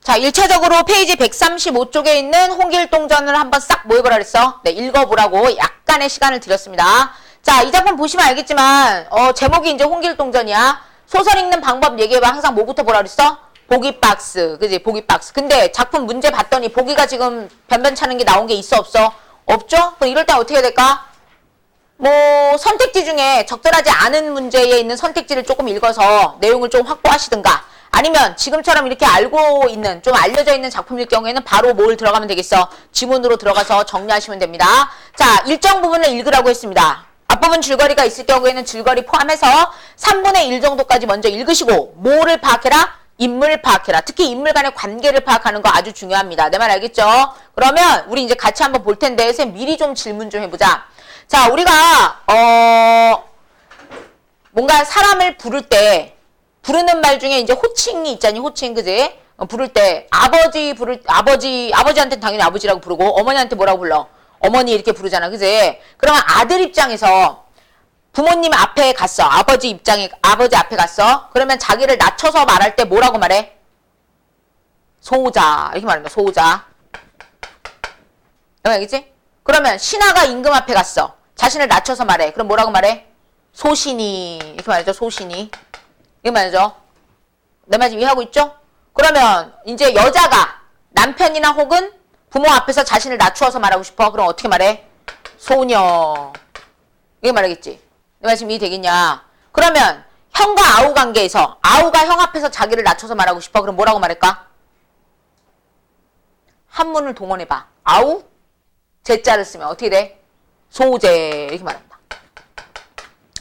자, 1차적으로 페이지 135쪽에 있는 홍길동전을 한번 싹 뭐 해보라 그랬어? 네, 읽어보라고 약간의 시간을 드렸습니다. 자, 이 작품 보시면 알겠지만 제목이 이제 홍길동전이야. 소설 읽는 방법 얘기해봐. 항상 뭐부터 보라 그랬어? 보기 박스. 그지? 보기 박스. 근데 작품 문제 봤더니 보기가 지금 변변찮은 게 나온 게 있어 없어? 없죠? 그럼 이럴 때 어떻게 해야 될까? 뭐 선택지 중에 적절하지 않은 문제에 있는 선택지를 조금 읽어서 내용을 좀 확보하시든가, 아니면 지금처럼 이렇게 알고 있는, 좀 알려져 있는 작품일 경우에는 바로 뭘 들어가면 되겠어? 지문으로 들어가서 정리하시면 됩니다. 자, 일정 부분을 읽으라고 했습니다. 앞부분 줄거리가 있을 경우에는 줄거리 포함해서 3분의 1 정도까지 먼저 읽으시고, 뭐를 파악해라? 인물 파악해라. 특히 인물 간의 관계를 파악하는 거 아주 중요합니다. 내 말 알겠죠? 그러면 우리 이제 같이 한번 볼 텐데, 선생님 미리 좀 질문 좀 해보자. 자, 우리가 뭔가 사람을 부를 때 부르는 말 중에 이제 호칭이 있잖니, 호칭, 그지? 부를 때 아버지한테는 당연히 아버지라고 부르고, 어머니한테 뭐라고 불러? 어머니 이렇게 부르잖아, 그지? 그러면 아들 입장에서 부모님 앞에 갔어. 아버지 앞에 갔어. 그러면 자기를 낮춰서 말할 때 뭐라고 말해? 소자. 이렇게 말한다, 소자. 알겠지? 그러면 신하가 임금 앞에 갔어. 자신을 낮춰서 말해. 그럼 뭐라고 말해? 소신이. 이렇게 말하죠, 소신이. 이렇게 말하죠. 내 말 지금 이해하고 있죠? 그러면 이제 여자가 남편이나 혹은 부모 앞에서 자신을 낮추어서 말하고 싶어. 그럼 어떻게 말해? 소녀. 이렇게 말하겠지. 내 말 지금 이해되겠냐? 그러면 형과 아우 관계에서 아우가 형 앞에서 자기를 낮춰서 말하고 싶어. 그럼 뭐라고 말할까? 한문을 동원해봐. 아우, 제자를 쓰면 어떻게 돼? 소제. 이렇게 말한다.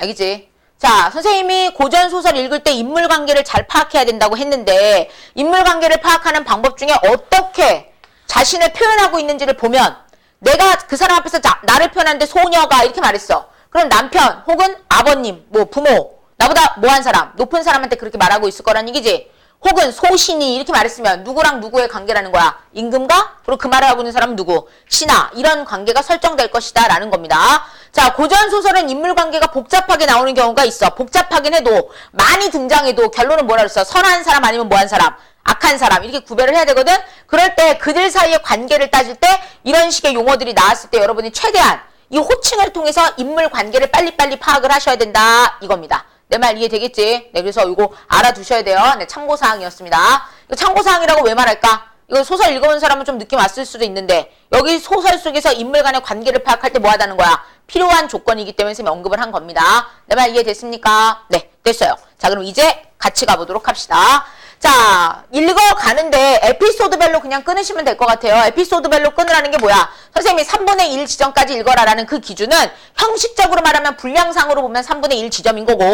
알겠지? 자, 선생님이 고전소설 읽을 때 인물관계를 잘 파악해야 된다고 했는데, 인물관계를 파악하는 방법 중에 어떻게 자신을 표현하고 있는지를 보면, 내가 그 사람 앞에서 나를 표현하는데 소녀가 이렇게 말했어. 그럼 남편 혹은 아버님, 뭐 부모, 나보다 뭐한 사람, 높은 사람한테 그렇게 말하고 있을 거란 얘기지. 혹은 소신이 이렇게 말했으면 누구랑 누구의 관계라는 거야? 임금과? 그리고 그 말을 하고 있는 사람은 누구? 신하. 이런 관계가 설정될 것이다 라는 겁니다. 자, 고전소설은 인물관계가 복잡하게 나오는 경우가 있어. 복잡하긴 해도, 많이 등장해도 결론은 뭐라 그랬어? 선한 사람 아니면 뭐한 사람? 악한 사람. 이렇게 구별을 해야 되거든? 그럴 때 그들 사이의 관계를 따질 때 이런 식의 용어들이 나왔을 때 여러분이 최대한 이 호칭을 통해서 인물관계를 빨리빨리 파악을 하셔야 된다 이겁니다. 내 말 이해되겠지? 네, 그래서 이거 알아두셔야 돼요. 네, 참고사항이었습니다. 이거 참고사항이라고 왜 말할까? 이거 소설 읽어본 사람은 좀 느낌 왔을 수도 있는데, 여기 소설 속에서 인물 간의 관계를 파악할 때 뭐 하다는 거야? 필요한 조건이기 때문에 선생님이 언급을 한 겁니다. 내 말 이해됐습니까? 네, 됐어요. 자, 그럼 이제 같이 가보도록 합시다. 자, 읽어가는데 에피소드별로 그냥 끊으시면 될 것 같아요. 에피소드별로 끊으라는 게 뭐야? 선생님이 3분의 1 지점까지 읽어라라는 그 기준은 형식적으로 말하면 분량상으로 보면 3분의 1 지점인 거고,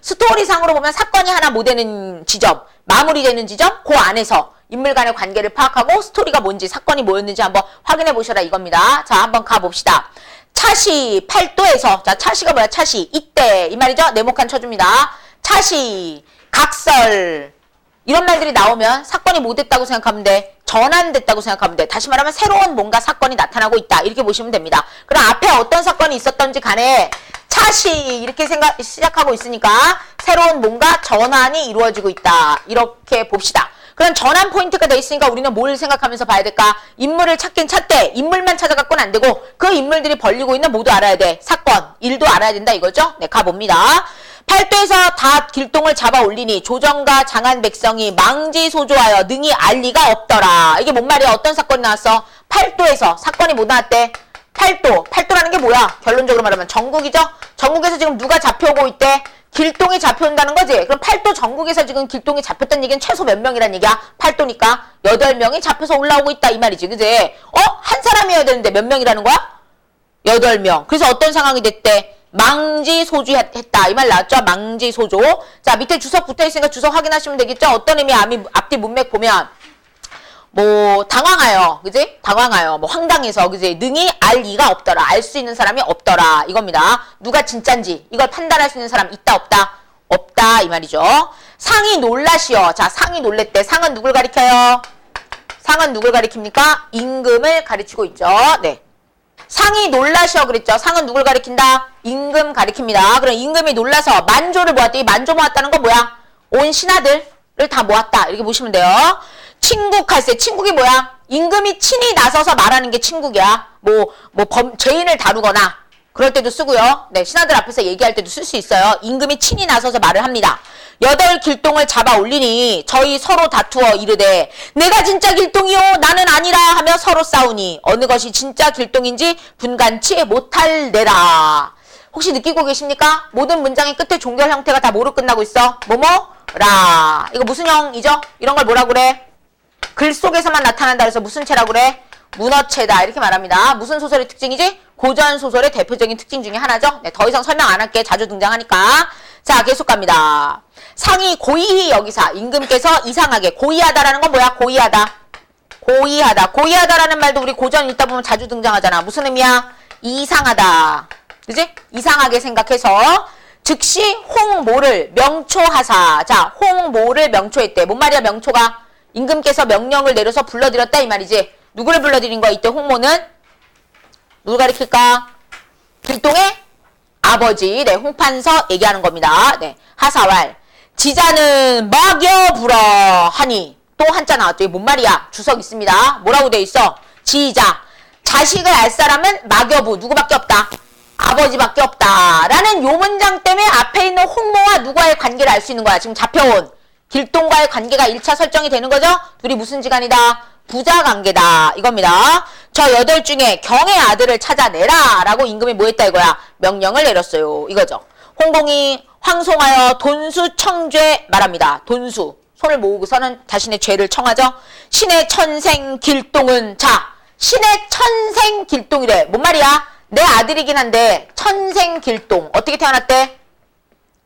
스토리상으로 보면 사건이 하나 못 되는 지점, 마무리되는 지점, 그 안에서 인물 간의 관계를 파악하고 스토리가 뭔지, 사건이 뭐였는지 한번 확인해 보셔라 이겁니다. 자, 한번 가봅시다. 차시 8도에서, 자, 차시가 뭐야? 차시. 이때. 이 말이죠? 네모칸 쳐줍니다. 차시, 각설. 이런 말들이 나오면 사건이 뭐 됐다고 생각하면 돼? 전환됐다고 생각하면 돼. 다시 말하면 새로운 뭔가 사건이 나타나고 있다. 이렇게 보시면 됩니다. 그럼 앞에 어떤 사건이 있었던지 간에 차시 이렇게 시작하고 있으니까 새로운 뭔가 전환이 이루어지고 있다. 이렇게 봅시다. 그럼 전환 포인트가 돼 있으니까 우리는 뭘 생각하면서 봐야 될까? 인물을 찾긴 찾되 인물만 찾아갖고는 안 되고 그 인물들이 벌리고 있는 뭐도 알아야 돼. 사건, 일도 알아야 된다 이거죠? 네, 가봅니다. 8도에서 다 길동을 잡아 올리니 조정과 장한 백성이 망지소조하여 능히 알 리가 없더라. 이게 뭔 말이야? 어떤 사건이 나왔어? 8도에서 사건이 뭐 나왔대? 8도. 8도라는 게 뭐야? 결론적으로 말하면 전국이죠? 전국에서 지금 누가 잡혀오고 있대? 길동이 잡혀온다는 거지? 그럼 8도 전국에서 지금 길동이 잡혔다는 얘기는 최소 몇 명이란 얘기야? 8도니까 8명이 잡혀서 올라오고 있다 이 말이지, 그지? 한 사람이어야 되는데 몇 명이라는 거야? 8명. 그래서 어떤 상황이 됐대? 망지소주했다. 이 말 나왔죠? 망지소조. 자, 밑에 주석 붙어있으니까 주석 확인하시면 되겠죠? 어떤 의미 앞뒤 문맥 보면 뭐 당황하여, 그지? 당황하여, 뭐 황당해서, 그지? 능히 알 리가 없더라. 알 수 있는 사람이 없더라. 이겁니다. 누가 진짠지 이걸 판단할 수 있는 사람 있다 없다? 없다 이 말이죠. 상이 놀라시어. 자, 상이 놀랬대. 상은 누굴 가리켜요? 상은 누굴 가리킵니까? 임금을 가리키고 있죠. 네. 상이 놀라셔 그랬죠. 상은 누굴 가리킨다? 임금 가리킵니다. 그럼 임금이 놀라서 만조를 모았대. 이 만조 모았다는 건 뭐야? 온 신하들을 다 모았다. 이렇게 보시면 돼요. 친국할세. 친국이 뭐야? 임금이 친히 나서서 말하는 게 친국이야. 죄인을 다루거나 그럴 때도 쓰고요. 네, 신하들 앞에서 얘기할 때도 쓸 수 있어요. 임금이 친히 나서서 말을 합니다. 여덟 길동을 잡아 올리니 저희 서로 다투어 이르되 내가 진짜 길동이요 나는 아니라 하며 서로 싸우니 어느 것이 진짜 길동인지 분간치 못할래라. 혹시 느끼고 계십니까? 모든 문장의 끝에 종결 형태가 다 뭐로 끝나고 있어? 뭐뭐라. 이거 무슨 형이죠? 이런 걸 뭐라 그래? 글 속에서만 나타난다 해서 무슨 체라 그래? 문어체다 이렇게 말합니다. 무슨 소설의 특징이지? 고전 소설의 대표적인 특징 중에 하나죠. 네, 더 이상 설명 안 할게. 자주 등장하니까. 자, 계속 갑니다. 상이 고이히 여기사. 임금께서 이상하게. 고이하다라는 건 뭐야? 고이하다. 고이하다. 고이하다라는 말도 우리 고전 읽다 보면 자주 등장하잖아. 무슨 의미야? 이상하다. 그지? 이상하게 생각해서 즉시 홍모를 명초하사. 자, 홍모를 명초했대. 뭔 말이야, 명초가? 임금께서 명령을 내려서 불러들였다 이 말이지. 누구를 불러들인 거야? 이때 홍모는? 누굴 가리킬까? 길동의 아버지, 네, 홍판서 얘기하는 겁니다. 네, 하사왈. 지자는 막여불어 하니. 또 한자 나왔죠. 이게 뭔 말이야? 주석 있습니다. 뭐라고 돼 있어? 지자. 자식을 알 사람은 막여부. 누구밖에 없다? 아버지밖에 없다. 라는 요 문장 때문에 앞에 있는 홍모와 누구와의 관계를 알 수 있는 거야. 지금 잡혀온. 길동과의 관계가 1차 설정이 되는 거죠? 둘이 무슨 지간이다? 부자관계다. 이겁니다. 저 여덟 중에 경의 아들을 찾아내라. 라고 임금이 뭐 했다 이거야? 명령을 내렸어요. 이거죠. 홍공이 황송하여 돈수 청죄 말합니다. 돈수. 손을 모으고서는 자신의 죄를 청하죠. 신의 천생 길동은 자. 신의 천생 길동이래. 뭔 말이야? 내 아들이긴 한데 천생 길동. 어떻게 태어났대?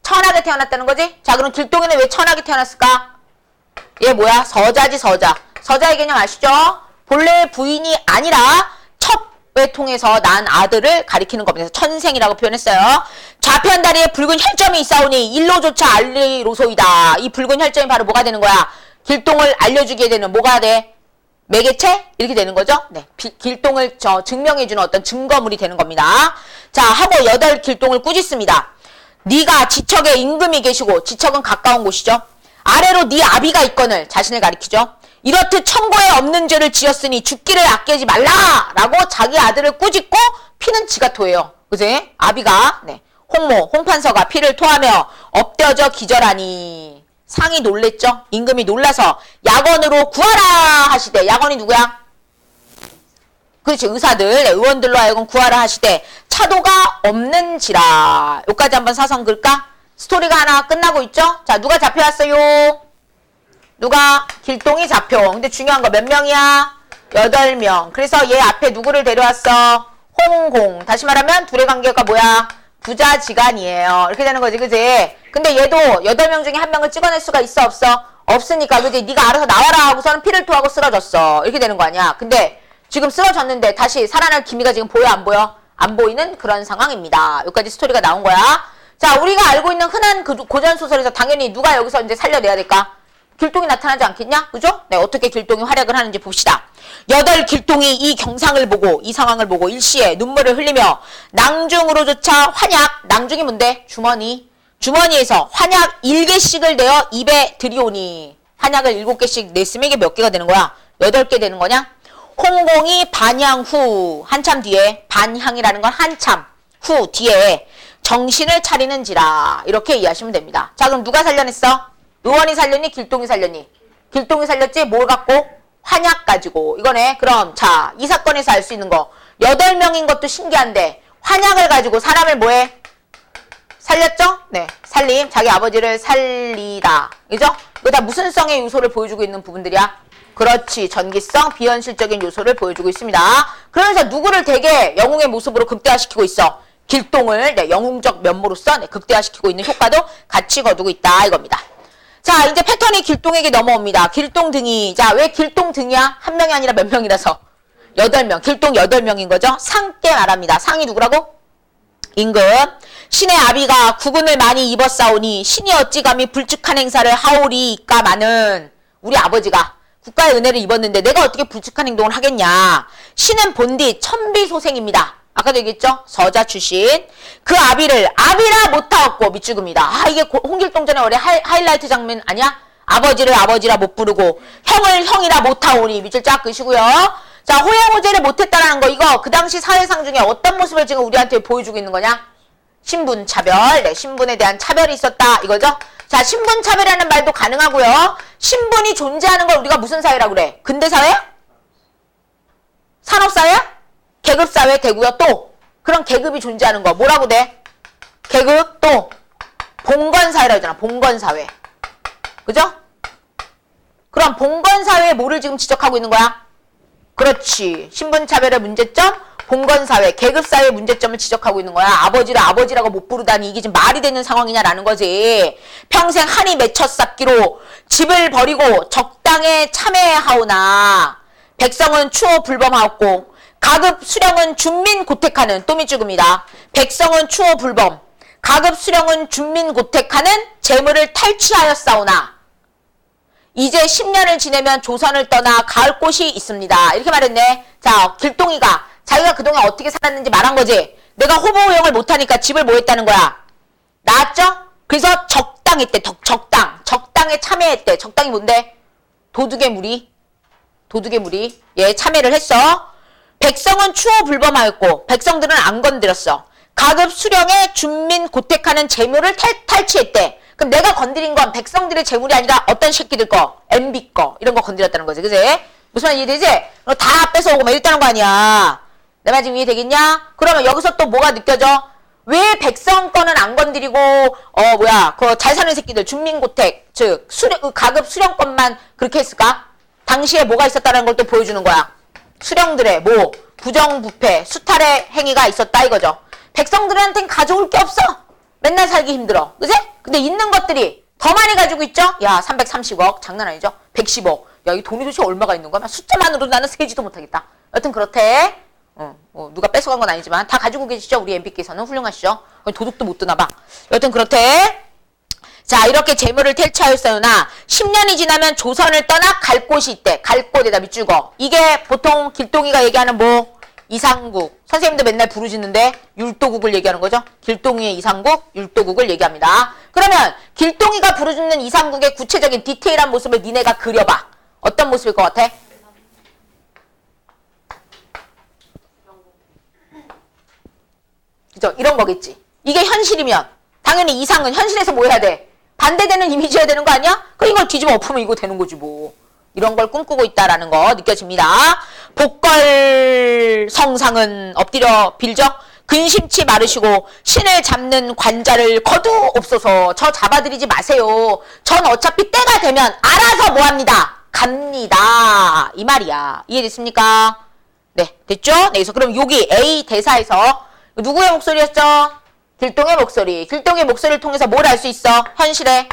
천하게 태어났다는 거지? 자, 그럼 길동이는 왜 천하게 태어났을까? 얘 뭐야? 서자지, 서자. 서자의 개념 아시죠? 본래 부인이 아니라 첩을 통해서 난 아들을 가리키는 겁니다. 천생이라고 표현했어요. 좌편 다리에 붉은 혈점이 있사오니 일로조차 알리로소이다. 이 붉은 혈점이 바로 뭐가 되는 거야? 길동을 알려주게 되는 뭐가 돼? 매개체? 이렇게 되는 거죠? 네. 길동을 증명해주는 어떤 증거물이 되는 겁니다. 자, 하고 여덟 길동을 꾸짖습니다. 네가 지척에 임금이 계시고 지척은 가까운 곳이죠. 아래로 네 아비가 있거늘 자신을 가리키죠. 이렇듯 천고에 없는 죄를 지었으니 죽기를 아끼지 말라라고 자기 아들을 꾸짖고 피는 지가 토해요. 그지? 아비가 네. 홍모, 홍판서가 피를 토하며 엎드려져 기절하니 상이 놀랬죠. 임금이 놀라서 야건으로 구하라 하시되. 야건이 누구야? 그렇지, 의사들, 네, 의원들로 하여금 구하라 하시되 차도가 없는지라. 여기까지 한번 사선 글까? 스토리가 하나 끝나고 있죠? 자, 누가 잡혀왔어요? 누가? 길동이 잡혀. 근데 중요한 거 몇 명이야? 8명. 그래서 얘 앞에 누구를 데려왔어? 홍공. 다시 말하면 둘의 관계가 뭐야? 부자지간이에요. 이렇게 되는 거지, 그지? 근데 얘도 8명 중에 1명을 찍어낼 수가 있어, 없어? 없으니까, 그지? 네가 알아서 나와라 하고서는 피를 토하고 쓰러졌어. 이렇게 되는 거 아니야? 근데 지금 쓰러졌는데 다시 살아날 기미가 지금 보여, 안 보여? 안 보이는 그런 상황입니다. 여기까지 스토리가 나온 거야. 자, 우리가 알고 있는 흔한 그 고전소설에서 당연히 누가 여기서 이제 살려내야 될까? 길동이 나타나지 않겠냐? 그죠? 네, 어떻게 길동이 활약을 하는지 봅시다. 여덟 길동이 이 경상을 보고, 이 상황을 보고 일시에 눈물을 흘리며 낭중으로조차 환약, 낭중이 뭔데? 주머니. 주머니에서 환약 1개씩을 내어 입에 들이오니. 환약을 7개씩 냈으면 이게 몇 개가 되는 거야? 8개 되는 거냐? 홍공이 반향 후, 한참 뒤에, 반향이라는 건 한참 후 뒤에 정신을 차리는지라. 이렇게 이해하시면 됩니다. 자, 그럼 누가 살려냈어? 의원이 살렸니? 길동이 살렸니? 길동이 살렸지? 뭘 갖고? 환약 가지고. 이거네. 그럼 자, 이 사건에서 알 수 있는 거 8명인 것도 신기한데 환약을 가지고 사람을 뭐해? 살렸죠? 네. 살림. 자기 아버지를 살리다. 그죠? 이거 다 무슨 성의 요소를 보여주고 있는 부분들이야? 그렇지. 전기성, 비현실적인 요소를 보여주고 있습니다. 그러면서 누구를 되게 영웅의 모습으로 극대화시키고 있어? 길동을 네, 영웅적 면모로서 네, 극대화시키고 있는 효과도 같이 거두고 있다 이겁니다. 자, 이제 패턴이 길동에게 넘어옵니다. 길동 등이. 자, 왜 길동 등이야? 한 명이 아니라 몇 명이라서? 8명. 길동 8명인 거죠. 상께 말합니다. 상이 누구라고? 임금. 신의 아비가 국운을 많이 입었사오니 신이 어찌 감히 불측한 행사를 하오리까마는. 우리 아버지가 국가의 은혜를 입었는데 내가 어떻게 불측한 행동을 하겠냐. 신은 본디 천비소생입니다. 아까도 얘기했죠? 서자 출신. 그 아비를 아비라 못하었고 밑줄입니다. 아, 이게 홍길동 전에 원래 하이라이트 장면 아니야? 아버지를 아버지라 못 부르고 형을 형이라 못하오니 밑줄 쫙 그시고요. 자, 호양호제를 못했다라는 거 이거 그 당시 사회상 중에 어떤 모습을 지금 우리한테 보여주고 있는 거냐? 신분차별, 네, 신분에 대한 차별이 있었다 이거죠. 자, 신분차별이라는 말도 가능하고요. 신분이 존재하는 걸 우리가 무슨 사회라고 그래? 근대사회? 산업사회? 계급사회 되고요. 또 그런 계급이 존재하는 거 뭐라고 돼? 계급 또 봉건사회라고 하잖아. 봉건사회. 그죠? 그럼 봉건사회에 뭐를 지금 지적하고 있는 거야? 그렇지. 신분차별의 문제점, 봉건사회, 계급사회의 문제점을 지적하고 있는 거야. 아버지를 아버지라고 못 부르다니 이게 지금 말이 되는 상황이냐라는 거지. 평생 한이 맺혀 쌓기로 집을 버리고 적당에 참회하오나 백성은 추호 불범하옵고 가급 수령은 준민 고택하는 또 밑줄입니다. 백성은 추호 불범, 가급 수령은 준민 고택하는 재물을 탈취하였사오나 이제 10년을 지내면 조선을 떠나 갈 곳이 있습니다. 이렇게 말했네. 자, 길동이가 자기가 그동안 어떻게 살았는지 말한 거지. 내가 호보호영을 못하니까 집을 뭐 했다는 거야? 나왔죠? 그래서 적당했대. 적당에 참여했대. 적당히 뭔데? 도둑의 무리. 예, 참여를 했어. 백성은 추호 불범하였고 백성들은 안 건드렸어. 가급 수령의 준민 고택하는 재물을 탈취했대. 그럼 내가 건드린 건 백성들의 재물이 아니라 어떤 새끼들 거, MB 거 이런 거 건드렸다는 거지. 그지? 무슨 말 이해되지? 다 뺏어오고 막 이랬다는 거 아니야. 내 말 지금 이해되겠냐? 그러면 여기서 또 뭐가 느껴져? 왜 백성 거는 안 건드리고 그 잘 사는 새끼들 준민고택 즉 가급 수령권만 그렇게 했을까? 당시에 뭐가 있었다는 걸 또 보여주는 거야. 수령들의 뭐 부정부패 수탈의 행위가 있었다 이거죠. 백성들한테는 가져올 게 없어. 맨날 살기 힘들어. 그지? 근데 있는 것들이 더 많이 가지고 있죠? 야 330억 장난 아니죠? 110억. 야 이 돈이 도대체 얼마가 있는 거야? 숫자만으로 나는 세지도 못하겠다. 여튼 그렇대. 누가 뺏어간 건 아니지만 다 가지고 계시죠? 우리 MB께서는 훌륭하시죠? 도둑도 못 드나 봐. 여튼 그렇대. 자 이렇게 재물을 탈취하였으나 10년이 지나면 조선을 떠나 갈 곳이 있대. 갈 곳에다 밑줄거. 이게 보통 길동이가 얘기하는 뭐 이상국. 선생님도 맨날 부르시는데 율도국을 얘기하는 거죠. 길동이의 이상국, 율도국을 얘기합니다. 그러면 길동이가 부르짖는 이상국의 구체적인 디테일한 모습을 니네가 그려봐. 어떤 모습일 것 같아? 그죠? 이런 거겠지. 이게 현실이면 당연히 이상은 현실에서 뭐 해야 돼? 반대되는 이미지여야 되는 거 아니야? 그 이걸 뒤집어 엎으면 이거 되는 거지 뭐. 이런 걸 꿈꾸고 있다라는 거 느껴집니다. 복걸 성상은 엎드려 빌죠. 근심치 마르시고 신을 잡는 관자를 거두옵소서. 저 잡아들이지 마세요. 전 어차피 때가 되면 알아서 뭐합니다. 갑니다. 이 말이야. 이해됐습니까? 네, 됐죠? 네, 그래서 그럼 여기 A 대사에서 누구의 목소리였죠? 길동의 목소리. 길동의 목소리를 통해서 뭘 알 수 있어? 현실에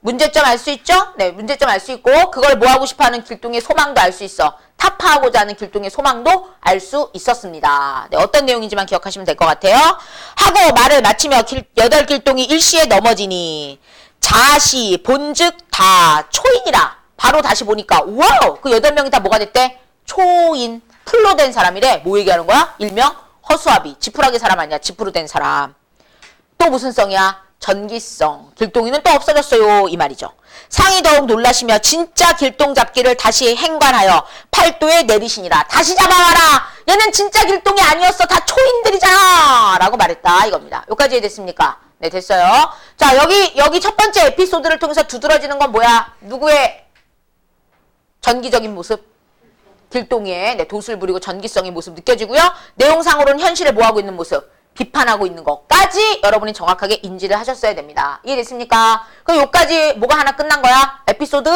문제점 알 수 있죠? 네, 문제점 알 수 있고 그걸 뭐 하고 싶어하는 길동의 소망도 알 수 있어. 타파하고자 하는 길동의 소망도 알 수 있었습니다. 네, 어떤 내용인지만 기억하시면 될 것 같아요. 하고 말을 마치며 여덟 길동이 일시에 넘어지니 자시 본즉 다 초인이라. 바로 다시 보니까 와우! 그 8명이 다 뭐가 됐대? 초인. 풀로 된 사람이래. 뭐 얘기하는 거야? 일명 허수아비. 지푸라기 사람 아니야. 지푸로 된 사람. 또 무슨 성이야? 전기성. 길동이는 또 없어졌어요. 이 말이죠. 상이 더욱 놀라시며 진짜 길동 잡기를 다시 행관하여 팔도에 내리시니라. 다시 잡아와라. 얘는 진짜 길동이 아니었어. 다 초인들이잖아. 라고 말했다. 이겁니다. 여기까지 이해됐습니까? 네, 됐어요. 자, 여기 첫 번째 에피소드를 통해서 두드러지는 건 뭐야? 누구의 전기적인 모습? 길동이의 도술 부리고 전기성의 모습 느껴지고요. 내용상으로는 현실에 뭐하고 있는 모습? 비판하고 있는 것까지 여러분이 정확하게 인지를 하셨어야 됩니다. 이해됐습니까? 그럼 여기까지 뭐가 하나 끝난 거야? 에피소드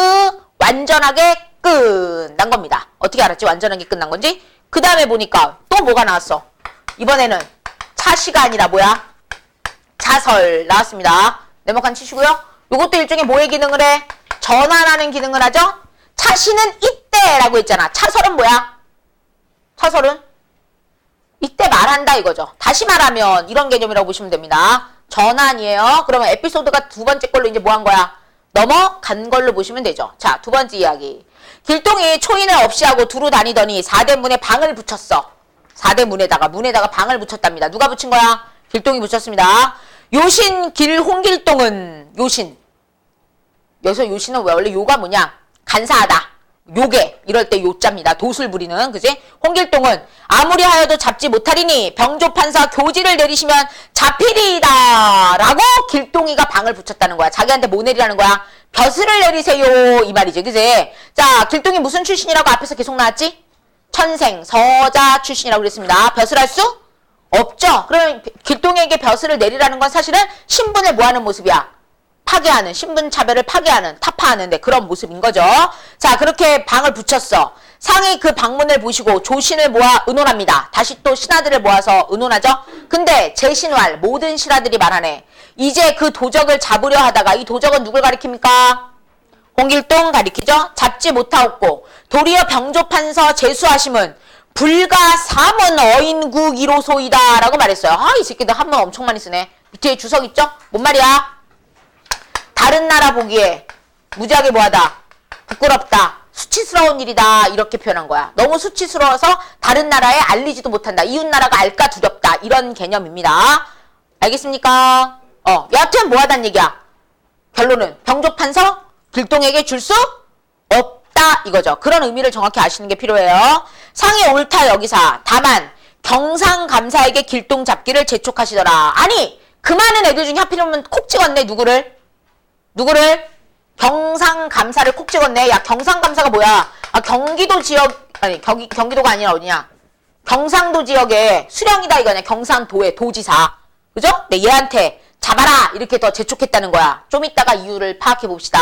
완전하게 끝난 겁니다. 어떻게 알았지? 완전하게 끝난 건지? 그 다음에 보니까 또 뭐가 나왔어? 이번에는 차시가 아니라 뭐야? 자설 나왔습니다. 네모칸 치시고요. 이것도 일종의 뭐의 기능을 해? 전환하는 기능을 하죠? 차시는 이때라고 했잖아. 차설은 뭐야? 차설은? 이때 말한다 이거죠. 다시 말하면 이런 개념이라고 보시면 됩니다. 전환이에요. 그러면 에피소드가 두 번째 걸로 이제 뭐 한 거야? 넘어간 걸로 보시면 되죠. 자, 두 번째 이야기. 길동이 초인을 없이 하고 두루 다니더니 4대 문에 방을 붙였어. 4대 문에다가 방을 붙였답니다. 누가 붙인 거야? 길동이 붙였습니다. 요신 길 홍길동은 요신. 여기서 요시는 왜 원래 요가 뭐냐? 간사하다. 요게 이럴 때 요자입니다. 도술 부리는 그지? 홍길동은 아무리 하여도 잡지 못하리니 병조판사 교지를 내리시면 잡히리이다 라고 길동이가 방을 붙였다는 거야. 자기한테 뭐 내리라는 거야? 벼슬을 내리세요 이 말이지. 그지? 자, 길동이 무슨 출신이라고 앞에서 계속 나왔지? 천생 서자 출신이라고 그랬습니다. 벼슬할 수 없죠. 그러면 길동에게 벼슬을 내리라는 건 사실은 신분을 뭐하는 모습이야? 파괴하는, 신분차별을 파괴하는, 타파하는 그런 모습인 거죠. 자, 그렇게 방을 붙였어. 상이 그 방문을 보시고 조신을 모아 의논합니다. 다시 또 신하들을 모아서 의논하죠. 근데 제신왈 모든 신하들이 말하네. 이제 그 도적을 잡으려 하다가 이 도적은 누굴 가리킵니까? 홍길동 가리키죠. 잡지 못하옵고 도리어 병조판서 제수하심은 불가 삼원 어인국이로소이다 라고 말했어요. 아, 이 새끼들 한문 엄청 많이 쓰네. 밑에 주석 있죠? 뭔 말이야? 다른 나라 보기에 무지하게 뭐하다, 부끄럽다, 수치스러운 일이다 이렇게 표현한 거야. 너무 수치스러워서 다른 나라에 알리지도 못한다. 이웃나라가 알까 두렵다. 이런 개념입니다. 알겠습니까? 여하튼 뭐하단 얘기야. 결론은 병조판서 길동에게 줄 수 없다 이거죠. 그런 의미를 정확히 아시는 게 필요해요. 상이 옳다 여기사. 다만 경상감사에게 길동 잡기를 재촉하시더라. 아니 그 많은 애들 중에 하필이면 콕 찍었네. 누구를? 경상감사를 콕 찍었네. 야, 경상감사가 뭐야? 아, 경기도 지역, 아니, 경기도가 아니라 어디냐? 경상도 지역의 수령이다 이거냐? 경상도의 도지사. 그죠? 네, 얘한테 잡아라! 이렇게 더 재촉했다는 거야. 좀 이따가 이유를 파악해 봅시다.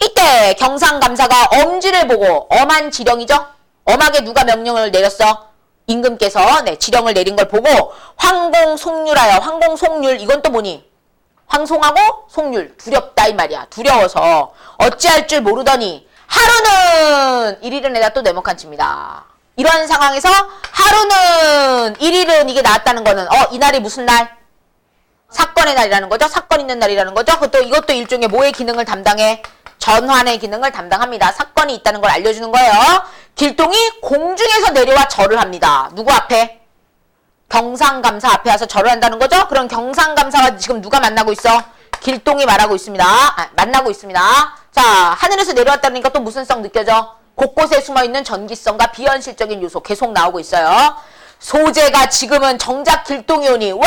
이때 경상감사가 엄지를 보고, 엄한 지령이죠? 엄하게 누가 명령을 내렸어? 임금께서, 지령을 내린 걸 보고, 황공송률하여, 황공송률, 이건 또 뭐니? 황송하고 송률 두렵다 이 말이야. 두려워서 어찌할 줄 모르더니 하루는 1일은 또 네모칸 칩니다. 이런 상황에서 하루는 1일은 이게 나왔다는 거는 이날이 무슨 날? 사건의 날이라는 거죠. 사건 있는 날이라는 거죠. 이것도 일종의 뭐의 기능을 담당해? 전환의 기능을 담당합니다. 사건이 있다는 걸 알려주는 거예요. 길동이 공중에서 내려와 절을 합니다. 누구 앞에? 경상감사 앞에 와서 절을 한다는 거죠? 그럼 경상감사와 지금 누가 만나고 있어? 길동이 말하고 있습니다. 만나고 있습니다. 자, 하늘에서 내려왔다니까 또 무슨 성 느껴져? 곳곳에 숨어있는 전기성과 비현실적인 요소 계속 나오고 있어요. 소재가 지금은 정작 길동이 오니 와!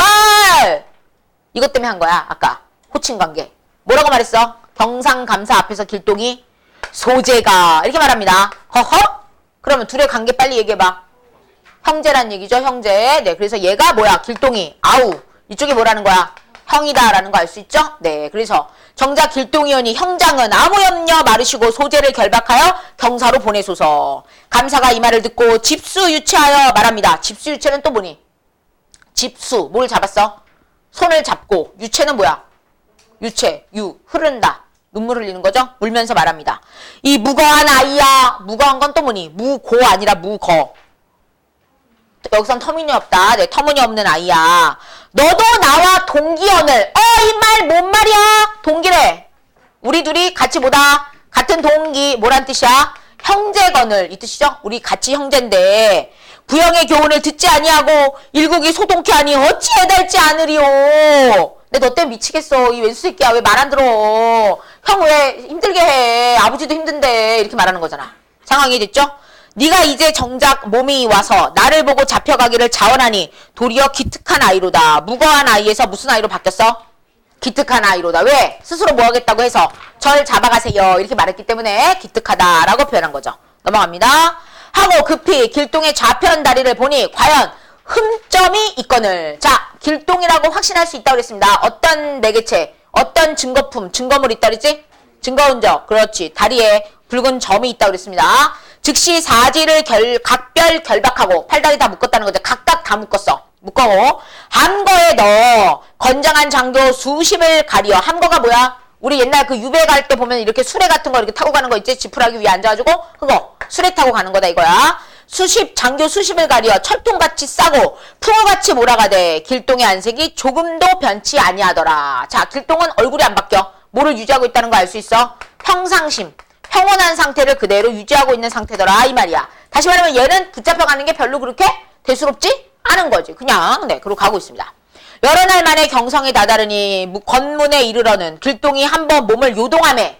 이것 때문에 한 거야. 아까 호칭관계. 뭐라고 말했어? 경상감사 앞에서 길동이 소재가 이렇게 말합니다. 허허? 그러면 둘의 관계 빨리 얘기해봐. 형제란 얘기죠, 형제. 네, 그래서 얘가 뭐야? 길동이. 아우. 이쪽이 뭐라는 거야? 형이다라는 거 알 수 있죠? 네, 그래서 정작 길동이오니 형장은 아무 염려 마르시고 소재를 결박하여 경사로 보내소서. 감사가 이 말을 듣고 집수유체하여 말합니다. 집수유체는 또 뭐니? 집수. 뭘 잡았어? 손을 잡고. 유체는 뭐야? 유체. 흐른다. 눈물 흘리는 거죠? 울면서 말합니다. 이 무거한 아이야. 무거한 건 또 뭐니? 무고 아니라 무거. 여기선 터무니없다. 네, 터무니없는 아이야. 너도 나와 동기언을. 이 말 뭔 말이야? 동기래. 우리 둘이 같이 뭐다? 같은 동기. 뭐란 뜻이야? 형제건을. 이 뜻이죠? 우리 같이 형제인데 부영의 교훈을 듣지 아니하고 일국이 소동케 하니 어찌 해달지 않으리오. 근데 너 때문에 미치겠어. 이 왼수 새끼야. 왜 말 안 들어? 형 왜 힘들게 해? 아버지도 힘든데. 이렇게 말하는 거잖아. 상황이 됐죠? 네가 이제 정작 몸이 와서 나를 보고 잡혀가기를 자원하니 도리어 기특한 아이로다. 무거한 아이에서 무슨 아이로 바뀌었어? 기특한 아이로다. 왜? 스스로 뭐 하겠다고 해서 절 잡아가세요. 이렇게 말했기 때문에 기특하다라고 표현한 거죠. 넘어갑니다. 하고 급히 길동의 좌편 다리를 보니 과연 흠점이 있거늘. 자, 길동이라고 확신할 수 있다고 그랬습니다. 어떤 매개체, 어떤 증거품, 증거물이 있다 그랬지? 증거흔적. 그렇지. 다리에 붉은 점이 있다고 그랬습니다. 즉시 사지를 각별 결박하고 팔다리 다 묶었다는 거죠. 각각 다 묶었어. 묶어. 함거에 넣어 건장한 장교 수십을 가리어. 함거가 뭐야? 우리 옛날 그 유배 갈 때 보면 이렇게 수레 같은 거 이렇게 타고 가는 거 있지? 지푸라기 위에 앉아가지고 그거 수레 타고 가는 거다 이거야. 장교 수십을 가리어 철통같이 싸고 풍어같이 몰아가되 길동의 안색이 조금도 변치 아니하더라. 자, 길동은 얼굴이 안 바뀌어. 뭐를 유지하고 있다는 거 알 수 있어? 평상심. 평온한 상태를 그대로 유지하고 있는 상태더라 이 말이야. 다시 말하면 얘는 붙잡혀가는 게 별로 그렇게 대수롭지 않은 거지. 그냥 그러고 가고 있습니다. 여러 날 만에 경성에 다다르니 건문에 이르러는 길동이 한번 몸을 요동하매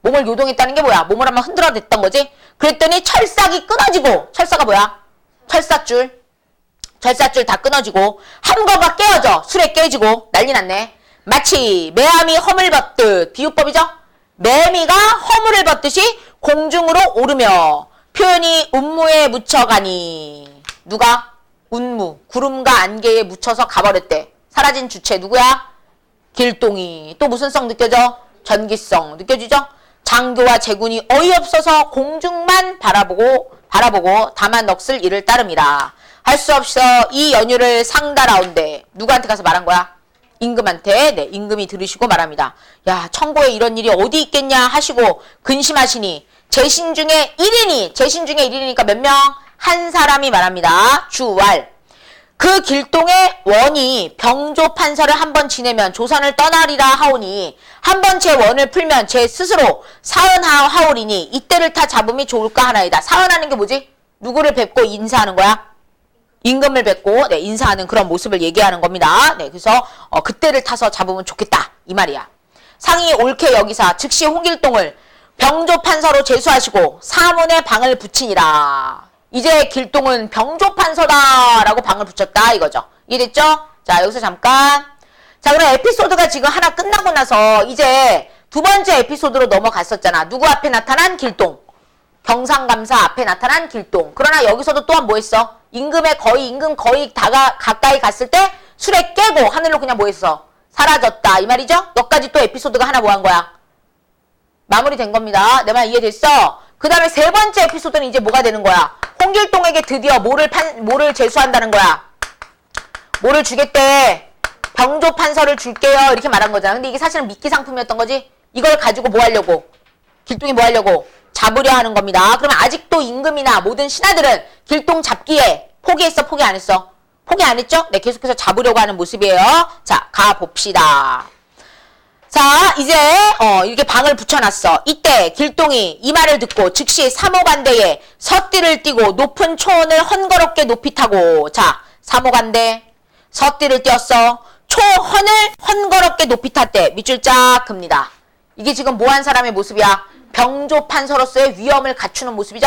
몸을 요동했다는 게 뭐야? 몸을 한번 흔들어댔던 거지? 그랬더니 철삭이 끊어지고, 철사가 뭐야? 철사줄 다 끊어지고, 함거가 깨어져, 술에 깨지고, 난리 났네. 마치 매암이 허물 벗듯, 비유법이죠? 매미가 허물을 벗듯이 공중으로 오르며, 표현이 운무에 묻혀가니, 누가? 운무, 구름과 안개에 묻혀서 가버렸대. 사라진 주체 누구야? 길동이. 또 무슨 성 느껴져? 전기성 느껴지죠? 장교와 제군이 어이없어서 공중만 바라보고 다만 넋을 이를 따름이라. 할 수 없어 이 연유를 상달하온데. 누구한테 가서 말한 거야? 임금한테. 네, 임금이 들으시고 말합니다. 야, 청고에 이런 일이 어디 있겠냐 하시고 근심하시니 제신 중에 1인이, 제신 중에 1인이니까 몇 명? 한 사람이 말합니다. 주왈. 그 길동의 원이 병조 판서를 한번 지내면 조선을 떠나리라 하오니, 한번 제 원을 풀면 제 스스로 사은하오리니 이때를 타 잡음이 좋을까 하나이다. 사은하는 게 뭐지? 누구를 뵙고 인사하는 거야? 임금을 뵙고, 네, 인사하는 그런 모습을 얘기하는 겁니다. 네, 그래서 그때를 타서 잡으면 좋겠다 이 말이야. 상이 옳게 여기사 즉시 홍길동을 병조 판서로 제수하시고 사문에 방을 붙이니라. 이제 길동은 병조 판서다라고 방을 붙였다 이거죠. 이해됐죠? 자, 여기서 잠깐. 자, 그럼 에피소드가 지금 하나 끝나고 나서 이제 두 번째 에피소드로 넘어갔었잖아. 누구 앞에 나타난? 길동. 경상감사 앞에 나타난 길동. 그러나 여기서도 또한 뭐 했어? 임금 거의 가까이 갔을 때 술에 깨고 하늘로 그냥 뭐 했어? 사라졌다 이 말이죠? 여기까지 또 에피소드가 하나 뭐 한 거야? 마무리된 겁니다. 내 말 이해됐어? 그 다음에 세 번째 에피소드는 이제 뭐가 되는 거야? 홍길동에게 드디어 뭐를 제수한다는 거야? 뭐를 주겠대? 병조 판서를 줄게요. 이렇게 말한 거잖아. 근데 이게 사실은 미끼 상품이었던 거지? 이걸 가지고 뭐 하려고? 길동이 뭐 하려고? 잡으려 하는 겁니다. 그러면 아직도 임금이나 모든 신하들은 길동 잡기에 포기했어? 포기 안 했어? 포기 안 했죠? 네, 계속해서 잡으려고 하는 모습이에요. 자, 가봅시다. 자, 이제 이렇게 방을 붙여놨어. 이때 길동이 이 말을 듣고 즉시 삼호간대에 서띠를 띠고 높은 초원을 헝거롭게 높이 타고, 자, 삼호간대 서띠를 띄었어. 초헌을 헝거롭게 높이 탔대. 밑줄 쫙 긋니다. 이게 지금 뭐한 사람의 모습이야? 병조 판서로서의 위엄을 갖추는 모습이죠?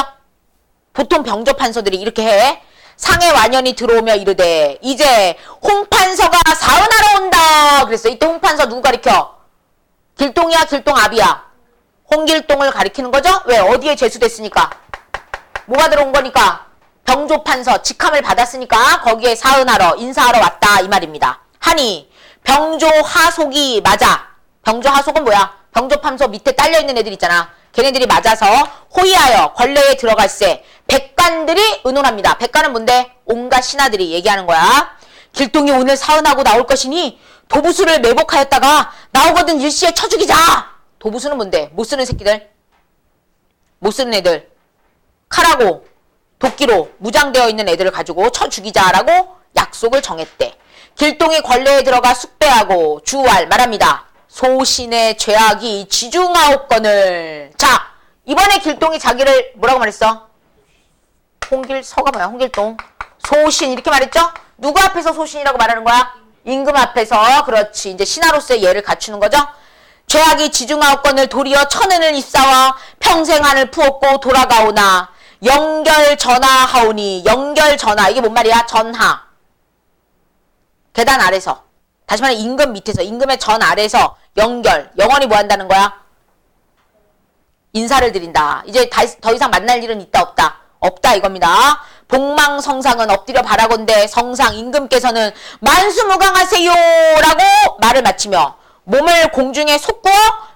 보통 병조 판서들이 이렇게 해. 상해 완연히 들어오며 이르되 이제 홍판서가 사은하러 온다. 그랬어. 이때 홍판서 누구 가리켜? 길동이야, 길동압이야? 홍길동을 가리키는 거죠? 왜? 어디에 제수됐으니까? 뭐가 들어온 거니까? 병조판서, 직함을 받았으니까 거기에 사은하러, 인사하러 왔다 이 말입니다. 하니 병조하속이 맞아. 병조하속은 뭐야? 병조판서 밑에 딸려있는 애들 있잖아. 걔네들이 맞아서 호위하여 권례에 들어갈세 백관들이 의논합니다. 백관은 뭔데? 온갖 신하들이 얘기하는 거야. 길동이 오늘 사은하고 나올 것이니 도부수를 매복하였다가 나오거든 일시에 쳐 죽이자. 도부수는 뭔데? 못 쓰는 새끼들. 못 쓰는 애들. 칼하고 도끼로 무장되어 있는 애들을 가지고 쳐 죽이자라고 약속을 정했대. 길동이 권례에 들어가 숙배하고 주왈 말합니다. 소신의 죄악이 지중하옵건을. 자, 이번에 길동이 자기를 뭐라고 말했어? 홍길서가 뭐야? 홍길동. 소신 이렇게 말했죠? 누구 앞에서 소신이라고 말하는 거야? 임금 앞에서. 그렇지. 이제 신하로서의 예를 갖추는 거죠. 죄악이 지중하옵건을 도리어 천은을 입사와 평생 한을 부었고 돌아가오나 영결전하하오니. 영결전하 이게 뭔 말이야? 전하. 계단 아래서. 다시 말해 임금 밑에서. 임금의 전 아래서 영결. 영원히 뭐 한다는 거야? 인사를 드린다. 이제 더 이상 만날 일은 있다 없다? 없다 이겁니다. 복망성상은 엎드려 바라건대 성상 임금께서는 만수무강하세요 라고 말을 마치며 몸을 공중에 솟구어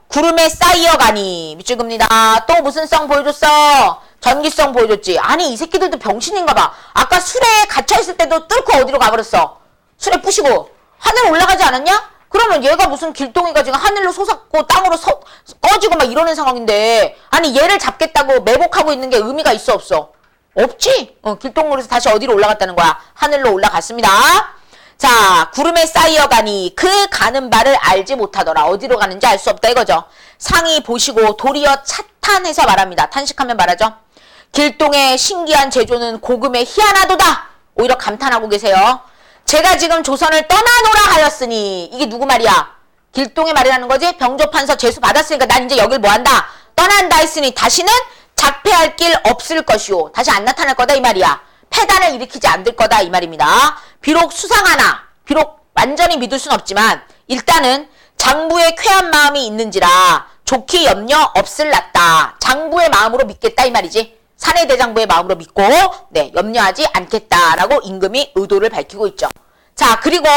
구름에 쌓여가니. 밑줄 긋니다. 또 무슨 성 보여줬어? 전기성 보여줬지. 아니 이 새끼들도 병신인가 봐. 아까 술에 갇혀있을 때도 뚫고 어디로 가버렸어? 술에 부시고 하늘 올라가지 않았냐? 그러면 얘가 무슨 길동이가 지금 하늘로 솟았고 땅으로 꺼지고 막 이러는 상황인데, 아니 얘를 잡겠다고 매복하고 있는 게 의미가 있어 없어? 없지? 길동으로 해서 다시 어디로 올라갔다는 거야? 하늘로 올라갔습니다. 자, 구름에 쌓여가니 그 가는 바를 알지 못하더라. 어디로 가는지 알 수 없다 이거죠. 상이 보시고 도리어 차탄해서 말합니다. 탄식하면 말하죠. 길동의 신기한 제조는 고금에 희한하도다. 오히려 감탄하고 계세요. 제가 지금 조선을 떠나노라 하였으니. 이게 누구 말이야? 길동의 말이라는 거지? 병조판서 제수 받았으니까 난 이제 여길 뭐 한다? 떠난다 했으니 다시는 작폐할 길 없을 것이오. 다시 안 나타날 거다 이 말이야. 폐단을 일으키지 않을 거다 이 말입니다. 비록 수상하나 비록 완전히 믿을 순 없지만 일단은 장부의 쾌한 마음이 있는지라 좋기 염려 없을랐다. 장부의 마음으로 믿겠다 이 말이지. 사내대장부의 마음으로 믿고 네 염려하지 않겠다라고 임금이 의도를 밝히고 있죠. 자 그리고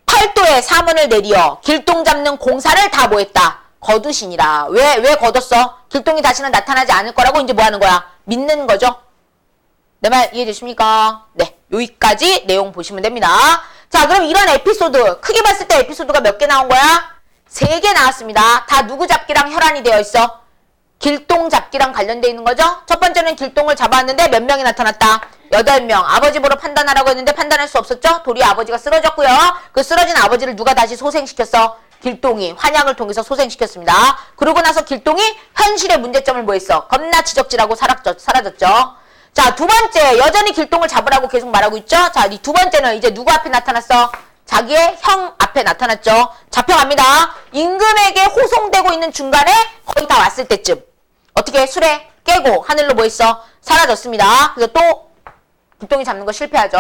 팔도에 사문을 내리어 길동 잡는 공사를 다 뭐했다? 거두시니라. 왜 거뒀어? 길동이 다시는 나타나지 않을 거라고 이제 뭐 하는 거야? 믿는 거죠. 내 말 이해되십니까? 네 여기까지 내용 보시면 됩니다. 자 그럼 이런 에피소드 크게 봤을 때 에피소드가 몇 개 나온 거야? 3개 나왔습니다. 다 누구 잡기랑 혈안이 되어 있어? 길동 잡기랑 관련되어 있는 거죠. 첫 번째는 길동을 잡았는데 몇 명이 나타났다? 8명. 아버지 보러 판단하라고 했는데 판단할 수 없었죠. 도리어 아버지가 쓰러졌고요. 그 쓰러진 아버지를 누가 다시 소생시켰어? 길동이 환약을 통해서 소생시켰습니다. 그러고 나서 길동이 현실의 문제점을 뭐 했어? 겁나 지적질하고 사라졌죠. 자, 두 번째 여전히 길동을 잡으라고 계속 말하고 있죠. 자, 이 두 번째는 이제 누구 앞에 나타났어? 자기의 형 앞에 나타났죠. 잡혀갑니다. 임금에게 호송되고 있는 중간에 거의 다 왔을 때쯤 어떻게 술에 깨고 하늘로 뭐 했어? 사라졌습니다. 그래서 또 길동이 잡는 거 실패하죠.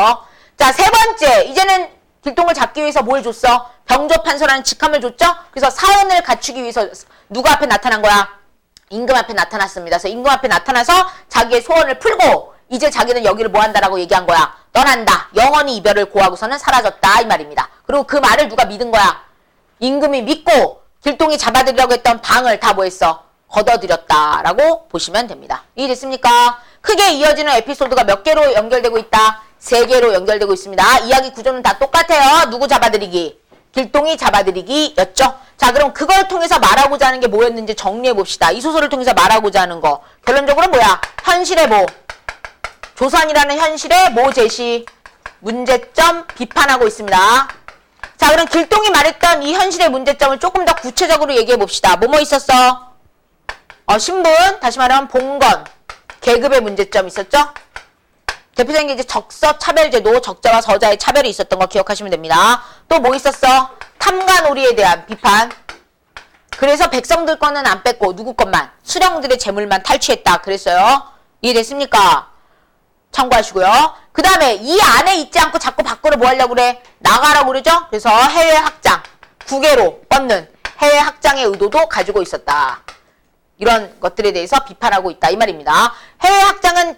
자, 세 번째 이제는 길동을 잡기 위해서 뭘 줬어? 병조판서라는 직함을 줬죠. 그래서 사원을 갖추기 위해서 누구 앞에 나타난 거야? 임금 앞에 나타났습니다. 그래서 임금 앞에 나타나서 자기의 소원을 풀고 이제 자기는 여기를 뭐 한다라고 얘기한 거야? 떠난다. 영원히 이별을 고하고서는 사라졌다. 이 말입니다. 그리고 그 말을 누가 믿은 거야? 임금이 믿고 길동이 잡아들이려고 했던 방을 다 뭐 했어? 걷어들였다라고 보시면 됩니다. 이해됐습니까? 크게 이어지는 에피소드가 몇 개로 연결되고 있다? 3개로 연결되고 있습니다. 이야기 구조는 다 똑같아요. 누구 잡아들이기? 길동이 잡아들이기 였죠. 자 그럼 그걸 통해서 말하고자 하는 게 뭐였는지 정리해 봅시다. 이 소설을 통해서 말하고자 하는 거 결론적으로 뭐야? 현실의 뭐? 조선이라는 현실의 뭐 제시? 문제점 비판하고 있습니다. 자 그럼 길동이 말했던 이 현실의 문제점을 조금 더 구체적으로 얘기해 봅시다. 뭐뭐 있었어? 신분, 다시 말하면 봉건, 계급의 문제점 있었죠? 대표적인 게 이제 적서 차별제도, 적자와 서자의 차별이 있었던 거 기억하시면 됩니다. 또 뭐 있었어? 탐관오리에 대한 비판. 그래서 백성들 거는 안 뺐고 누구 것만? 수령들의 재물만 탈취했다. 그랬어요. 이해됐습니까? 참고하시고요. 그 다음에 이 안에 있지 않고 자꾸 밖으로 뭐 하려고 그래? 나가라고 그러죠? 그래서 해외 확장, 국외로 뻗는 해외 확장의 의도도 가지고 있었다. 이런 것들에 대해서 비판하고 있다. 이 말입니다. 해외 확장은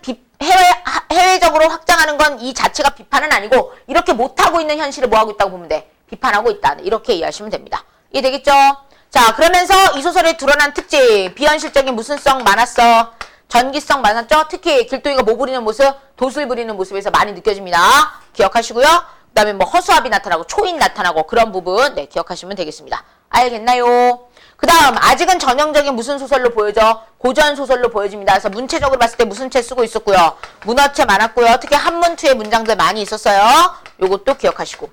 해외적으로 확장하는 건 이 자체가 비판은 아니고 이렇게 못하고 있는 현실을 뭐하고 있다고 보면 돼? 비판하고 있다. 이렇게 이해하시면 됩니다. 이해되겠죠? 자, 그러면서 이 소설에 드러난 특징, 비현실적인 무슨성 많았어. 전기성 많았죠? 특히 길동이가 뭐 부리는 모습, 도술 부리는 모습에서 많이 느껴집니다. 기억하시고요. 그 다음에 뭐 허수아비 나타나고 초인 나타나고 그런 부분 네 기억하시면 되겠습니다. 알겠나요? 그 다음 아직은 전형적인 무슨 소설로 보여져? 고전 소설로 보여집니다. 그래서 문체적으로 봤을 때 무슨 체 쓰고 있었고요. 문어체 많았고요. 특히 한문투의 문장들 많이 있었어요. 요것도 기억하시고.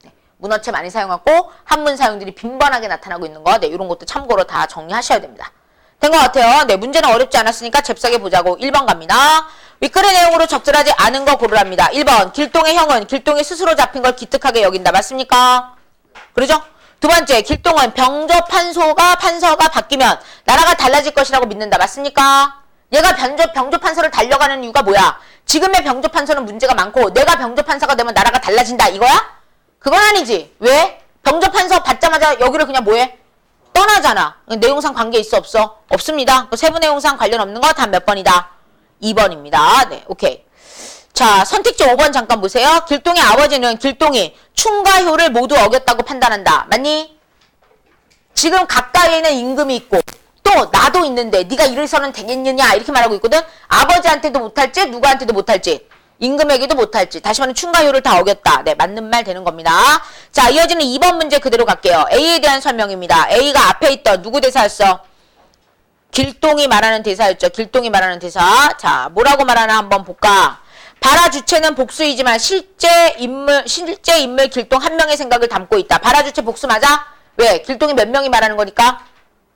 네, 문어체 많이 사용하고 한문 사용들이 빈번하게 나타나고 있는 거. 네, 이런 것도 참고로 다 정리하셔야 됩니다. 된 것 같아요. 네, 문제는 어렵지 않았으니까 잽싸게 보자고. 1번 갑니다. 윗글의 내용으로 적절하지 않은 거 고르랍니다. 1번 길동의 형은 길동이 스스로 잡힌 걸 기특하게 여긴다. 맞습니까? 그러죠? 두 번째, 길동은 병조판서가 바뀌면 나라가 달라질 것이라고 믿는다. 맞습니까? 얘가 병조판서를 달려가는 이유가 뭐야? 지금의 병조판서는 문제가 많고 내가 병조판서가 되면 나라가 달라진다. 이거야? 그건 아니지. 왜? 병조판서 받자마자 여기를 그냥 뭐해? 떠나잖아. 내용상 관계 있어 없어? 없습니다. 세부 내용상 관련 없는 거 다 몇 번이다? 2번입니다. 네, 오케이. 자, 선택지 5번 잠깐 보세요. 길동의 아버지는 길동이 충가효를 모두 어겼다고 판단한다. 맞니? 지금 가까이에는 임금이 있고 또 나도 있는데 네가 이래서는 되겠느냐 이렇게 말하고 있거든. 아버지한테도 못할지 누구한테도 못할지 임금에게도 못할지 다시 말하면 충가효를 다 어겼다. 네, 맞는 말 되는 겁니다. 자, 이어지는 2번 문제 그대로 갈게요. A에 대한 설명입니다. A가 앞에 있던 누구 대사였어? 길동이 말하는 대사였죠. 길동이 말하는 대사. 자, 뭐라고 말하나 한번 볼까? 발화 주체는 복수이지만 실제 인물 길동 한 명의 생각을 담고 있다. 발화 주체 복수 맞아? 왜? 길동이 몇 명이 말하는 거니까?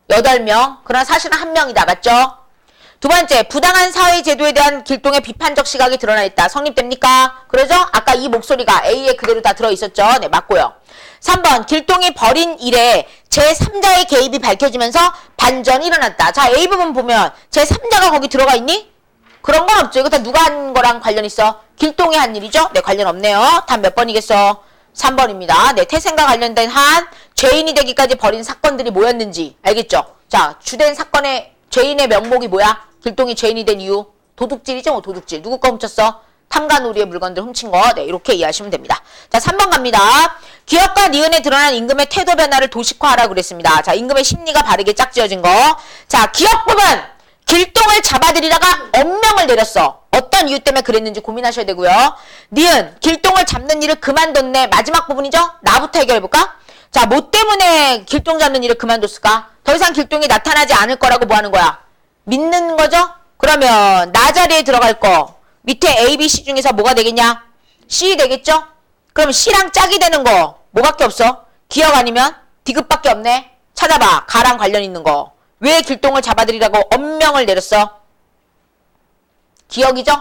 8명. 그러나 사실은 한 명이다. 맞죠? 두 번째, 부당한 사회 제도에 대한 길동의 비판적 시각이 드러나 있다. 성립됩니까? 그러죠? 아까 이 목소리가 A에 그대로 다 들어있었죠? 네, 맞고요. 3번, 길동이 벌인 일에 제3자의 개입이 밝혀지면서 반전이 일어났다. 자, A 부분 보면 제3자가 거기 들어가 있니? 그런 건 없죠. 이거 다 누가 한 거랑 관련 있어? 길동이 한 일이죠? 네, 관련 없네요. 답 몇 번이겠어? 3번입니다. 네, 태생과 관련된 한 죄인이 되기까지 벌인 사건들이 뭐였는지 알겠죠? 자, 주된 사건의 죄인의 명목이 뭐야? 길동이 죄인이 된 이유? 도둑질이죠? 도둑질. 누구 거 훔쳤어? 탐관 우리의 물건들 훔친 거. 네, 이렇게 이해하시면 됩니다. 자, 3번 갑니다. 기업과 니은에 드러난 임금의 태도 변화를 도식화하라고 그랬습니다. 자, 임금의 심리가 바르게 짝지어진 거. 자, 기업 부분! 길동을 잡아들이다가 엄명을 내렸어. 어떤 이유 때문에 그랬는지 고민하셔야 되고요. 니은, 길동을 잡는 일을 그만뒀네. 마지막 부분이죠? 나부터 해결해볼까? 자, 뭐 때문에 길동 잡는 일을 그만뒀을까? 더 이상 길동이 나타나지 않을 거라고 뭐 하는 거야? 믿는 거죠? 그러면 나 자리에 들어갈 거. 밑에 A, B, C 중에서 뭐가 되겠냐? C 되겠죠? 그럼 C랑 짝이 되는 거 뭐밖에 없어? 기억 아니면 디귿밖에 없네. 찾아봐. 가랑 관련 있는 거. 왜 길동을 잡아들이라고 엄명을 내렸어? 기억이죠?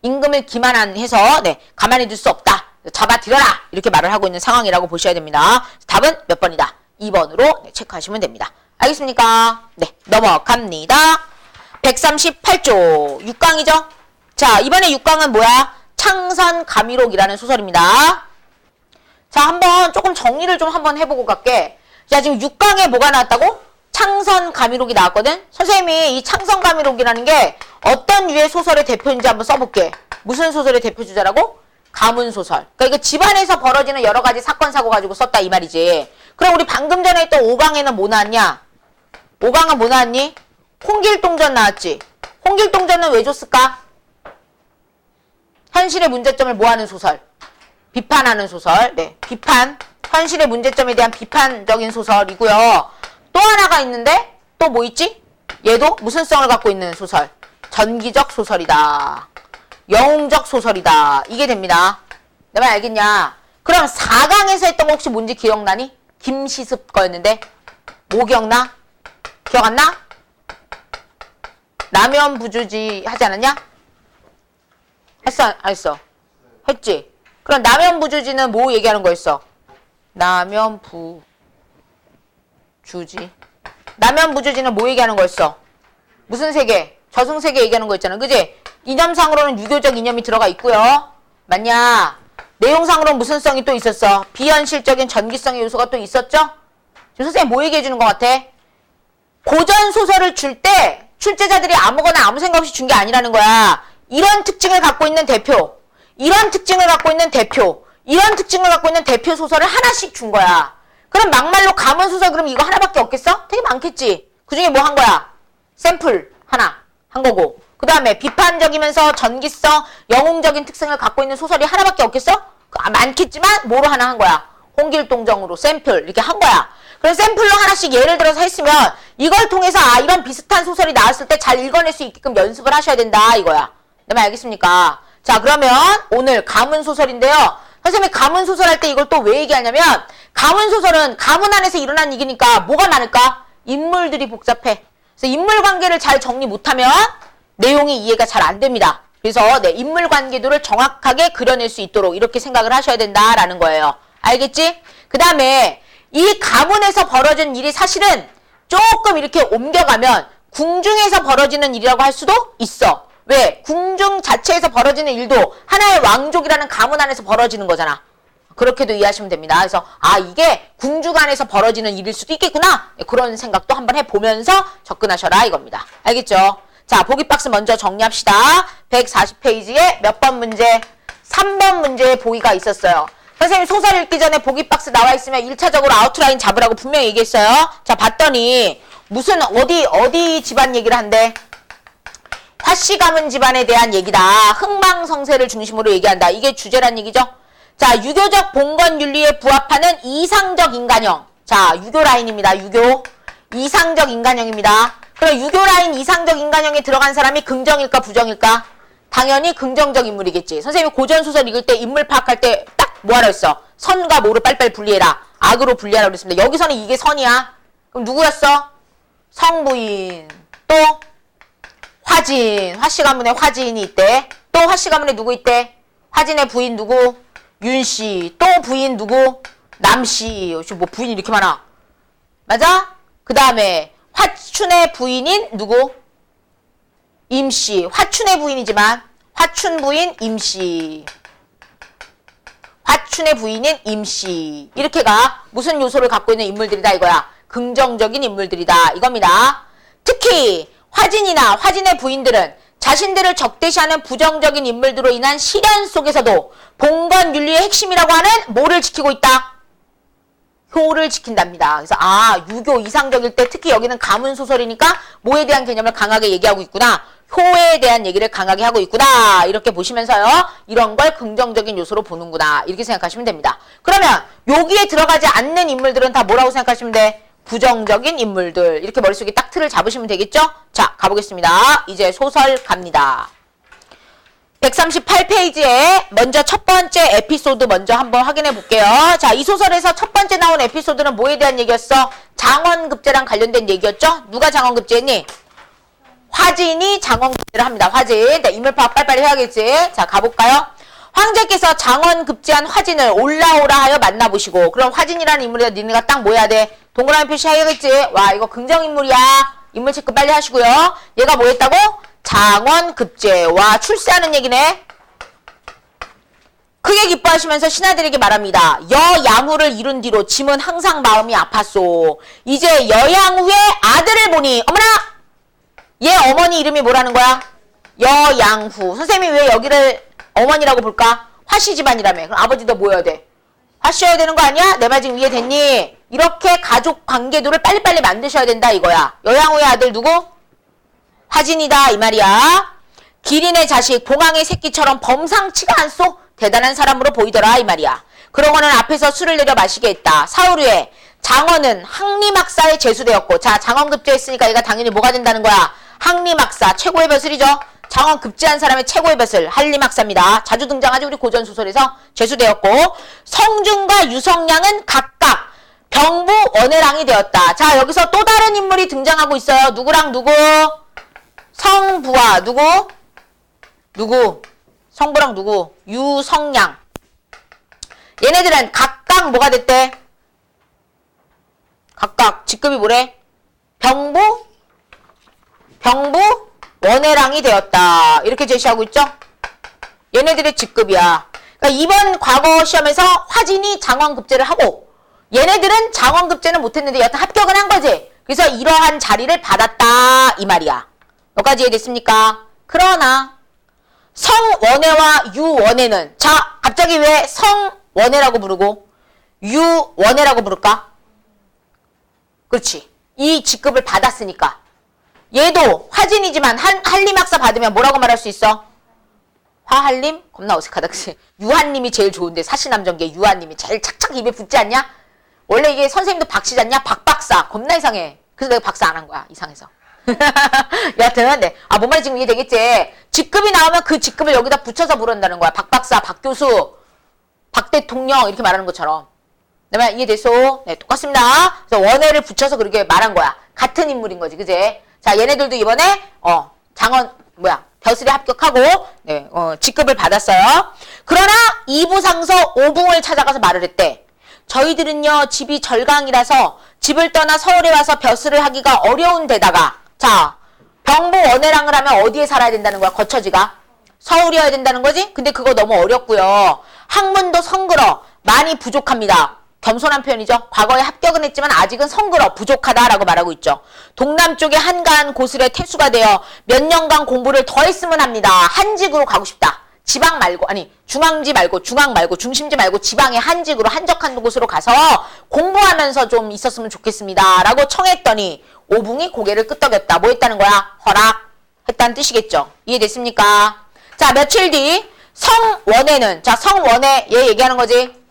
임금을 기만해서 네, 가만히 둘 수 없다. 잡아들여라. 이렇게 말을 하고 있는 상황이라고 보셔야 됩니다. 답은 몇 번이다? 2번으로 네, 체크하시면 됩니다. 알겠습니까? 네, 넘어갑니다. 138조 6강이죠? 자, 이번에 6강은 뭐야? 창선감의록이라는 소설입니다. 자, 한번 조금 정리를 좀 한번 해보고 갈게. 자, 지금 6강에 뭐가 나왔다고? 창선감의록이 나왔거든? 선생님이 이 창선감의록이라는 게 어떤 유의 소설의 대표인지 한번 써볼게. 무슨 소설의 대표 주자라고? 가문소설. 그러니까 이거 집안에서 벌어지는 여러 가지 사건, 사고 가지고 썼다 이 말이지. 그럼 우리 방금 전에 했던 5강에는 뭐 나왔냐? 5강은 뭐 나왔니? 홍길동전 나왔지? 홍길동전은 왜 줬을까? 현실의 문제점을 뭐하는 소설? 비판하는 소설. 네, 비판. 현실의 문제점에 대한 비판적인 소설이고요. 또 하나가 있는데 또 뭐 있지? 얘도 무슨 성을 갖고 있는 소설? 전기적 소설이다. 영웅적 소설이다. 이게 됩니다. 내 말 알겠냐? 그럼 4강에서 했던 거 혹시 뭔지 기억나니? 김시습 거였는데 뭐 기억나? 기억 안 나? 남연부주지 하지 않았냐? 했어? 안 했어? 했지? 그럼 남연부주지는 뭐 얘기하는 거였어? 남연부주지. 남연부주지는 뭐 얘기하는 거였어? 무슨 세계? 저승세계 얘기하는 거 있잖아. 그지? 이념상으로는 유교적 이념이 들어가 있고요. 맞냐? 내용상으로는 무슨 성이 또 있었어? 비현실적인 전기성의 요소가 또 있었죠? 지금 선생님 뭐 얘기해 주는 것 같아? 고전소설을 줄 때 출제자들이 아무거나 아무 생각 없이 준 게 아니라는 거야. 이런 특징을 갖고 있는 대표, 이런 특징을 갖고 있는 대표, 이런 특징을 갖고 있는 대표 소설을 하나씩 준 거야. 그럼 막말로 가문소설 그럼 이거 하나밖에 없겠어? 되게 많겠지. 그중에 뭐 한 거야? 샘플 하나 한 거고. 그 다음에 비판적이면서 전기성, 영웅적인 특성을 갖고 있는 소설이 하나밖에 없겠어? 많겠지만 뭐로 하나 한 거야? 홍길동정으로 샘플 이렇게 한 거야. 그래서 샘플로 하나씩 예를 들어서 했으면 이걸 통해서 아 이런 비슷한 소설이 나왔을 때 잘 읽어낼 수 있게끔 연습을 하셔야 된다 이거야. 내 말 알겠습니까? 자, 그러면 오늘 가문소설인데요. 선생님이 가문소설 할 때 이걸 또 왜 얘기하냐면 가문소설은 가문 안에서 일어난 일이니까 뭐가 많을까? 인물들이 복잡해. 그래서 인물관계를 잘 정리 못하면 내용이 이해가 잘 안 됩니다. 그래서 네, 인물관계도를 정확하게 그려낼 수 있도록 이렇게 생각을 하셔야 된다라는 거예요. 알겠지? 그 다음에 이 가문에서 벌어진 일이 사실은 조금 이렇게 옮겨가면 궁중에서 벌어지는 일이라고 할 수도 있어. 왜? 궁중 자체에서 벌어지는 일도 하나의 왕족이라는 가문 안에서 벌어지는 거잖아. 그렇게도 이해하시면 됩니다. 그래서 아 이게 궁중 안에서 벌어지는 일일 수도 있겠구나. 그런 생각도 한번 해보면서 접근하셔라 이겁니다. 알겠죠? 자, 보기 박스 먼저 정리합시다. 140페이지에 몇 번 문제? 3번 문제에 보기가 있었어요. 선생님 소설 읽기 전에 보기 박스 나와 있으면 1차적으로 아웃라인 잡으라고 분명히 얘기했어요. 자, 봤더니 무슨 어디 집안 얘기를 한대? 화씨 가문 집안에 대한 얘기다. 흥망성쇠를 중심으로 얘기한다. 이게 주제란 얘기죠. 자, 유교적 봉건 윤리에 부합하는 이상적 인간형. 자, 유교 라인입니다. 유교. 이상적 인간형입니다. 그럼 유교 라인 이상적 인간형에 들어간 사람이 긍정일까 부정일까? 당연히 긍정적 인물이겠지. 선생님이 고전소설 읽을 때 인물 파악할 때 딱 뭐하라 했어? 선과 모를 빨리빨리 분리해라. 악으로 분리하라고 그랬습니다. 여기서는 이게 선이야. 그럼 누구였어? 성부인. 또 화진. 화씨 가문에 화진이 있대. 또 화씨 가문에 누구 있대? 화진의 부인 누구? 윤씨. 또 부인 누구? 남씨. 뭐 부인이 이렇게 많아. 맞아? 그 다음에 화춘의 부인인 누구? 임씨. 화춘의 부인이지만 화춘 부인 임씨. 화춘의 부인인 임씨. 이렇게가 무슨 요소를 갖고 있는 인물들이다 이거야. 긍정적인 인물들이다 이겁니다. 특히 화진이나 화진의 부인들은 자신들을 적대시하는 부정적인 인물들로 인한 시련 속에서도 봉건윤리의 핵심이라고 하는 뭐를 지키고 있다? 효를 지킨답니다. 그래서 유교 이상적일 때 특히 여기는 가문소설이니까 뭐에 대한 개념을 강하게 얘기하고 있구나. 효에 대한 얘기를 강하게 하고 있구나. 이렇게 보시면서요. 이런 걸 긍정적인 요소로 보는구나. 이렇게 생각하시면 됩니다. 그러면 여기에 들어가지 않는 인물들은 다 뭐라고 생각하시면 돼? 부정적인 인물들. 이렇게 머릿속에 딱 틀을 잡으시면 되겠죠? 자, 가보겠습니다. 이제 소설 갑니다. 138페이지에 먼저 첫 번째 에피소드 먼저 한번 확인해 볼게요. 자, 이 소설에서 첫 번째 나온 에피소드는 뭐에 대한 얘기였어? 장원급제랑 관련된 얘기였죠? 누가 장원급제했니? 화진이 장원급제를 합니다. 화진. 네, 인물파악 빨리빨리 해야겠지. 자, 가볼까요? 황제께서 장원급제한 화진을 올라오라 하여 만나보시고, 그럼 화진이라는 인물이다. 니네가 딱 뭐 해야 돼? 동그라미 표시해야겠지. 와, 이거 긍정인물이야. 인물 체크 빨리 하시고요. 얘가 뭐 했다고? 장원급제. 와, 출세하는 얘기네. 크게 기뻐하시면서 신하들에게 말합니다. 여양후를 이룬 뒤로 짐은 항상 마음이 아팠소. 이제 여양후의 아들을 보니, 어머나! 얘 어머니 이름이 뭐라는 거야? 여양후. 선생님이 왜 여기를 어머니라고 볼까? 화씨 집안이라며. 그럼 아버지도 뭐 해야 돼? 화씨여야 되는 거 아니야? 내 말 지금 이해됐니? 이렇게 가족 관계도를 빨리빨리 만드셔야 된다 이거야. 여양후의 아들 누구? 화진이다 이 말이야. 기린의 자식 봉황의 새끼처럼 범상치가 않소. 대단한 사람으로 보이더라 이 말이야. 그러고는 앞에서 술을 내려 마시게 했다. 사흘 후에 장원은 항림학사에 제수되었고, 자, 장원급제했으니까 얘가 당연히 뭐가 된다는 거야? 항림학사, 최고의 벼슬이죠. 장원급제한 사람의 최고의 벼슬, 한림학사입니다. 자주 등장하죠. 우리 고전소설에서 제수되었고, 성준과 유성량은 각각 병부 원해랑이 되었다. 자, 여기서 또 다른 인물이 등장하고 있어요. 누구랑 누구? 성부와 누구? 누구? 성부랑 누구? 유성량. 얘네들은 각각 뭐가 됐대? 각각 직급이 뭐래? 병부 원해랑이 되었다. 이렇게 제시하고 있죠? 얘네들의 직급이야. 그러니까 이번 과거 시험에서 화진이 장원급제를 하고 얘네들은 장원급제는 못했는데 여튼 합격은 한 거지. 그래서 이러한 자리를 받았다 이 말이야. 여기까지 이해됐습니까? 그러나 성원해와 유원해는, 자, 갑자기 왜 성원해라고 부르고 유원해라고 부를까? 그렇지. 이 직급을 받았으니까. 얘도 화진이지만 한림학사 받으면 뭐라고 말할 수 있어? 화한림? 겁나 어색하다. 그치? 유한님이 제일 좋은데, 사시남전계 유한님이 제일 착착 입에 붙지 않냐? 원래 이게 선생님도 박씨지 않냐? 박박사. 겁나 이상해. 그래서 내가 박사 안 한 거야. 이상해서. 여하튼, 네. 뭔 말인지 지금 이해되겠지? 직급이 나오면 그 직급을 여기다 붙여서 부른다는 거야. 박박사, 박교수, 박대통령 이렇게 말하는 것처럼. 내 말 이해됐어? 네, 똑같습니다. 그래서 원해를 붙여서 그렇게 말한 거야. 같은 인물인 거지, 그제? 자, 얘네들도 이번에 벼슬에 합격하고 네, 직급을 받았어요. 그러나 2부 상서 오붕을 찾아가서 말을 했대. 저희들은요, 집이 절강이라서 집을 떠나 서울에 와서 벼슬을 하기가 어려운 데다가, 자, 병부 원해랑을 하면 어디에 살아야 된다는 거야? 거처지가 서울이어야 된다는 거지? 근데 그거 너무 어렵고요. 학문도 성글어 많이 부족합니다. 겸손한 표현이죠. 과거에 합격은 했지만 아직은 성글어 부족하다라고 말하고 있죠. 동남쪽의 한가한 고슬에 태수가 되어 몇 년간 공부를 더 했으면 합니다. 한직으로 가고 싶다. 지방 말고, 아니 중앙지 말고 중앙 말고 중심지 말고 지방의 한직으로 한적한 곳으로 가서 공부하면서 좀 있었으면 좋겠습니다. 라고 청했더니 오붕이 고개를 끄덕였다. 뭐 했다는 거야? 허락했다는 뜻이겠죠. 이해됐습니까? 자, 며칠 뒤 성원해는, 자, 성원해 얘 얘기하는 거지.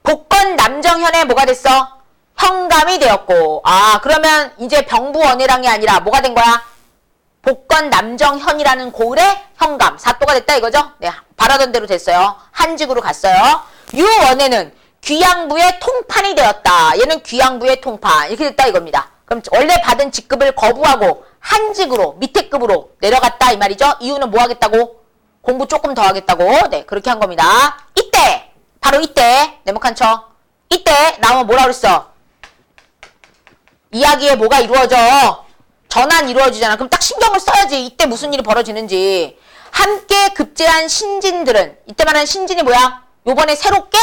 복건 남정현의 뭐가 됐어? 현감이 되었고, 그러면 이제 병부원해랑이 아니라 뭐가 된 거야? 복건 남정현이라는 고을의 현감, 사또가 됐다 이거죠? 네, 바라던 대로 됐어요. 한직으로 갔어요. 유원해는 귀양부의 통판이 되었다. 얘는 귀양부의 통판, 이렇게 됐다 이겁니다. 그럼 원래 받은 직급을 거부하고 한직으로, 밑에 급으로 내려갔다 이 말이죠? 이유는 뭐 하겠다고? 공부 조금 더 하겠다고. 네, 그렇게 한 겁니다. 이때! 바로 이때, 네모칸 쳐. 이때 나오면 뭐라 그랬어? 이야기에 뭐가 이루어져? 전환 이루어지잖아. 그럼 딱 신경을 써야지. 이때 무슨 일이 벌어지는지. 함께 급제한 신진들은, 이때 말하는 신진이 뭐야? 요번에 새롭게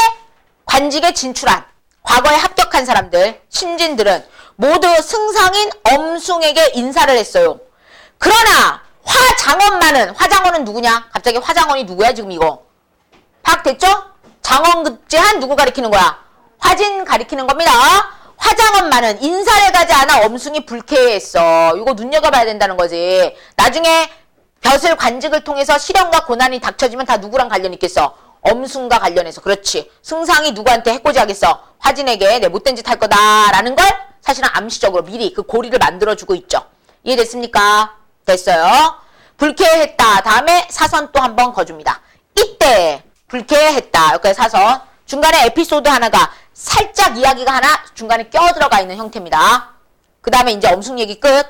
관직에 진출한, 과거에 합격한 사람들, 신진들은 모두 승상인 엄숭에게 인사를 했어요. 그러나 화장원만은, 화장원은 누구냐? 갑자기 화장원이 누구야 지금 이거? 파악됐죠? 장원급제한 누구 가리키는 거야? 화진 가리키는 겁니다. 화장원만은 인사를 가지 않아 엄숭이 불쾌했어. 이거 눈여겨봐야 된다는 거지. 나중에 벼슬 관직을 통해서 시련과 고난이 닥쳐지면 다 누구랑 관련 있겠어? 엄숭과 관련해서. 그렇지. 승상이 누구한테 해코지하겠어? 화진에게 내 못된 짓 할 거다라는 걸 사실은 암시적으로 미리 그 고리를 만들어주고 있죠. 이해됐습니까? 됐어요. 불쾌했다. 다음에 사선 또 한 번 거줍니다. 이때 불쾌했다. 여기까지 사선. 중간에 에피소드 하나가 살짝 이야기가 하나 중간에 껴들어가 있는 형태입니다. 그 다음에 이제 엄숭 얘기 끝.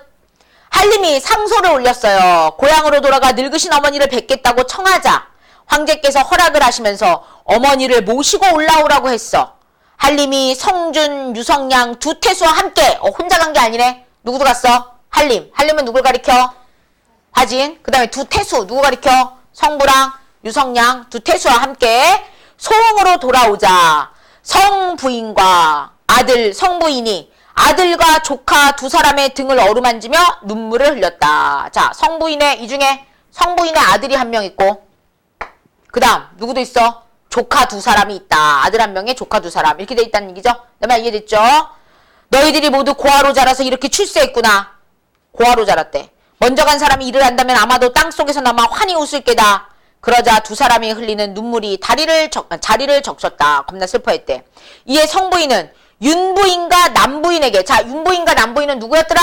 한림이 상소를 올렸어요. 고향으로 돌아가 늙으신 어머니를 뵙겠다고 청하자 황제께서 허락을 하시면서 어머니를 모시고 올라오라고 했어. 한림이 성준, 유성양 두 태수와 함께 혼자 간 게 아니네. 누구도 갔어? 한림. 한림은 누굴 가리켜? 화진. 그 다음에 두 태수 누구 가리켜? 성부랑 유성양 두 태수와 함께 소흥으로 돌아오자 성부인과 아들 성부인이 아들과 조카 두 사람의 등을 어루만지며 눈물을 흘렸다. 자, 성부인의 이 중에 성부인의 아들이 한 명 있고 그 다음 누구도 있어? 조카 두 사람이 있다. 아들 한 명에 조카 두 사람 이렇게 돼 있다는 얘기죠. 내 말 이해됐죠? 너희들이 모두 고아로 자라서 이렇게 출세했구나. 고아로 자랐대. 먼저 간 사람이 일을 한다면 아마도 땅속에서 남아 환히 웃을 게다. 그러자 두 사람이 흘리는 눈물이 자리를 적셨다. 겁나 슬퍼했대. 이에 성부인은 윤부인과 남부인에게, 자, 윤부인과 남부인은 누구였더라?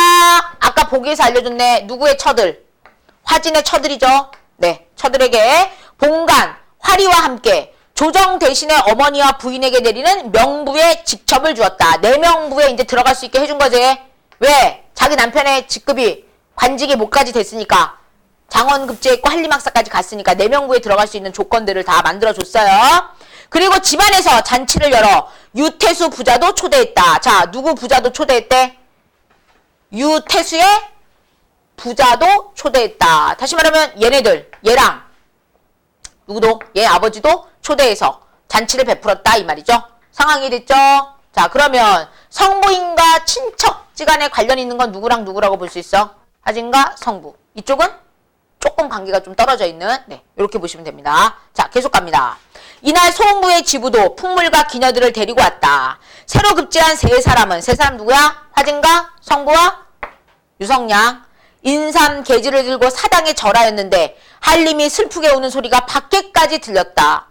아까 보기에서 알려줬네. 누구의 처들? 화진의 처들이죠. 네, 처들에게 봉간, 화리와 함께 조정 대신에 어머니와 부인에게 내리는 명부의 직첩을 주었다. 내 명부에 이제 들어갈 수 있게 해준 거지. 왜? 자기 남편의 직급이 관직이 못까지 됐으니까. 장원급제했고 한림학사까지 갔으니까 내 명부에 들어갈 수 있는 조건들을 다 만들어줬어요. 그리고 집안에서 잔치를 열어 유태수 부자도 초대했다. 자, 누구 부자도 초대했대? 유태수의 부자도 초대했다. 다시 말하면 얘네들, 얘랑 누구도? 얘 아버지도 초대해서 잔치를 베풀었다 이 말이죠. 상황이 됐죠? 자, 그러면 성부인과 친척지간에 관련 있는 건 누구랑 누구라고 볼 수 있어? 화진과 성부. 이쪽은 조금 관계가 좀 떨어져 있는, 네, 이렇게 보시면 됩니다. 자, 계속 갑니다. 이날 소흥부의 지부도 풍물과 기녀들을 데리고 왔다. 새로 급제한 세 사람은, 세 사람 누구야? 화진과 성부와 유성양. 인삼 계지를 들고 사당에 절하였는데 한림이 슬프게 우는 소리가 밖에까지 들렸다.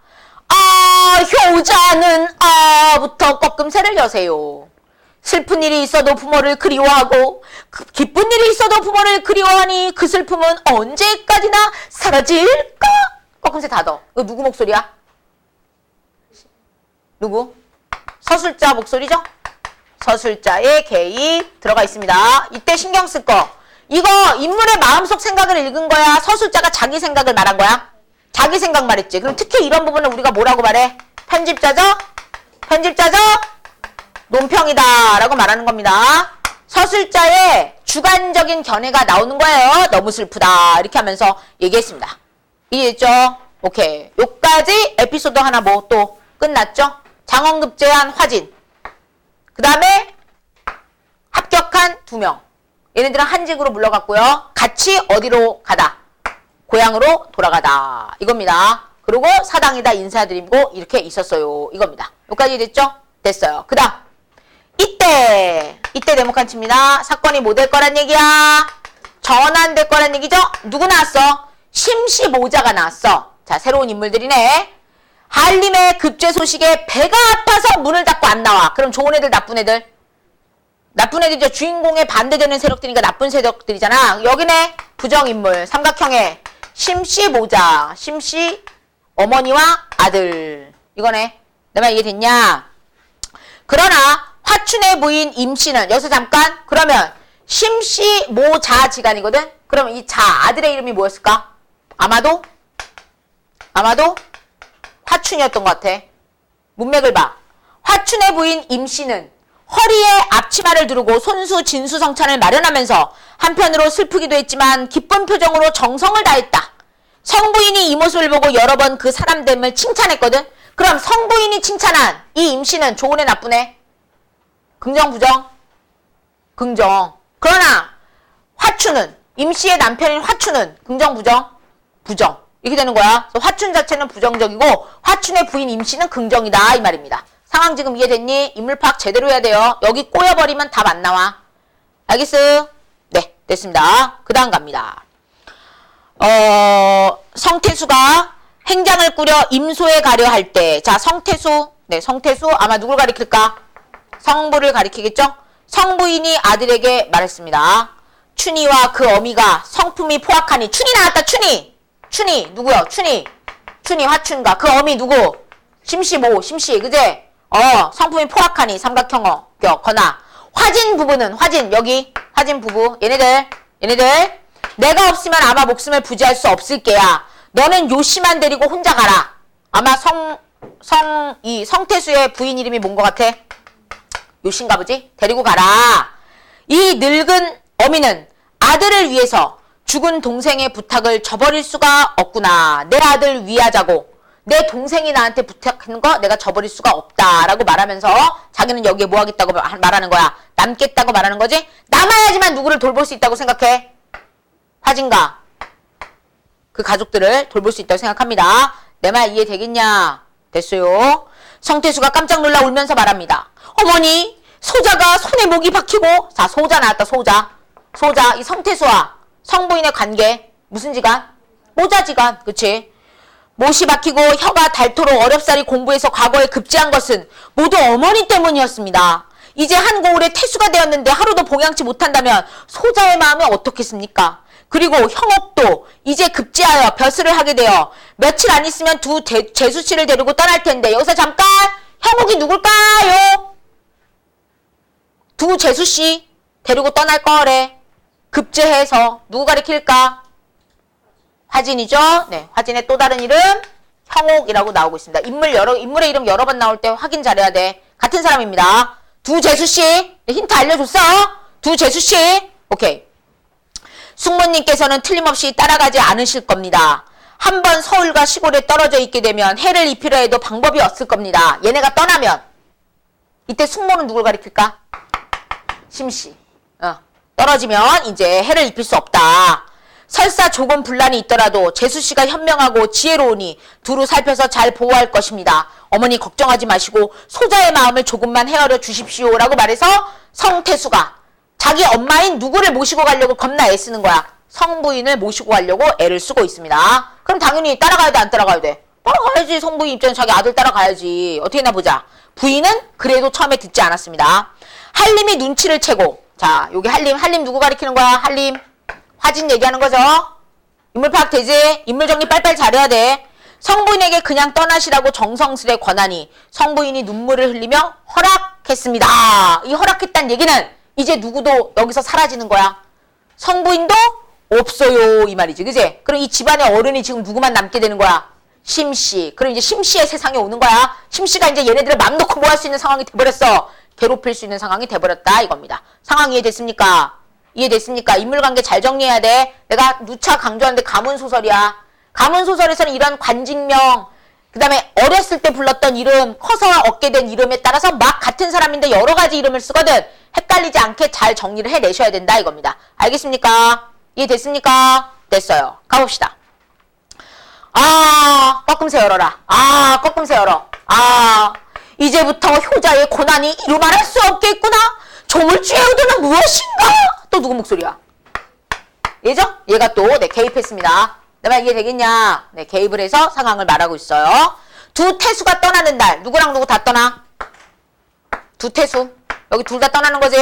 아, 효자는 아부터 꺾음새를 여세요. 슬픈 일이 있어도 부모를 그리워하고 기쁜 일이 있어도 부모를 그리워하니 그 슬픔은 언제까지나 사라질까? 꺾음새 닫어. 이거 누구 목소리야? 누구? 서술자 목소리죠? 서술자의 개입 들어가 있습니다. 이때 신경 쓸 거. 이거 인물의 마음속 생각을 읽은 거야? 서술자가 자기 생각을 말한 거야? 자기 생각 말했지. 그럼 특히 이런 부분을 우리가 뭐라고 말해? 편집자죠? 편집자죠? 논평이다 라고 말하는 겁니다. 서술자의 주관적인 견해가 나오는 거예요. 너무 슬프다 이렇게 하면서 얘기했습니다. 이해했죠? 오케이. 요까지 에피소드 하나 뭐 또 끝났죠? 장원급제한 화진. 그 다음에 합격한 2명. 얘네들은 한직으로 물러갔고요. 같이 어디로 가다? 고향으로 돌아가다. 이겁니다. 그리고 사당에다 인사드리고 이렇게 있었어요. 이겁니다. 여기까지 됐죠? 됐어요. 그 다음 이때 대목한 칩니다. 사건이 뭐 될 거란 얘기야? 전환될 거란 얘기죠? 누구 나왔어? 심시모자가 나왔어. 자, 새로운 인물들이네. 한림의 급제 소식에 배가 아파서 문을 닫고 안 나와. 그럼 좋은 애들, 나쁜 애들? 나쁜 애들이죠. 주인공에 반대되는 세력들이니까 나쁜 세력들이잖아. 여기네. 부정인물. 삼각형의 심시모자. 심시 어머니와 아들. 이거네. 내 말 이해됐냐? 그러나 화춘의 부인 임씨는 여기서 잠깐 그러면 심시모자지간이거든. 그러면 이 자 아들의 이름이 뭐였을까? 아마도 화춘이었던 것 같아. 문맥을 봐. 화춘의 부인 임씨는 허리에 앞치마를 두르고 손수 진수성찬을 마련하면서 한편으로 슬프기도 했지만 기쁜 표정으로 정성을 다했다. 성부인이 이 모습을 보고 여러 번 그 사람됨을 칭찬했거든. 그럼 성부인이 칭찬한 이 임씨는 좋은 애 나쁜 애? 긍정 부정? 긍정. 그러나 화추는 임씨의 남편인 화추는 긍정 부정? 부정. 이렇게 되는 거야. 그래서 화춘 자체는 부정적이고 화춘의 부인 임씨는 긍정이다 이 말입니다. 상황 지금 이해됐니? 인물 파악 제대로 해야 돼요. 여기 꼬여버리면 답 안 나와. 알겠어? 네, 됐습니다. 그 다음 갑니다. 성태수가 행장을 꾸려 임소에 가려 할 때, 자, 성태수, 네, 성태수 아마 누굴 가리킬까? 성부를 가리키겠죠? 성부인이 아들에게 말했습니다. 춘희와 그 어미가 성품이 포악하니, 춘희 나왔다, 춘희! 춘희, 누구요? 춘희 화춘가. 그 어미 누구? 심씨, 그제? 성품이 포악하니, 삼각형어, 거나. 화진 부부는, 여기, 화진 부부. 얘네들. 내가 없으면 아마 목숨을 부지할 수 없을 게야. 너는 요씨만 데리고 혼자 가라. 아마 성태수의 부인 이름이 뭔 것 같아? 요씨인가 보지? 데리고 가라. 이 늙은 어미는 아들을 위해서 죽은 동생의 부탁을 저버릴 수가 없구나. 내 아들 위하자고. 내 동생이 나한테 부탁하는 거 내가 저버릴 수가 없다라고 말하면서 자기는 여기에 뭐 하겠다고 말하는 거야? 남겠다고 말하는 거지? 남아야지만 누구를 돌볼 수 있다고 생각해? 화진가. 그 가족들을 돌볼 수 있다고 생각합니다. 내 말 이해되겠냐? 됐어요. 성태수가 깜짝 놀라 울면서 말합니다. 어머니, 소자가 손에 목이 박히고, 자, 소자 나왔다, 소자. 이 성태수와 성부인의 관계. 무슨 지간? 모자지간. 그치? 못이 박히고 혀가 닳도록 어렵사리 공부해서 과거에 급제한 것은 모두 어머니 때문이었습니다. 이제 한 고을에 태수가 되었는데 하루도 봉양치 못한다면 소자의 마음이 어떻겠습니까? 그리고 형옥도 이제 급제하여 벼슬을 하게 되어 며칠 안 있으면 두 재수씨를 데리고 떠날 텐데 여기서 잠깐 형옥이 누굴까요? 두 재수씨 데리고 떠날 거래. 급제해서 누구 가리킬까? 화진이죠. 네, 화진의 또 다른 이름 형옥이라고 나오고 있습니다. 인물의 이름 여러 번 나올 때 확인 잘해야 돼. 같은 사람입니다. 두 재수씨. 네, 힌트 알려줬어. 두 재수씨. 오케이. 숙모님께서는 틀림없이 따라가지 않으실 겁니다. 한번 서울과 시골에 떨어져 있게 되면 해를 입히려 해도 방법이 없을 겁니다. 얘네가 떠나면 이때 숙모는 누굴 가리킬까? 심씨. 떨어지면 이제 해를 입힐 수 없다. 설사 조금 분란이 있더라도 재수씨가 현명하고 지혜로우니 두루 살펴서 잘 보호할 것입니다. 어머니 걱정하지 마시고 소자의 마음을 조금만 헤아려 주십시오. 라고 말해서 성태수가 자기 엄마인 누구를 모시고 가려고 겁나 애쓰는 거야. 성부인을 모시고 가려고 애를 쓰고 있습니다. 그럼 당연히 따라가야 돼, 안 따라가야 돼? 따라가야지. 성부인 입장에 자기 아들 따라가야지. 어떻게 나 보자. 부인은 그래도 처음에 듣지 않았습니다. 한림이 눈치를 채고, 자, 여기 한림 누구 가리키는 거야? 한림. 화진 얘기하는 거죠. 인물 파악 되지? 인물 정리 빨빨 잘해야 돼. 성부인에게 그냥 떠나시라고 정성스레 권하니 성부인이 눈물을 흘리며 허락했습니다. 이 허락했다는 얘기는 이제 누구도 여기서 사라지는 거야. 성부인도 없어요. 이 말이지. 그지? 그럼 이 집안의 어른이 지금 누구만 남게 되는 거야? 심씨. 그럼 이제 심씨의 세상에 오는 거야. 심씨가 이제 얘네들을 맘 놓고 뭐 할 수 있는 상황이 돼버렸어. 괴롭힐 수 있는 상황이 돼버렸다. 이겁니다. 상황 이해됐습니까? 이해됐습니까? 인물관계 잘 정리해야 돼. 내가 누차 강조하는데 가문소설이야. 가문소설에서는 이런 관직명, 그 다음에 어렸을 때 불렀던 이름, 커서 얻게 된 이름에 따라서 막 같은 사람인데 여러 가지 이름을 쓰거든. 헷갈리지 않게 잘 정리를 해내셔야 된다 이겁니다. 알겠습니까? 이해됐습니까? 됐어요. 가봅시다. 꺾음새 열어라. 꺾음새 열어. 이제부터 효자의 고난이 이루말할 수 없겠구나. 조물주의 의도는 무엇인가? 또 누구 목소리야? 얘죠? 얘가 또 개입했습니다. 내 말 이해되겠냐? 네, 개입을 해서 상황을 말하고 있어요. 두 태수가 떠나는 날. 누구랑 누구 다 떠나? 두 태수. 여기 둘 다 떠나는 거지?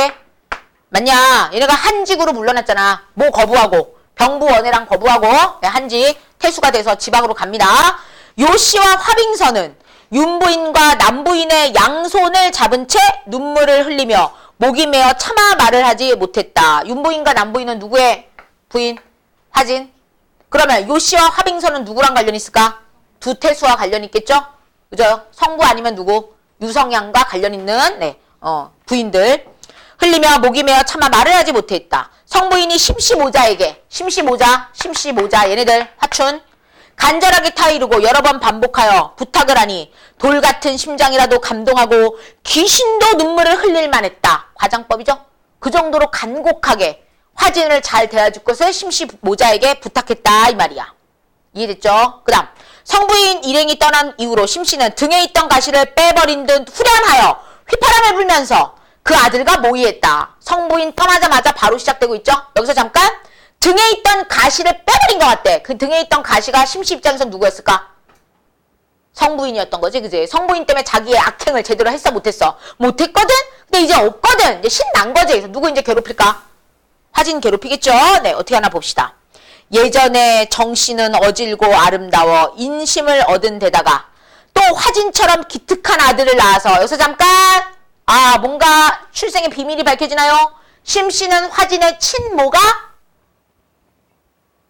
맞냐? 얘네가 한직으로 물러났잖아. 뭐 거부하고. 병부원해랑 거부하고. 네, 한직. 태수가 돼서 지방으로 갑니다. 요씨와 화빙선은 윤부인과 남부인의 양손을 잡은 채 눈물을 흘리며 목이 메어 차마 말을 하지 못했다. 윤부인과 남부인은 누구의 부인? 화진. 그러면 요씨와 화빙선은 누구랑 관련이 있을까? 두 태수와 관련이 있겠죠? 그죠? 성부 아니면 누구? 유성양과 관련 있는 부인들. 흘리며 목이 메어 차마 말을 하지 못했다. 성부인이 심씨모자에게 심씨모자 얘네들 화춘 간절하게 타이르고 여러 번 반복하여 부탁을 하니 돌 같은 심장이라도 감동하고 귀신도 눈물을 흘릴 만했다. 과장법이죠. 그 정도로 간곡하게 화진을 잘 대해줄 것을 심씨모자에게 부탁했다 이 말이야. 이해됐죠? 그 다음 성부인 일행이 떠난 이후로 심씨는 등에 있던 가시를 빼버린 듯 후련하여 휘파람을 불면서 그 아들과 모의했다. 성부인 떠나자마자 바로 시작되고 있죠? 여기서 잠깐 등에 있던 가시를 빼버린 것 같대. 그 등에 있던 가시가 심씨 입장에서 누구였을까? 성부인이었던 거지, 그지? 성부인 때문에 자기의 악행을 제대로 했어, 못했어? 못했거든? 근데 이제 없거든. 이제 신난 거지. 그래서 누구 이제 괴롭힐까? 화진 괴롭히겠죠? 네, 어떻게 하나 봅시다. 예전에 정씨는 어질고 아름다워 인심을 얻은 데다가 또 화진처럼 기특한 아들을 낳아서 여기서 잠깐 뭔가 출생의 비밀이 밝혀지나요? 심씨는 화진의 친모가?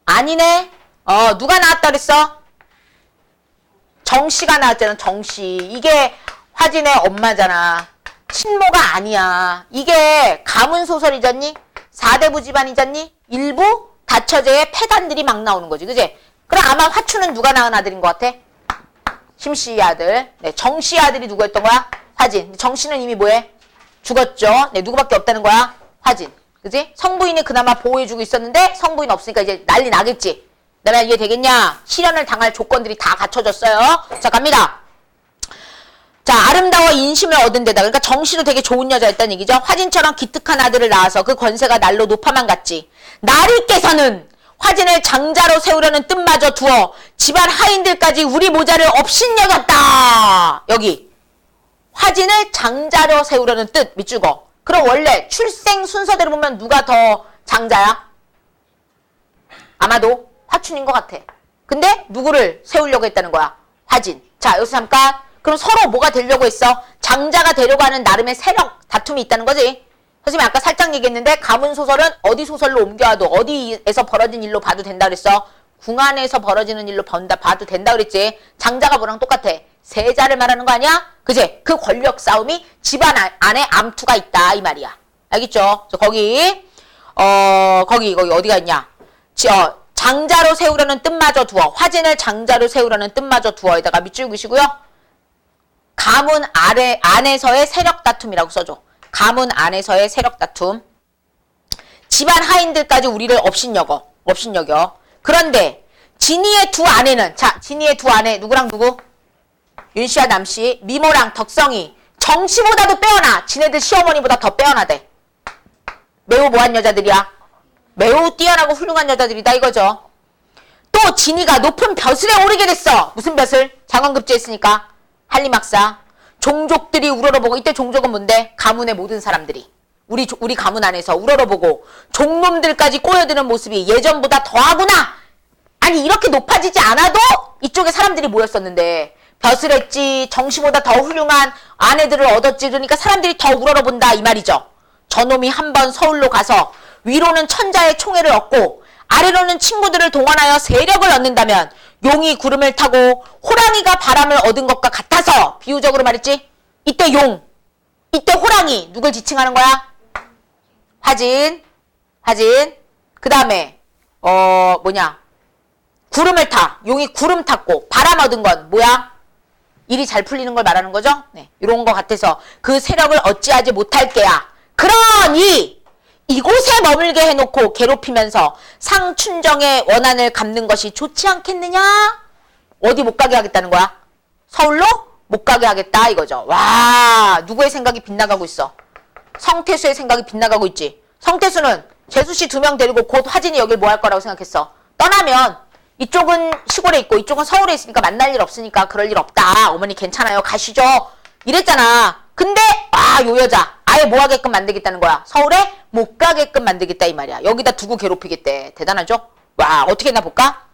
아니네. 누가 나왔다 그랬어? 정씨가 나왔잖아. 정씨. 이게 화진의 엄마잖아. 친모가 아니야. 이게 가문소설이잖니? 사대부 집안이잖니? 일부 다처제의 패단들이 막 나오는 거지. 그지? 그럼 아마 화춘은 누가 낳은 아들인 것 같아? 심씨의 아들. 네, 정씨의 아들이 누구였던 거야? 화진. 정씨는 이미 뭐해? 죽었죠. 네, 누구밖에 없다는 거야? 화진. 그지? 성부인이 그나마 보호해주고 있었는데 성부인 없으니까 이제 난리 나겠지. 내가 이해되겠냐? 실현을 당할 조건들이 다 갖춰졌어요. 자, 갑니다. 자, 아름다워 인심을 얻은 데다. 그러니까 정씨도 되게 좋은 여자였다는 얘기죠. 화진처럼 기특한 아들을 낳아서 그 권세가 날로 높아만 갔지. 나리께서는 화진을 장자로 세우려는 뜻마저 두어 집안 하인들까지 우리 모자를 업신여겼다. 여기 화진을 장자로 세우려는 뜻 밑줄거. 그럼 원래 출생 순서대로 보면 누가 더 장자야? 아마도 화춘인 것 같아. 근데 누구를 세우려고 했다는 거야? 화진. 자, 여기서 잠깐. 그럼 서로 뭐가 되려고 했어? 장자가 되려고 하는 나름의 세력 다툼이 있다는 거지. 선생님이 아까 살짝 얘기했는데 가문소설은 어디 소설로 옮겨와도 어디에서 벌어진 일로 봐도 된다 그랬어? 궁안에서 벌어지는 일로 봐도 된다 그랬지. 장자가 뭐랑 똑같아. 세자를 말하는 거 아니야? 그지? 그 권력 싸움이 집안 안에 암투가 있다 이 말이야. 알겠죠? 거기 어디가 있냐? 장자로 세우려는 뜻마저 두어. 화진을 장자로 세우려는 뜻마저 두어에다가 밑줄 그시고요. 가문 안에서의 세력 다툼이라고 써줘. 가문 안에서의 세력 다툼. 집안 하인들까지 우리를 업신여겨. 그런데 진이의 두 아내는, 자, 진이의 두 아내 누구랑 누구? 윤씨와 남씨, 미모랑 덕성이 정씨보다도 빼어나. 지네들 시어머니보다 더 빼어나대. 매우 뭐한 여자들이야? 매우 뛰어나고 훌륭한 여자들이다 이거죠. 또 진이가 높은 벼슬에 오르게 됐어. 무슨 벼슬? 장원급제했으니까. 한림학사. 종족들이 우러러보고, 이때 종족은 뭔데? 가문의 모든 사람들이. 우리 가문 안에서 우러러보고 종놈들까지 꼬여드는 모습이 예전보다 더하구나. 아니 이렇게 높아지지 않아도 이쪽에 사람들이 모였었는데 벼슬했지, 정씨보다 더 훌륭한 아내들을 얻었지. 그러니까 사람들이 더 우러러본다 이 말이죠. 저놈이 한번 서울로 가서 위로는 천자의 총애를 얻고 아래로는 친구들을 동원하여 세력을 얻는다면 용이 구름을 타고 호랑이가 바람을 얻은 것과 같아서, 비유적으로 말했지. 이때 용, 이때 호랑이 누굴 지칭하는 거야? 화진. 그 다음에 구름을 타. 용이 구름 탔고 바람 얻은 건 뭐야? 일이 잘 풀리는 걸 말하는 거죠. 네, 이런 거 같아서 그 세력을 어찌하지 못할 게야. 그러니 이곳에 머물게 해놓고 괴롭히면서 상춘정의 원한을 갚는 것이 좋지 않겠느냐? 어디 못 가게 하겠다는 거야? 서울로 못 가게 하겠다 이거죠. 와, 누구의 생각이 빗나가고 있어? 성태수의 생각이 빗나가고 있지. 성태수는 재수씨 2명 데리고 곧 화진이 여길 뭐 할 거라고 생각했어? 떠나면 이쪽은 시골에 있고 이쪽은 서울에 있으니까 만날 일 없으니까 그럴 일 없다. 어머니 괜찮아요. 가시죠. 이랬잖아. 근데 요 여자 아예 뭐 하게끔 만들겠다는 거야. 서울에 못 가게끔 만들겠다 이 말이야. 여기다 두고 괴롭히겠대. 대단하죠? 와, 어떻게 했나 볼까?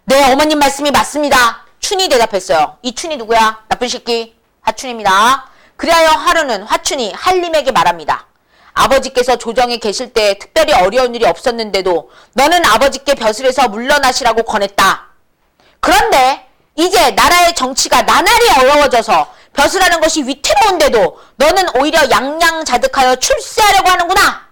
네, 어머님 말씀이 맞습니다. 춘이 대답했어요. 이 춘이 누구야? 나쁜 새끼. 화춘입니다. 그리하여 하루는 화춘이 한림에게 말합니다. 아버지께서 조정에 계실 때 특별히 어려운 일이 없었는데도 너는 아버지께 벼슬에서 물러나시라고 권했다. 그런데 이제 나라의 정치가 나날이 어려워져서 벼슬하는 것이 위태로운데도 너는 오히려 양양자득하여 출세하려고 하는구나.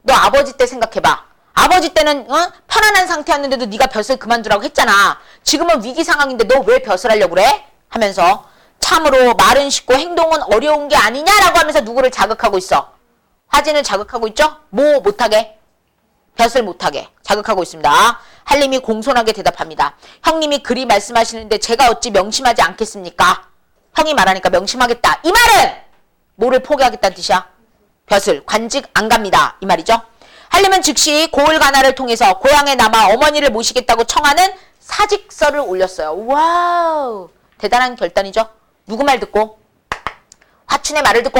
너 아버지 때 생각해봐. 아버지 때는 편안한 상태였는데도 네가 벼슬 그만두라고 했잖아. 지금은 위기 상황인데 너 왜 벼슬하려고 그래? 하면서 참으로 말은 쉽고 행동은 어려운 게 아니냐라고 하면서 누구를 자극하고 있어? 화진을 자극하고 있죠? 뭐 못하게? 벼슬 못하게 자극하고 있습니다. 한림이 공손하게 대답합니다. 형님이 그리 말씀하시는데 제가 어찌 명심하지 않겠습니까? 형이 말하니까 명심하겠다. 이 말은 뭐를 포기하겠다는 뜻이야? 벼슬, 관직 안 갑니다. 이 말이죠. 한림은 즉시 고을가나를 통해서 고향에 남아 어머니를 모시겠다고 청하는 사직서를 올렸어요. 와우, 대단한 결단이죠. 누구 말 듣고? 화춘의 말을 듣고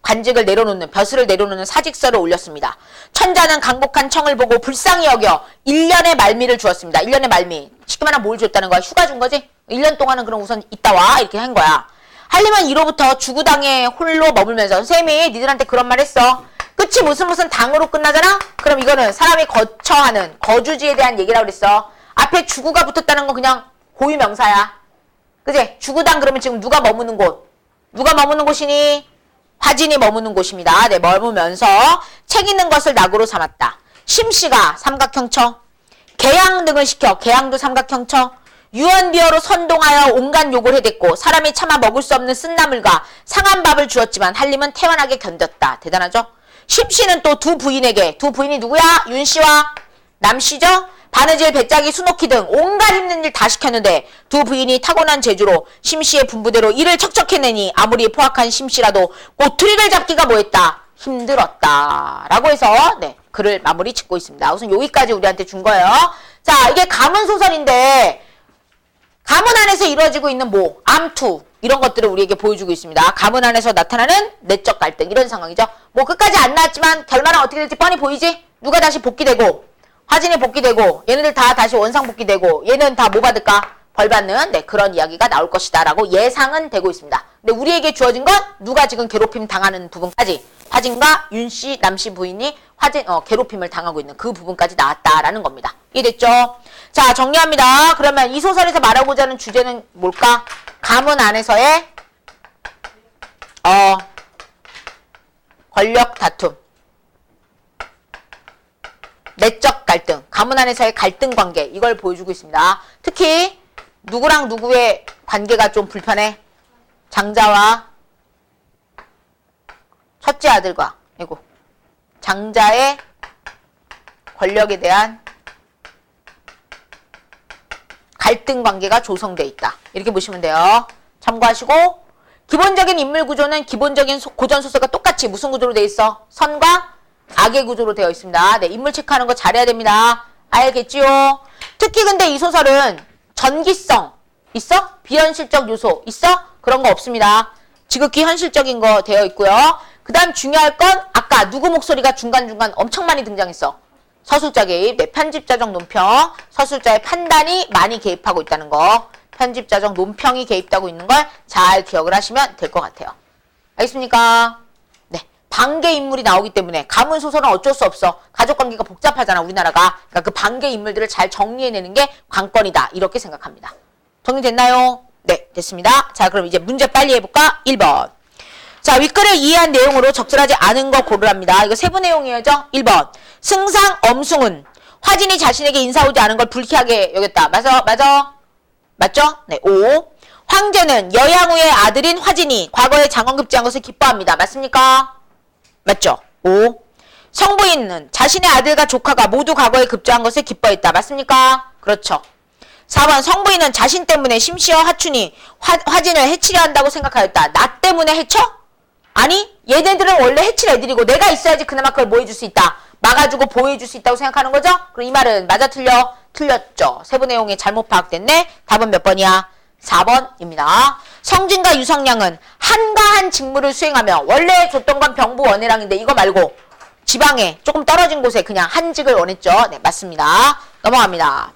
관직을 내려놓는, 벼슬을 내려놓는 사직서를 올렸습니다. 천자는 강복한 청을 보고 불쌍히 여겨 1년의 말미를 주었습니다. 1년의 말미. 쉽게 말하면 뭘 줬다는 거야? 휴가 준 거지? 1년 동안은 그럼 우선 있다 와. 이렇게 한 거야. 한림은 이로부터 주구당에 홀로 머물면서 선생님이 니들한테 그런 말 했어. 끝이 무슨 당으로 끝나잖아? 그럼 이거는 사람이 거처하는 거주지에 대한 얘기라고 그랬어. 앞에 주구가 붙었다는 건 그냥 고유명사야. 그지? 주구당 그러면 지금 누가 머무는 곳? 누가 머무는 곳이니? 화진이 머무는 곳입니다. 네, 머무면서 책 있는 것을 낙으로 삼았다. 심씨가 삼각형처, 개양 등을 시켜, 개양도 삼각형처, 유언비어로 선동하여 온갖 욕을 해댔고 사람이 차마 먹을 수 없는 쓴나물과 상한 밥을 주었지만 한림은 태연하게 견뎠다. 대단하죠? 심씨는 또 두 부인에게, 두 부인이 누구야? 윤씨와 남씨죠? 바느질, 배짜기, 수놓기 등 온갖 힘든 일 다 시켰는데 두 부인이 타고난 재주로 심씨의 분부대로 일을 척척해내니 아무리 포악한 심씨라도 꼬투리를 잡기가 뭐했다? 힘들었다. 라고 해서 네, 글을 마무리 짓고 있습니다. 우선 여기까지 우리한테 준 거예요. 자, 이게 가문소설인데 가문 안에서 이루어지고 있는 뭐 암투 이런 것들을 우리에게 보여주고 있습니다. 가문 안에서 나타나는 내적 갈등 이런 상황이죠. 뭐 끝까지 안 나왔지만 결말은 어떻게 될지 뻔히 보이지? 누가 다시 복귀되고 화진이 복귀되고 얘네들 다 다시 원상 복귀되고 얘는 다 뭐 받을까? 벌 받는 네, 그런 이야기가 나올 것이다 라고 예상은 되고 있습니다. 근데 우리에게 주어진 건 누가 지금 괴롭힘 당하는 부분까지 화진과 윤씨, 남씨 부인이 괴롭힘을 당하고 있는 그 부분까지 나왔다라는 겁니다. 이해됐죠? 자, 정리합니다. 그러면 이 소설에서 말하고자 하는 주제는 뭘까? 가문 안에서의 권력 다툼, 내적 갈등, 가문 안에서의 갈등 관계 이걸 보여주고 있습니다. 특히 누구랑 누구의 관계가 좀 불편해? 장자와 첫째 아들과 장자의 권력에 대한 갈등 관계가 조성되어 있다. 이렇게 보시면 돼요. 참고하시고 기본적인 인물 구조는 기본적인 고전소설과 똑같이 무슨 구조로 되어 있어? 선과 악의 구조로 되어 있습니다. 네, 인물 체크하는 거 잘해야 됩니다. 알겠지요? 특히 근데 이 소설은 전기성 있어? 비현실적 요소 있어? 그런 거 없습니다. 지극히 현실적인 거 되어 있고요. 그 다음 중요할 건 아까 누구 목소리가 중간중간 엄청 많이 등장했어. 서술자 개입, 네, 편집자적 논평, 서술자의 판단이 많이 개입하고 있다는 거, 편집자적 논평이 개입되고 있는 걸 잘 기억을 하시면 될 것 같아요. 알겠습니까? 네, 반개 인물이 나오기 때문에 가문 소설은 어쩔 수 없어. 가족관계가 복잡하잖아, 우리나라가. 그러니까 그 반개 인물들을 잘 정리해내는 게 관건이다. 이렇게 생각합니다. 정리됐나요? 네, 됐습니다. 자, 그럼 이제 문제 빨리 해볼까? 1번. 자, 윗글을 이해한 내용으로 적절하지 않은 거 고르랍니다. 이거 세부 내용이죠? 1번. 승상 엄승은 화진이 자신에게 인사 오지 않은 걸 불쾌하게 여겼다. 맞죠? 네, 5. 황제는 여양우의 아들인 화진이 과거에 장원급제한 것을 기뻐합니다. 맞습니까? 맞죠? 5. 성부인은 자신의 아들과 조카가 모두 과거에 급제한 것을 기뻐했다. 맞습니까? 그렇죠. 4번 성부인은 자신 때문에 심씨와 화춘이 화진을 해치려 한다고 생각하였다. 나 때문에 해쳐? 아니, 얘네들은 원래 해칠 애들이고 내가 있어야지 그나마 그걸 뭐 해줄 수 있다. 막아주고 보호해줄 수 있다고 생각하는 거죠? 그럼 이 말은 맞아 틀려? 틀렸죠. 세부 내용이 잘못 파악됐네. 답은 몇 번이야? 4번입니다. 성진과 유성량은 한가한 직무를 수행하며 원래 줬던 건 병부 원해랑인데 이거 말고 지방에 조금 떨어진 곳에 그냥 한직을 원했죠. 네, 맞습니다. 넘어갑니다.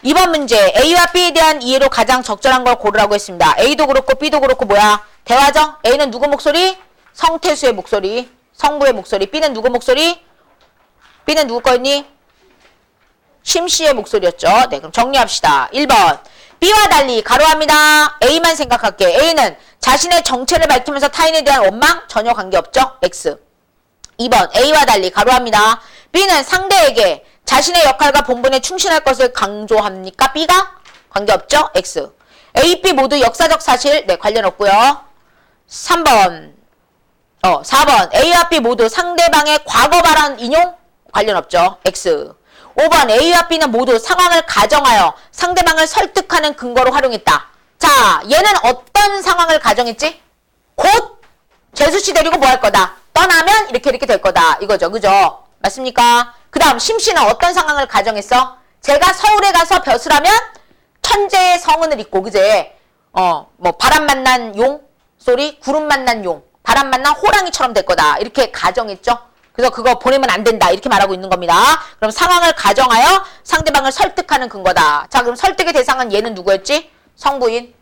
2번 문제. A와 B에 대한 이해로 가장 적절한 걸 고르라고 했습니다. A도 그렇고 B도 그렇고 뭐야? 대화죠? A는 누구 목소리? 성태수의 목소리. 성부의 목소리. B는 누구 목소리? B는 누구 거였니? 심씨의 목소리였죠. 네, 그럼 정리합시다. 1번. B와 달리 가로합니다. A만 생각할게. A는 자신의 정체를 밝히면서 타인에 대한 원망 전혀 관계없죠. X. 2번 A와 달리 가로합니다. B는 상대에게 자신의 역할과 본분에 충실할 것을 강조합니까? B가 관계없죠. X. A, B 모두 역사적 사실 네 관련 없고요. 4번 A와 B 모두 상대방의 과거 발언 인용 관련 없죠. X. 5번 A와 B는 모두 상황을 가정하여 상대방을 설득하는 근거로 활용했다. 자, 얘는 어떤 상황을 가정했지? 곧 재수씨 데리고 뭐 할 거다. 떠나면 이렇게 될 거다. 이거죠. 그죠? 맞습니까? 그 다음 심씨는 어떤 상황을 가정했어? 제가 서울에 가서 벼슬 하면 천재의 성은을 입고 그제 뭐 바람 만난 용 소리 구름 만난 용 바람 만난 호랑이처럼 될 거다. 이렇게 가정했죠. 그래서 그거 보내면 안 된다. 이렇게 말하고 있는 겁니다. 그럼 상황을 가정하여 상대방을 설득하는 근거다. 자, 그럼 설득의 대상은 얘는 누구였지? 성부인.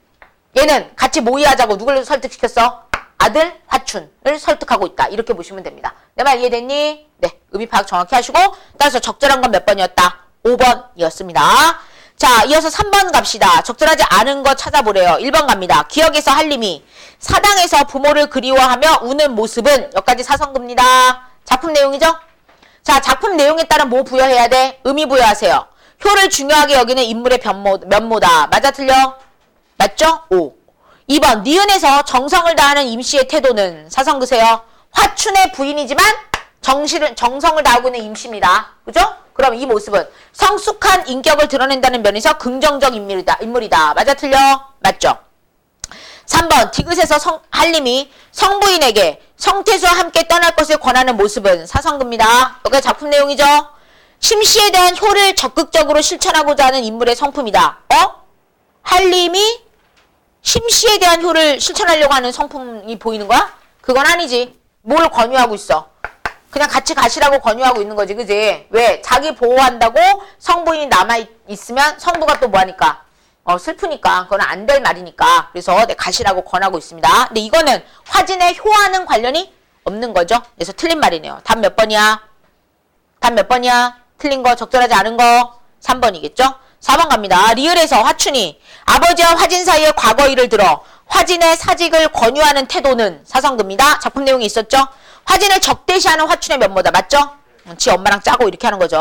얘는 같이 모의하자고 누굴 설득시켰어? 아들 화춘을 설득하고 있다. 이렇게 보시면 됩니다. 내 말 이해됐니? 네. 의미 파악 정확히 하시고 따라서 적절한 건 몇 번이었다? 5번이었습니다. 자, 이어서 3번 갑시다. 적절하지 않은 거 찾아보래요. 1번 갑니다. 기억에서 한림이 사당에서 부모를 그리워하며 우는 모습은 여기까지 사성급입니다. 작품 내용이죠? 자, 작품 내용에 따른 뭐 부여해야 돼? 의미 부여하세요. 효를 중요하게 여기는 인물의 면모다. 맞아 틀려? 맞죠? 5. 2번 니은에서 정성을 다하는 임씨의 태도는 사성그세요. 화춘의 부인이지만 정성을 다하고 있는 임씨입니다. 그죠? 그럼 이 모습은 성숙한 인격을 드러낸다는 면에서 긍정적 인물이다. 맞아 틀려? 맞죠? 3번 디귿에서 한림이 성부인에게 성태수와 함께 떠날 것을 권하는 모습은 사성급입니다. 여기가 작품 내용이죠? 심씨에 대한 효를 적극적으로 실천하고자 하는 인물의 성품이다. 한림이 심씨에 대한 효를 실천하려고 하는 성품이 보이는 거야? 그건 아니지. 뭘 권유하고 있어? 그냥 같이 가시라고 권유하고 있는 거지. 그지? 왜? 자기 보호한다고 성부인이 남아있으면 성부가 또 뭐하니까? 슬프니까. 그건 안 될 말이니까. 그래서 가시라고 권하고 있습니다. 근데 이거는 화진의 효와는 관련이 없는 거죠. 그래서 틀린 말이네요. 답 몇 번이야? 답 몇 번이야? 틀린 거, 적절하지 않은 거? 3번이겠죠? 4번 갑니다. 리을에서 화춘이 아버지와 화진 사이의 과거 일을 들어 화진의 사직을 권유하는 태도는 사성급입니다. 작품 내용이 있었죠? 화진을 적대시하는 화춘의 면모다. 맞죠? 지 엄마랑 짜고 이렇게 하는 거죠.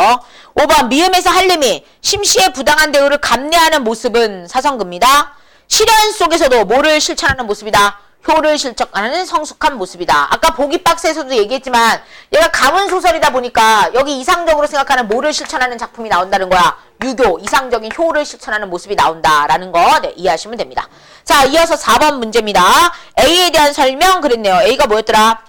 5번 미음에서 한림이 심씨의 부당한 대우를 감내하는 모습은 사성급입니다. 시련 속에서도 뭐를 실천하는 모습이다? 효를 실천하는 성숙한 모습이다. 아까 보기 박스에서도 얘기했지만 얘가 가문소설이다 보니까 여기 이상적으로 생각하는 뭐를 실천하는 작품이 나온다는 거야. 유교, 이상적인 효를 실천하는 모습이 나온다라는 거 이해하시면 됩니다. 자, 이어서 4번 문제입니다. A에 대한 설명 그랬네요. A가 뭐였더라?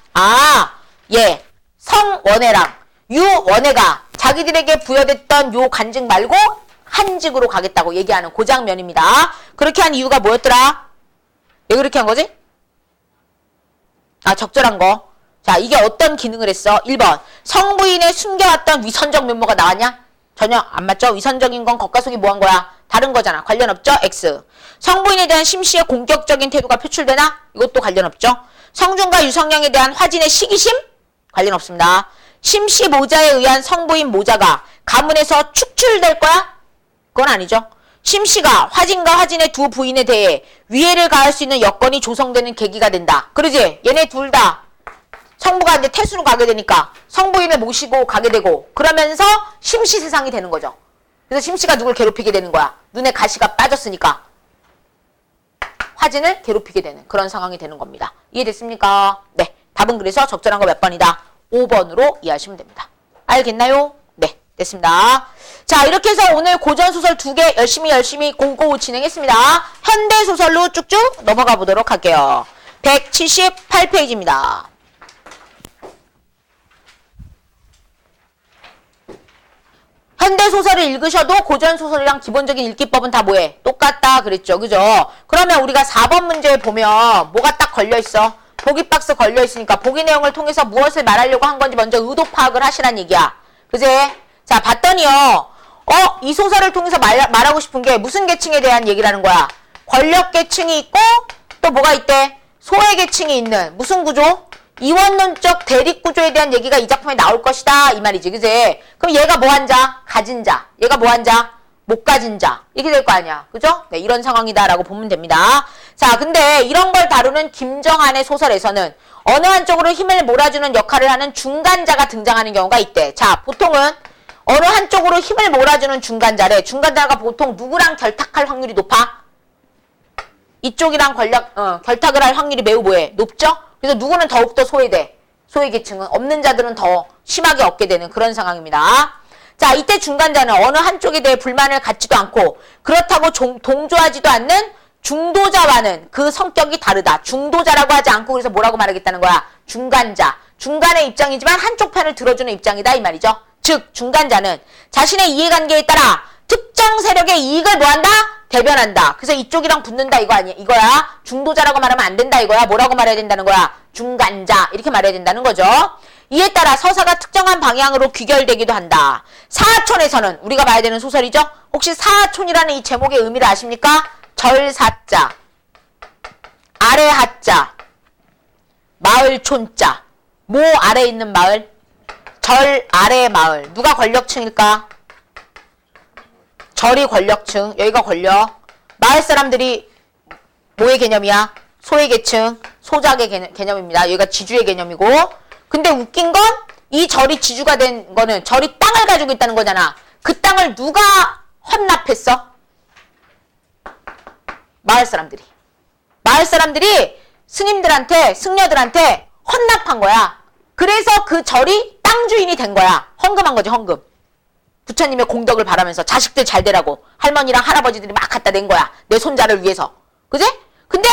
성원혜랑 유원혜가 자기들에게 부여됐던 요 관직 말고 한직으로 가겠다고 얘기하는 그 장면입니다. 그렇게 한 이유가 뭐였더라? 왜 그렇게 한 거지? 적절한 거. 자, 이게 어떤 기능을 했어? 1번. 성부인의 숨겨왔던 위선적 면모가 나왔냐? 전혀 안 맞죠? 위선적인 건 겉과 속이 뭐 한 거야? 다른 거잖아. 관련 없죠? X. 성부인에 대한 심씨의 공격적인 태도가 표출되나? 이것도 관련 없죠? 성준과 유성량에 대한 화진의 시기심? 관련 없습니다. 심씨 모자에 의한 성부인 모자가 가문에서 축출될 거야? 그건 아니죠. 심씨가 화진과 화진의 두 부인에 대해 위해를 가할 수 있는 여건이 조성되는 계기가 된다. 그러지? 얘네 둘 다 성부가 이제 태수로 가게 되니까 성부인을 모시고 가게 되고 그러면서 심씨 세상이 되는 거죠. 그래서 심씨가 누굴 괴롭히게 되는 거야. 눈에 가시가 빠졌으니까 화진을 괴롭히게 되는 그런 상황이 되는 겁니다. 이해됐습니까? 네. 답은 그래서 적절한 거 몇 번이다? 5번으로 이해하시면 됩니다. 알겠나요? 네. 됐습니다. 자, 이렇게 해서 오늘 고전소설 2개 열심히 고고 진행했습니다. 현대소설로 쭉쭉 넘어가 보도록 할게요. 178페이지입니다. 현대소설을 읽으셔도 고전소설이랑 기본적인 읽기법은 다 뭐해? 똑같다 그랬죠. 그죠? 그러면 우리가 4번 문제에 보면 뭐가 딱 걸려있어? 보기 박스 걸려있으니까 보기 내용을 통해서 무엇을 말하려고 한 건지 먼저 의도 파악을 하시란 얘기야. 그제? 자, 봤더니요. 이 소설을 통해서 말하고 싶은 게 무슨 계층에 대한 얘기라는 거야? 권력 계층이 있고 또 뭐가 있대? 소외 계층이 있는 무슨 구조? 이원론적 대립구조에 대한 얘기가 이 작품에 나올 것이다 이 말이지. 그제? 그럼 얘가 뭐한 자? 가진 자. 얘가 뭐한 자? 못 가진 자. 이렇게 될 거 아니야. 그죠? 네, 이런 상황이다라고 보면 됩니다. 자, 근데 이런 걸 다루는 김정한의 소설에서는 어느 한쪽으로 힘을 몰아주는 역할을 하는 중간자가 등장하는 경우가 있대. 자, 보통은 어느 한쪽으로 힘을 몰아주는 중간자래. 중간자가 보통 누구랑 결탁할 확률이 높아? 이쪽이랑 결탁을 할 확률이 매우 뭐해? 높죠? 그래서 누구는 더욱더 소외돼. 소외계층은 없는 자들은 더 심하게 얻게 되는 그런 상황입니다. 자, 이때 중간자는 어느 한쪽에 대해 불만을 갖지도 않고 그렇다고 동조하지도 않는 중도자와는 그 성격이 다르다. 중도자라고 하지 않고 그래서 뭐라고 말하겠다는 거야? 중간자. 중간의 입장이지만 한쪽 편을 들어주는 입장이다 이 말이죠. 즉 중간자는 자신의 이해관계에 따라 특정 세력의 이익을 뭐한다? 대변한다. 그래서 이쪽이랑 붙는다 이거 아니야? 이거야. 중도자라고 말하면 안 된다 이거야. 뭐라고 말해야 된다는 거야? 중간자 이렇게 말해야 된다는 거죠. 이에 따라 서사가 특정한 방향으로 귀결되기도 한다. 사하촌에서는 우리가 봐야 되는 소설이죠. 혹시 사하촌이라는 이 제목의 의미를 아십니까? 절사자, 아래하자, 마을촌자. 뭐 아래 있는 마을? 절 아래 마을. 누가 권력층일까? 절이 권력층. 여기가 권력. 마을 사람들이 뭐의 개념이야? 소의 계층, 소작의 개념입니다. 여기가 지주의 개념이고. 근데 웃긴 건 이 절이 지주가 된 거는 절이 땅을 가지고 있다는 거잖아. 그 땅을 누가 헌납했어? 마을 사람들이. 마을 사람들이 스님들한테, 승려들한테 헌납한 거야. 그래서 그 절이 땅 주인이 된 거야. 헌금한 거지, 헌금. 부처님의 공덕을 바라면서 자식들 잘 되라고 할머니랑 할아버지들이 막 갖다 낸 거야. 내 손자를 위해서. 그지? 근데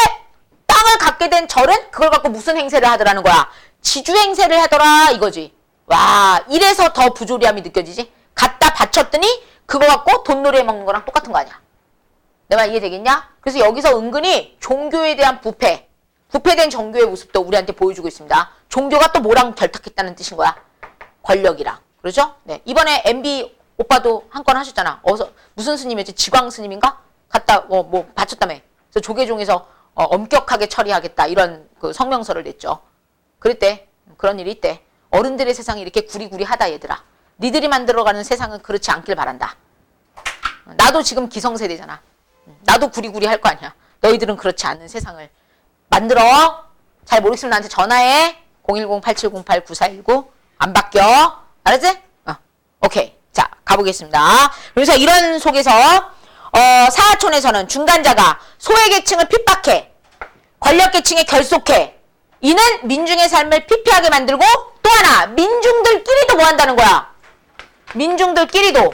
땅을 갖게 된 절은 그걸 갖고 무슨 행세를 하더라는 거야. 지주 행세를 하더라 이거지. 와, 이래서 더 부조리함이 느껴지지? 갖다 바쳤더니 그거 갖고 돈놀이 해먹는 거랑 똑같은 거 아니야. 내 말 이해되겠냐? 그래서 여기서 은근히 종교에 대한 부패된 종교의 모습도 우리한테 보여주고 있습니다. 종교가 또 뭐랑 결탁했다는 뜻인 거야? 권력이랑. 그렇죠? 네. 이번에 MB 오빠도 한 건 하셨잖아. 무슨 스님이었지? 지광 스님인가? 갖다 뭐 바쳤다며. 그래서 조계종에서 엄격하게 처리하겠다 이런 그 성명서를 냈죠. 그랬대. 그런 일이 있대. 어른들의 세상이 이렇게 구리구리하다 얘들아. 니들이 만들어가는 세상은 그렇지 않길 바란다. 나도 지금 기성세대잖아. 나도 구리구리 할 거 아니야. 너희들은 그렇지 않은 세상을 만들어. 잘 모르겠으면 나한테 전화해. 010-8708-9419. 안 바뀌어. 알았지? 오케이. 자, 가보겠습니다. 그래서 이런 속에서 사하촌에서는 중간자가 소외계층을 핍박해. 권력계층에 결속해. 이는 민중의 삶을 피폐하게 만들고 또 하나 민중들끼리도 뭐 한다는 거야? 민중들끼리도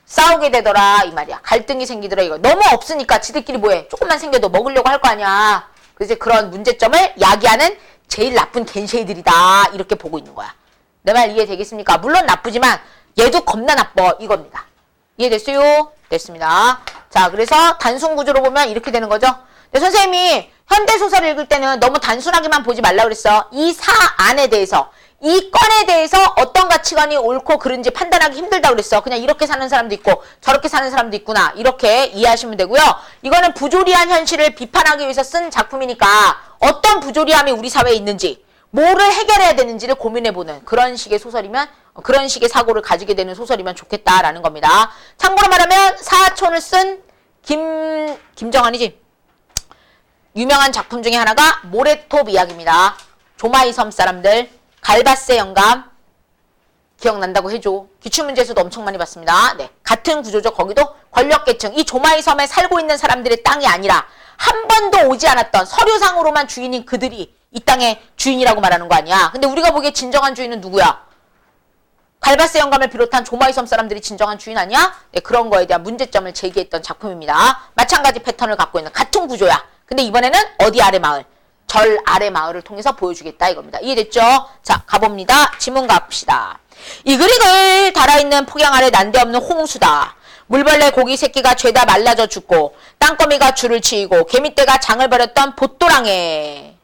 싸우게 되더라 이 말이야. 갈등이 생기더라 이거. 너무 없으니까 지들끼리 뭐해? 조금만 생겨도 먹으려고 할 거 아니야. 그래서 그런 문제점을 야기하는 제일 나쁜 겐쉐이들이다 이렇게 보고 있는 거야. 내 말 이해되겠습니까? 물론 나쁘지만 얘도 겁나 나빠 이겁니다. 이해됐어요? 됐습니다. 자, 그래서 단순 구조로 보면 이렇게 되는 거죠. 근데 선생님이 현대소설을 읽을 때는 너무 단순하게만 보지 말라고 그랬어. 이 사안에 대해서, 이 건에 대해서 어떤 가치관이 옳고 그른지 판단하기 힘들다고 그랬어. 그냥 이렇게 사는 사람도 있고 저렇게 사는 사람도 있구나. 이렇게 이해하시면 되고요. 이거는 부조리한 현실을 비판하기 위해서 쓴 작품이니까 어떤 부조리함이 우리 사회에 있는지, 뭐를 해결해야 되는지를 고민해보는 그런 식의 소설이면, 그런 식의 사고를 가지게 되는 소설이면 좋겠다라는 겁니다. 참고로 말하면 사하촌을 쓴 김정한이지. 유명한 작품 중에 하나가 모래톱 이야기입니다. 조마이섬 사람들, 갈바세 영감 기억난다고 해줘. 기출문제에서도 엄청 많이 봤습니다. 네, 같은 구조죠. 거기도 권력계층, 이 조마이섬에 살고 있는 사람들의 땅이 아니라 한 번도 오지 않았던 서류상으로만 주인인 그들이 이 땅의 주인이라고 말하는 거 아니야. 근데 우리가 보기에 진정한 주인은 누구야? 갈바세 영감을 비롯한 조마이섬 사람들이 진정한 주인 아니야? 네, 그런 거에 대한 문제점을 제기했던 작품입니다. 마찬가지 패턴을 갖고 있는 같은 구조야. 근데 이번에는 어디 아래 마을? 절 아래 마을을 통해서 보여주겠다 이겁니다. 이해됐죠? 자, 가봅니다. 지문 갑시다. 이글이글 달아있는 폭양 아래 난데없는 홍수다. 물벌레 고기 새끼가 죄다 말라져 죽고 땅거미가 줄을 치이고 개미떼가 장을 벌였던 봇도랑에.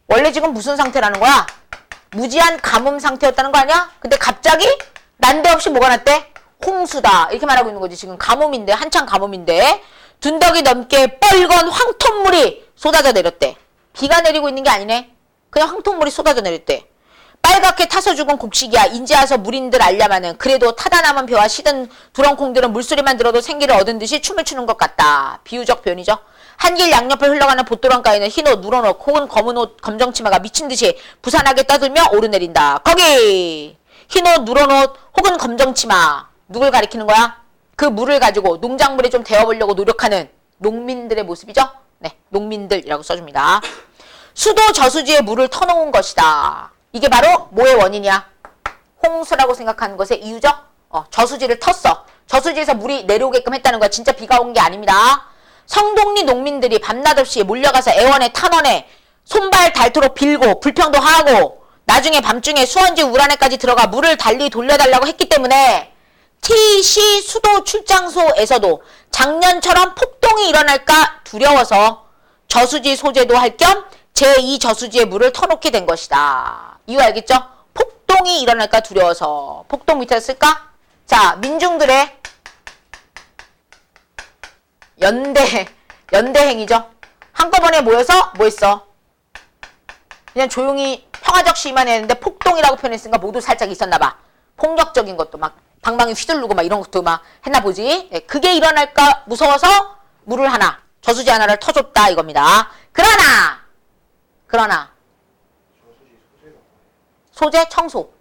원래 지금 무슨 상태라는 거야? 무지한 가뭄 상태였다는 거 아니야? 근데 갑자기 난데없이 뭐가 났대? 홍수다. 이렇게 말하고 있는 거지. 지금 가뭄인데, 한창 가뭄인데 둔덕이 넘게 뻘건 황토물이 쏟아져 내렸대. 비가 내리고 있는 게 아니네. 그냥 황토물이 쏟아져 내렸대. 빨갛게 타서 죽은 곡식이야. 인제 와서 물인들 알려마는. 그래도 타다 남은 벼와 시든 두렁콩들은 물소리만 들어도 생기를 얻은 듯이 춤을 추는 것 같다. 비유적 표현이죠. 한길 양옆을 흘러가는 봇도랑가에는 흰 옷, 누런 옷, 혹은 검은 옷, 검정 치마가 미친 듯이 부산하게 떠들며 오르내린다. 거기! 흰 옷, 누런 옷, 혹은 검정 치마. 누굴 가리키는 거야? 그 물을 가지고 농작물에 좀 데워보려고 노력하는 농민들의 모습이죠? 네, 농민들이라고 써줍니다. 수도 저수지에 물을 터놓은 것이다. 이게 바로 뭐의 원인이야? 홍수라고 생각하는 것의 이유죠? 저수지를 텄어. 저수지에서 물이 내려오게끔 했다는 거야. 진짜 비가 온 게 아닙니다. 성동리 농민들이 밤낮 없이 몰려가서 애원에 탄원에 손발 닳도록 빌고 불평도 하고 나중에 밤중에 수원지 우란에까지 들어가 물을 달리 돌려달라고 했기 때문에 TC 수도 출장소에서도 작년처럼 폭동이 일어날까 두려워서 저수지 소재도 할 겸 제2 저수지에 물을 터놓게 된 것이다. 이유 알겠죠? 폭동이 일어날까 두려워서. 폭동 밑에 쓸까? 자, 민중들의 연대행위죠. 한꺼번에 모여서 뭐 했어? 그냥 조용히 평화적 시위만 했는데 폭동이라고 표현했으니까 모두 살짝 있었나 봐. 폭력적인 것도 막 방망이 휘두르고 막 이런 것도 막 했나 보지. 네, 그게 일어날까 무서워서 물을 하나, 저수지 하나를 터줬다 이겁니다. 그러나 소재 청소.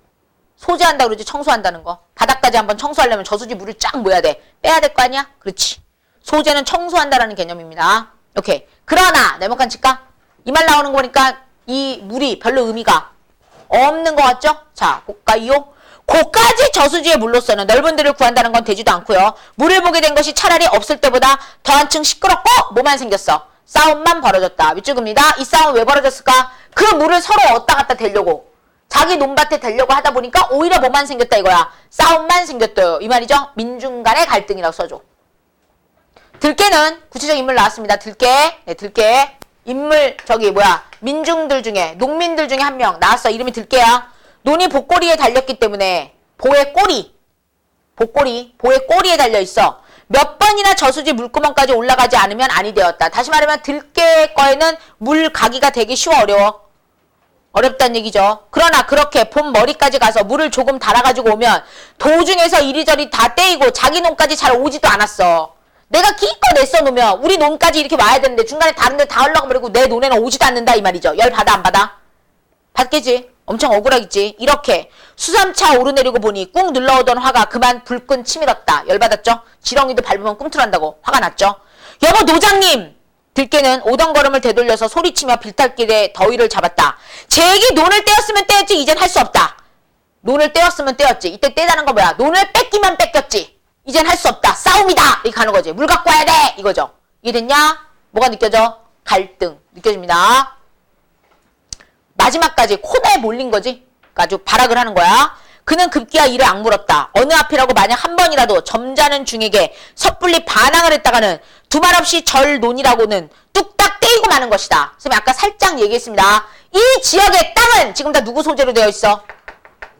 소재한다 그러지 청소한다는 거. 바닥까지 한번 청소하려면 저수지 물을 쫙 모여야 돼. 빼야 될 거 아니야? 그렇지. 소재는 청소한다라는 개념입니다. 오케이. 그러나 네모칸 칠까? 이 말 나오는 거 보니까 이 물이 별로 의미가 없는 것 같죠? 자, 볼까요? 고까지 저수지의 물로서는 넓은 들을 구한다는 건 되지도 않고요. 물을 보게 된 것이 차라리 없을 때보다 더 한층 시끄럽고 뭐만 생겼어? 싸움만 벌어졌다. 밑줄입니다. 이 싸움은 왜 벌어졌을까? 그 물을 서로 얻다 갖다 대려고 자기 논밭에 대려고 하다 보니까 오히려 뭐만 생겼다 이거야. 싸움만 생겼어요. 이 말이죠. 민중 간의 갈등이라고 써줘. 들깨는 구체적 인물 나왔습니다. 들깨. 네, 들깨. 인물 민중들 중에 농민들 중에 한 명 나왔어. 이름이 들깨야. 논이 복고리에 달렸기 때문에 보의 꼬리에 달려있어. 몇 번이나 저수지 물구멍까지 올라가지 않으면 아니 되었다. 다시 말하면 들깨 거에는 물 가기가 되게 쉬워 어려워? 어렵다는 얘기죠. 그러나 그렇게 본 머리까지 가서 물을 조금 달아가지고 오면 도중에서 이리저리 다 떼이고 자기 논까지 잘 오지도 않았어. 내가 기껏 애써 놓으면 우리 논까지 이렇게 와야 되는데 중간에 다른 데 다 흘러가 버리고 내 논에는 오지도 않는다 이 말이죠. 열 받아 안 받아? 받겠지. 엄청 억울하겠지. 이렇게 수삼차 오르내리고 보니 꾹 눌러오던 화가 그만 불끈 치밀었다. 열받았죠? 지렁이도 밟으면 꿈틀한다고 화가 났죠? 여보 노장님! 들깨는 오던 걸음을 되돌려서 소리치며 빌탈길에 더위를 잡았다. 제기 논을 떼었으면 떼었지 이젠 할 수 없다. 논을 떼었으면 떼었지. 이때 떼다는 건 뭐야? 논을 뺏기만 뺏겼지. 이젠 할 수 없다. 싸움이다. 이렇게 가는 거지. 물 갖고 와야 돼. 이거죠. 이해됐냐? 뭐가 느껴져? 갈등. 느껴집니다. 마지막까지 코너에 몰린 거지. 아주 발악을 하는 거야. 그는 급기야 이를 악물었다. 어느 앞이라고 만약 한 번이라도 점잖은 중에게 섣불리 반항을 했다가는 두말 없이 절논이라고는 뚝딱 떼이고 마는 것이다. 선생님 아까 살짝 얘기했습니다. 이 지역의 땅은 지금 다 누구 소재로 되어 있어?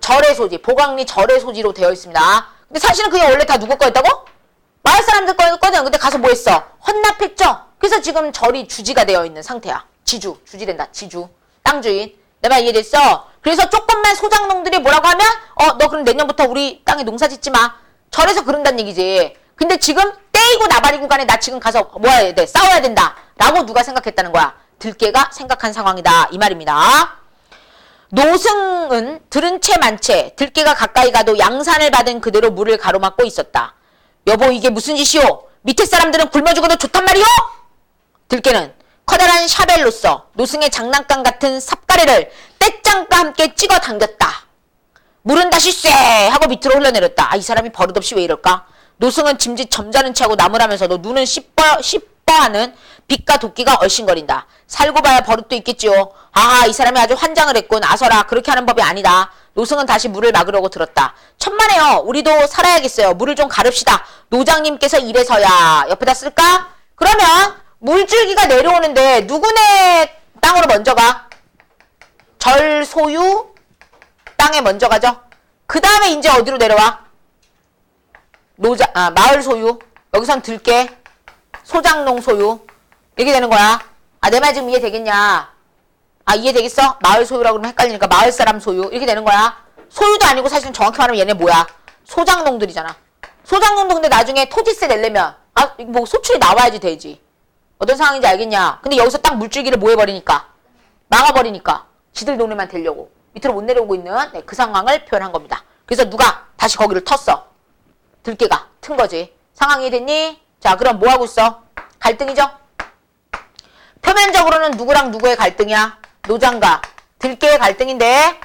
절의 소지. 보강리 절의 소지로 되어 있습니다. 근데 사실은 그게 원래 다 누구 거였다고? 마을 사람들 거였거든. 근데 가서 뭐 했어? 헌납했죠? 그래서 지금 절이 주지가 되어 있는 상태야. 주지된다. 지주. 땅 주인. 내 말 이해됐어? 그래서 조금만 소작농들이 뭐라고 하면 너 그럼 내년부터 우리 땅에 농사 짓지 마. 절에서 그런다는 얘기지. 근데 지금 떼이고 나발이고 간에 나 지금 가서 뭐 해야 돼? 싸워야 된다. 라고 누가 생각했다는 거야. 들깨가 생각한 상황이다. 이 말입니다. 노승은 들은 채 만 채 들깨가 가까이 가도 양산을 받은 그대로 물을 가로막고 있었다. 여보 이게 무슨 짓이오? 밑에 사람들은 굶어 죽어도 좋단 말이오? 들깨는 커다란 샤벨로서 노승의 장난감 같은 삽가래를 떼짱과 함께 찍어 당겼다. 물은 다시 쎄 하고 밑으로 흘러내렸다. 이 사람이 버릇없이 왜 이럴까? 노승은 짐짓 점잖은 체하고 나무라면서도 눈은 시퍼하는 빛과 도끼가 얼씬거린다. 살고 봐야 버릇도 있겠지요. 이 사람이 아주 환장을 했군. 아서라 그렇게 하는 법이 아니다. 노승은 다시 물을 막으려고 들었다. 천만에요. 우리도 살아야겠어요. 물을 좀 가릅시다. 노장님께서 이래서야. 옆에다 쓸까? 그러면 물줄기가 내려오는데 누구네 땅으로 먼저 가? 절 소유 땅에 먼저 가죠. 그 다음에 이제 어디로 내려와? 마을 소유. 여기선 들깨 소장농 소유. 이렇게 되는 거야. 내 말 지금 이해되겠냐? 이해되겠어? 마을 소유라고 그러면 헷갈리니까 마을 사람 소유. 이렇게 되는 거야. 소유도 아니고 사실은 정확히 말하면 얘네 뭐야? 소장농들이잖아. 소장농도 근데 나중에 토지세 내려면 뭐 소출이 나와야지 되지. 어떤 상황인지 알겠냐? 근데 여기서 딱 물줄기를 뭐 해버리니까? 막아버리니까. 지들 논에만 되려고. 밑으로 못 내려오고 있는 네, 그 상황을 표현한 겁니다. 그래서 누가 다시 거기를 텄어. 들깨가 튼 거지. 상황이 됐니? 자, 그럼 뭐 하고 있어? 갈등이죠? 표면적으로는 누구랑 누구의 갈등이야? 노장과 들깨의 갈등인데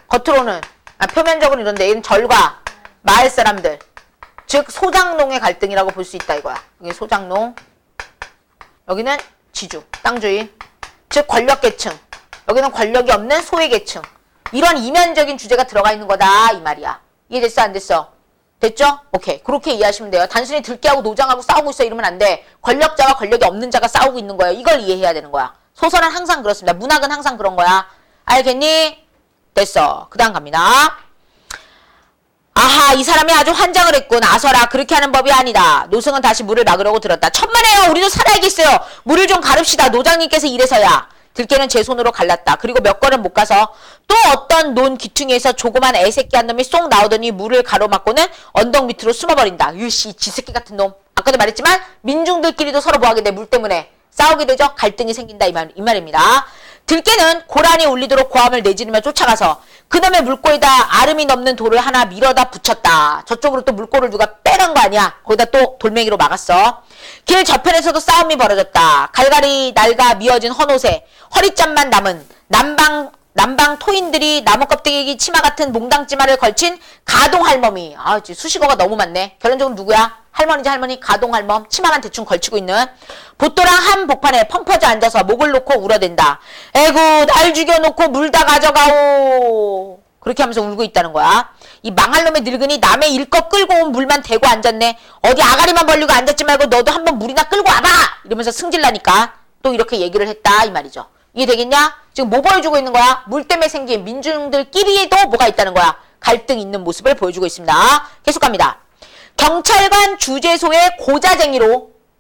겉으로는 표면적으로는 이런데 얘는 절과 마을 사람들 즉 소장농의 갈등이라고 볼 수 있다 이거야. 여기 소장농 여기는 지주, 땅주의 즉 권력계층 여기는 권력이 없는 소외계층 이런 이면적인 주제가 들어가 있는 거다 이 말이야. 이해됐어 안 됐어? 됐죠? 오케이. 그렇게 이해하시면 돼요. 단순히 들깨하고 노장하고 싸우고 있어 이러면 안 돼. 권력자와 권력이 없는 자가 싸우고 있는 거예요. 이걸 이해해야 되는 거야. 소설은 항상 그렇습니다. 문학은 항상 그런 거야. 알겠니? 됐어. 그 다음 갑니다. 아하 이 사람이 아주 환장을 했군. 아서라 그렇게 하는 법이 아니다. 노승은 다시 물을 막으려고 들었다. 천만에요. 우리도 살아야겠어요. 물을 좀 가릅시다. 노장님께서 이래서야. 들깨는 제 손으로 갈랐다. 그리고 몇 걸음 못 가서 또 어떤 논 귀퉁이에서 조그만 애새끼 한 놈이 쏙 나오더니 물을 가로막고는 언덕 밑으로 숨어버린다. 유씨 지새끼 같은 놈. 아까도 말했지만 민중들끼리도 서로 뭐하게 돼? 물 때문에 싸우게 되죠. 갈등이 생긴다 이 말입니다. 들깨는 고란이 울리도록 고함을 내지르며 쫓아가서 그놈의 물고에다 아름이 넘는 돌을 하나 밀어다 붙였다. 저쪽으로 또 물고를 누가 빼간 거 아니야. 거기다 또 돌멩이로 막았어. 길 저편에서도 싸움이 벌어졌다. 갈갈이 낡아 미어진 헌옷에 허리짠만 남은 남방 토인들이 나무 껍데기 치마 같은 몽당치마를 걸친 가동 할멈이 수식어가 너무 많네. 결론적으로 누구야? 할머니지 할머니 가동 할멈 치마만 대충 걸치고 있는 보또랑 한 복판에 펑퍼져 앉아서 목을 놓고 울어댄다. 에구 날 죽여놓고 물 다 가져가오. 그렇게 하면서 울고 있다는 거야. 이 망할 놈의 늙은이 남의 일껏 끌고 온 물만 대고 앉았네. 어디 아가리만 벌리고 앉았지 말고 너도 한번 물이나 끌고 와봐. 이러면서 승질나니까 또 이렇게 얘기를 했다 이 말이죠. 이해되겠냐? 지금 뭐 보여주고 있는 거야? 물 때문에 생긴 민중들끼리도 뭐가 있다는 거야? 갈등 있는 모습을 보여주고 있습니다. 계속 갑니다. 경찰관 주재소의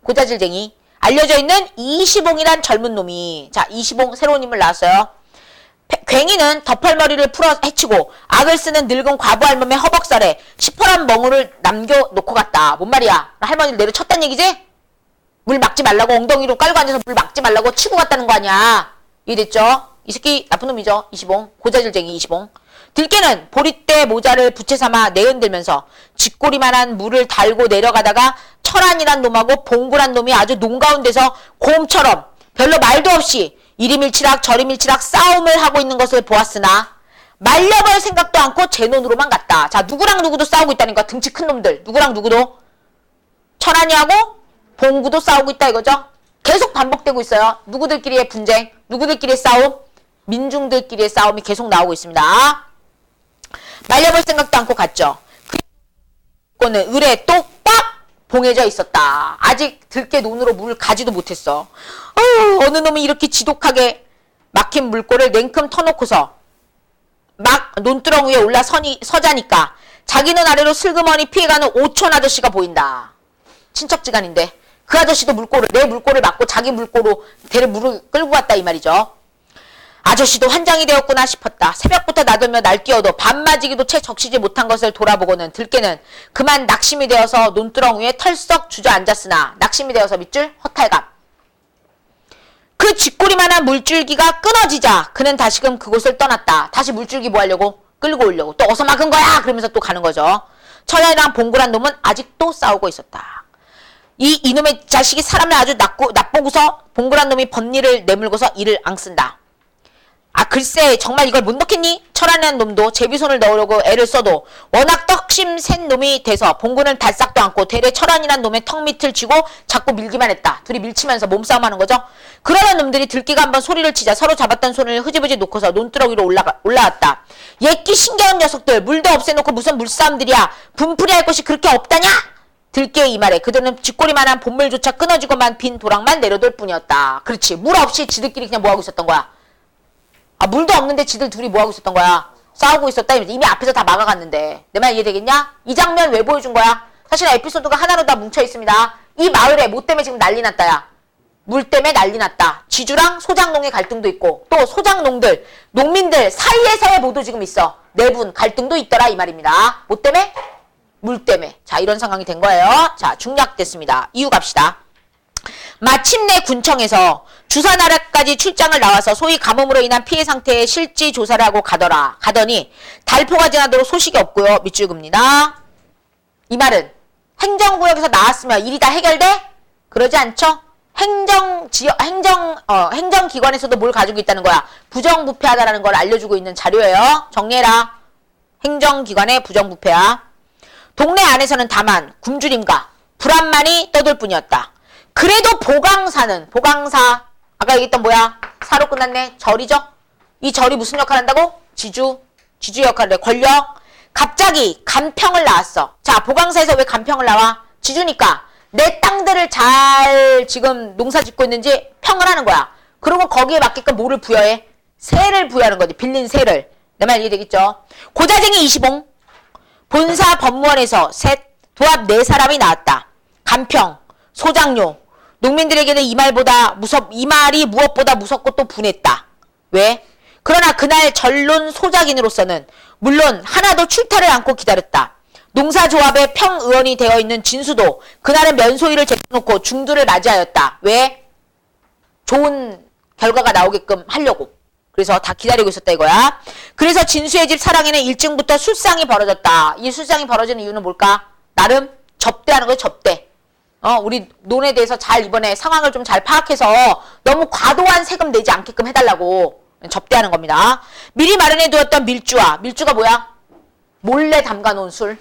고자질쟁이 알려져 있는 이시봉이란 젊은 놈이 자 이시봉 새로운 인물 나왔어요. 괭이는 덮을머리를 풀어 헤치고 악을 쓰는 늙은 과부 할멈의 허벅살에 시퍼런 멍울을 남겨놓고 갔다. 뭔 말이야? 할머니를 내려쳤단 얘기지? 물 막지 말라고 엉덩이로 깔고 앉아서 물 막지 말라고 치고 갔다는 거 아니야. 이해됐죠? 이 새끼 나쁜 놈이죠. 이시봉. 고자질쟁이 이시봉. 들깨는 보리대 모자를 부채 삼아 내흔들면서 쥐꼬리만한 물을 달고 내려가다가 철안이란 놈하고 봉구란 놈이 아주 농가운 데서 곰처럼 별로 말도 없이 이리 밀치락 저리 밀치락 싸움을 하고 있는 것을 보았으나 말려볼 생각도 않고 제 논으로만 갔다. 자 누구랑 누구도 싸우고 있다니까. 등치 큰 놈들. 누구랑 누구도. 철안이하고 봉구도 싸우고 있다 이거죠. 계속 반복되고 있어요. 누구들끼리의 분쟁, 누구들끼리의 싸움, 민중들끼리의 싸움이 계속 나오고 있습니다. 말려볼 생각도 않고 갔죠. 그는 을에 똑딱 봉해져 있었다. 아직 들깨 논으로 물 가지도 못했어. 어느 놈이 이렇게 지독하게 막힌 물꼬를 냉큼 터놓고서 막 논두렁 위에 올라 서자니까 자기는 아래로 슬그머니 피해가는 오촌 아저씨가 보인다. 친척지간인데 그 아저씨도 내 물꼬를 막고 자기 물꼬로 대를 물을 끌고 갔다 이 말이죠. 아저씨도 환장이 되었구나 싶었다. 새벽부터 나돌며 날뛰어도 밤맞이기도 채 적시지 못한 것을 돌아보고는 들깨는 그만 낙심이 되어서 논두렁 위에 털썩 주저앉았으나 낙심이 되어서 밑줄 허탈감. 그 쥐꼬리만한 물줄기가 끊어지자 그는 다시금 그곳을 떠났다. 다시 물줄기 뭐 하려고? 끌고 오려고. 또 어서 막은 거야! 그러면서 또 가는 거죠. 철야랑 봉구란 놈은 아직도 싸우고 있었다. 이놈의 자식이 사람을 아주 나쁘고서 봉구란 놈이 번니를 내물고서 이를 앙쓴다. 글쎄 정말 이걸 못 넣겠니? 철안이라는 놈도 제비손을 넣으려고 애를 써도 워낙 떡심 센 놈이 돼서 봉구는 달싹도 않고 대래 철안이라는 놈의 턱 밑을 쥐고 자꾸 밀기만 했다. 둘이 밀치면서 몸싸움하는 거죠. 그러는 놈들이 들깨가 한번 소리를 치자 서로 잡았던 손을 흐지부지 놓고서 논두렁 위로 올라왔다. 예끼 신기한 녀석들 물도 없애놓고 무슨 물싸움들이야. 분풀이 할 것이 그렇게 없다냐? 들깨의 이 말에 그들은 쥐꼬리만한 본물조차 끊어지고만 빈 도랑만 내려둘 뿐이었다. 그렇지. 물 없이 지들끼리 그냥 뭐하고 있었던 거야. 물도 없는데 지들 둘이 뭐하고 있었던 거야? 싸우고 있었다. 이미 앞에서 다 막아갔는데. 내 말 이해되겠냐? 이 장면 왜 보여준 거야? 사실 에피소드가 하나로 다 뭉쳐 있습니다. 이 마을에 뭐 때문에 지금 난리 났다야. 물 때문에 난리 났다. 지주랑 소장농의 갈등도 있고 또 소장농들, 농민들 사이에서의 모두 지금 있어. 내분 갈등도 있더라 이 말입니다. 뭐 때문에? 물 때문에. 자 이런 상황이 된 거예요. 자 중략됐습니다. 이유 갑시다. 마침내 군청에서 주사나라까지 출장을 나와서 소위 가뭄으로 인한 피해 상태의 실지 조사를 하고 가더니 달포가 지나도록 소식이 없고요. 밑줄 긋습니다. 이 말은 행정구역에서 나왔으면 일이 다 해결돼? 그러지 않죠? 행정기관에서도 뭘 가지고 있다는 거야? 부정부패하다라는 걸 알려주고 있는 자료예요. 정리해라. 행정기관의 부정부패야. 동네 안에서는 다만 굶주림과 불안만이 떠돌 뿐이었다. 그래도 보강사 아까 얘기했던 뭐야? 사로 끝났네. 절이죠? 이 절이 무슨 역할 한다고? 지주 역할을 해. 권력. 갑자기 간평을 나왔어. 자, 보강사에서 왜 간평을 나와? 지주니까 내 땅들을 잘 지금 농사 짓고 있는지 평을 하는 거야. 그리고 거기에 맞게끔 뭐를 부여해? 세를 부여하는 거지. 빌린 세를. 내 말 이해되겠죠? 고자쟁이 20옹. 본사 법무원에서 도합 4사람이 나왔다. 간평, 소장료. 농민들에게는 이 말이 무엇보다 무섭고 또 분했다. 왜? 그러나 그날 전론 소작인으로서는 물론 하나도 출타를 않고 기다렸다. 농사조합의 평의원이 되어 있는 진수도 그날은 면소위를 제쳐놓고 중두를 맞이하였다. 왜? 좋은 결과가 나오게끔 하려고. 그래서 다 기다리고 있었다 이거야. 그래서 진수의 집 사랑에는 일찍부터 술상이 벌어졌다. 이 술상이 벌어지는 이유는 뭘까? 나름 접대하는 거예요. 접대. 우리 논에 대해서 잘 이번에 상황을 좀 잘 파악해서 너무 과도한 세금 내지 않게끔 해달라고 접대하는 겁니다. 미리 마련해 두었던 밀주가 뭐야? 몰래 담가놓은 술.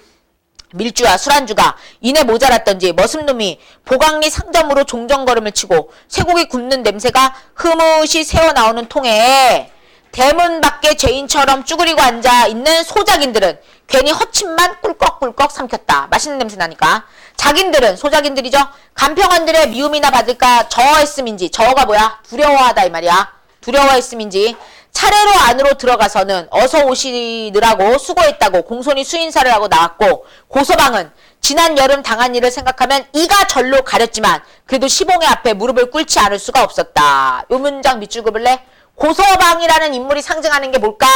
밀주와 술안주가 이내 모자랐던지 머슴놈이 보강리 상점으로 종정걸음을 치고 쇠고기 굽는 냄새가 흐뭇이 새어나오는 통에 대문 밖에 죄인처럼 쭈그리고 앉아있는 소작인들은 괜히 헛침만 꿀꺽꿀꺽 삼켰다. 맛있는 냄새 나니까. 자긴들은 소작인들이죠. 간평원들의 미움이나 받을까 저어했음인지 저어가 뭐야? 두려워하다 이 말이야. 두려워했음인지 차례로 안으로 들어가서는 어서 오시느라고 수고했다고 공손히 수인사를 하고 나왔고 고서방은 지난 여름 당한 일을 생각하면 이가 절로 가렸지만 그래도 시봉의 앞에 무릎을 꿇지 않을 수가 없었다. 요 문장 밑줄 그을래? 고서방이라는 인물이 상징하는 게 뭘까?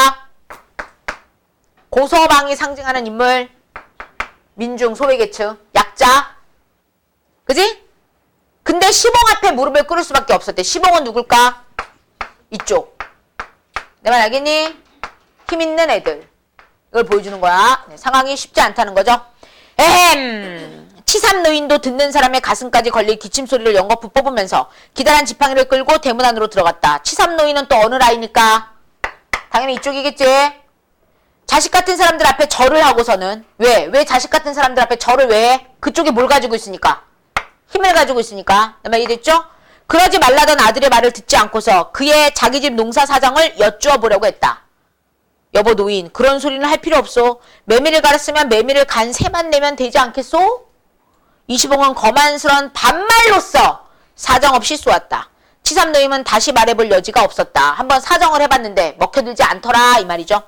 고서방이 상징하는 인물 민중 소외계층 약자 그지? 근데 시봉 앞에 무릎을 꿇을 수밖에 없었대. 시봉은 누굴까? 이쪽. 내 말 알겠니? 힘 있는 애들. 이걸 보여주는 거야. 네, 상황이 쉽지 않다는 거죠. 치삼노인도 듣는 사람의 가슴까지 걸릴 기침소리를 연거푸 뽑으면서 기다란 지팡이를 끌고 대문 안으로 들어갔다. 치삼노인은 또 어느 라인일까? 당연히 이쪽이겠지. 자식 같은 사람들 앞에 절을 하고서는 왜 자식 같은 사람들 앞에 절을 왜 해? 그쪽이 뭘 가지고 있으니까? 힘을 가지고 있으니까. 내 말 이해됐죠? 그러지 말라던 아들의 말을 듣지 않고서 그의 자기 집 농사 사정을 여쭈어 보려고 했다. 여보 노인 그런 소리는 할 필요 없소. 매미를 갈았으면 매미를 간 새만 내면 되지 않겠소? 이시봉은 거만스런 반말로써 사정없이 쏘았다. 치삼노임은 다시 말해볼 여지가 없었다. 한번 사정을 해봤는데 먹혀들지 않더라 이 말이죠.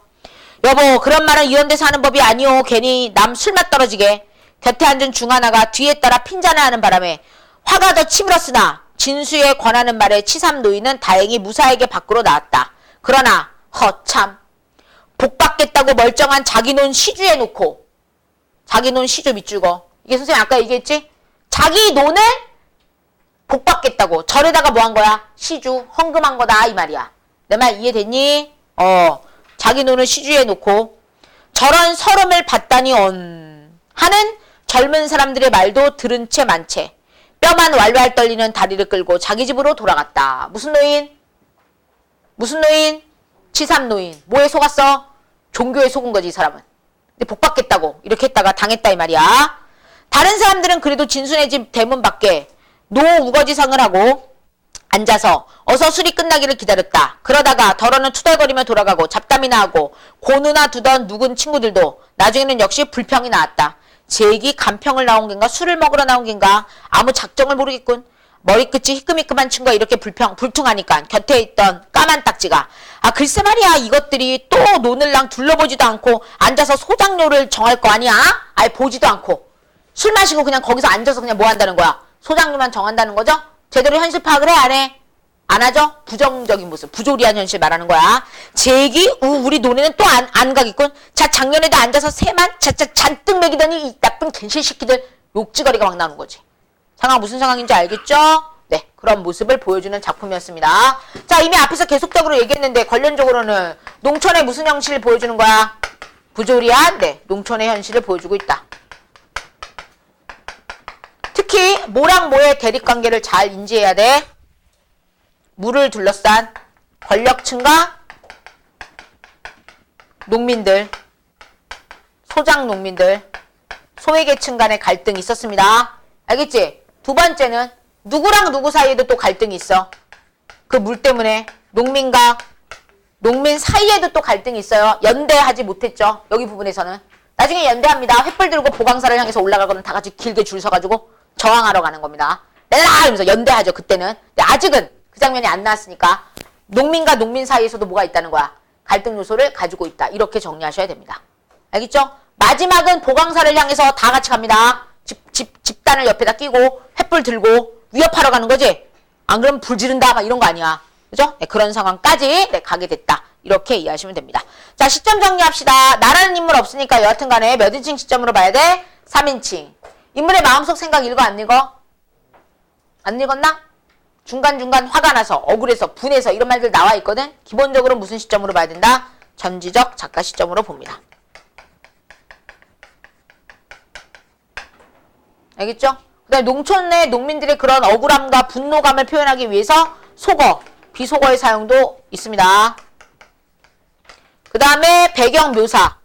여보 그런 말은 이런 데서 하는 법이 아니오. 괜히 남 술맛 떨어지게. 곁에 앉은 중하나가 뒤에 따라 핀잔을 하는 바람에 화가 더 치밀었으나 진수의 권하는 말에 치삼노인은 다행히 무사하게 밖으로 나왔다. 그러나 허참 복받겠다고 멀쩡한 자기 논 시주에 놓고 자기 논 시주 밑줄거 이게 선생님 아까 얘기했지? 자기 논을 복받겠다고 절에다가 뭐 한 거야? 시주 헌금한 거다 이 말이야. 내 말 이해됐니? 자기 논을 시주에 놓고 저런 서름을 받다니 하는 젊은 사람들의 말도 들은 채 많채 뼈만 왈왈 떨리는 다리를 끌고 자기 집으로 돌아갔다. 무슨 노인? 무슨 노인? 치삼노인. 뭐에 속았어? 종교에 속은 거지 이 사람은. 근데 복받겠다고 이렇게 했다가 당했다 이 말이야. 다른 사람들은 그래도 진순의 집 대문 밖에 노우거지상을 하고 앉아서 어서 술이 끝나기를 기다렸다. 그러다가 덜어는 투덜거리며 돌아가고 잡담이나 하고 고누나 두던 누군 친구들도 나중에는 역시 불평이 나왔다. 제기 간평을 나온 겐가 술을 먹으러 나온 겐가 아무 작정을 모르겠군. 머리끝이 희끔희끔한 친구가 이렇게 불퉁하니까 곁에 있던 까만 딱지가 글쎄 말이야 이것들이 또 노늘랑 둘러보지도 않고 앉아서 소장료를 정할 거 아니야? 아예 보지도 않고 술 마시고 그냥 거기서 앉아서 그냥 뭐 한다는 거야? 소장료만 정한다는 거죠? 제대로 현실 파악을 해 안 해? 안 하죠? 부정적인 모습, 부조리한 현실 말하는 거야. 제기, 우리 논에는 또 안 가겠군. 자, 작년에도 앉아서 새만 잔뜩 먹이더니 이 나쁜 갠실 새끼들 욕지거리가 막 나오는 거지. 상황 무슨 상황인지 알겠죠? 네. 그런 모습을 보여주는 작품이었습니다. 자, 이미 앞에서 계속적으로 얘기했는데 관련적으로는 농촌의 무슨 형식을 보여주는 거야? 부조리한 네, 농촌의 현실을 보여주고 있다. 특히 모랑 모의 대립관계를 잘 인지해야 돼. 물을 둘러싼 권력층과 농민들, 소작 농민들, 소외계층 간의 갈등이 있었습니다. 알겠지? 두 번째는 누구랑 누구 사이에도 또 갈등이 있어. 그 물 때문에 농민과 농민 사이에도 또 갈등이 있어요. 연대하지 못했죠. 여기 부분에서는. 나중에 연대합니다. 횃불 들고 보강사를 향해서 올라가거나 다 같이 길게 줄 서가지고 저항하러 가는 겁니다. 렐라! 이러면서 연대하죠. 그때는. 근데 아직은 그 장면이 안 나왔으니까 농민과 농민 사이에서도 뭐가 있다는 거야. 갈등 요소를 가지고 있다. 이렇게 정리하셔야 됩니다. 알겠죠? 마지막은 보강사를 향해서 다 같이 갑니다. 집단을 옆에다 끼고 횃불 들고 위협하러 가는 거지. 안 그러면 불 지른다 막 이런 거 아니야. 그죠? 네, 그런 상황까지 네, 가게 됐다. 이렇게 이해하시면 됩니다. 자, 시점 정리합시다. 나라는 인물 없으니까 여하튼 간에 몇 인칭 시점으로 봐야 돼? 3인칭. 인물의 마음속 생각 읽어 안 읽어? 안 읽었나? 중간중간 화가 나서 억울해서 분해서 이런 말들 나와 있거든. 기본적으로 무슨 시점으로 봐야 된다? 전지적 작가 시점으로 봅니다. 알겠죠? 그 다음에 농촌 내 농민들의 그런 억울함과 분노감을 표현하기 위해서 속어, 비속어의 사용도 있습니다. 그 다음에 배경 묘사.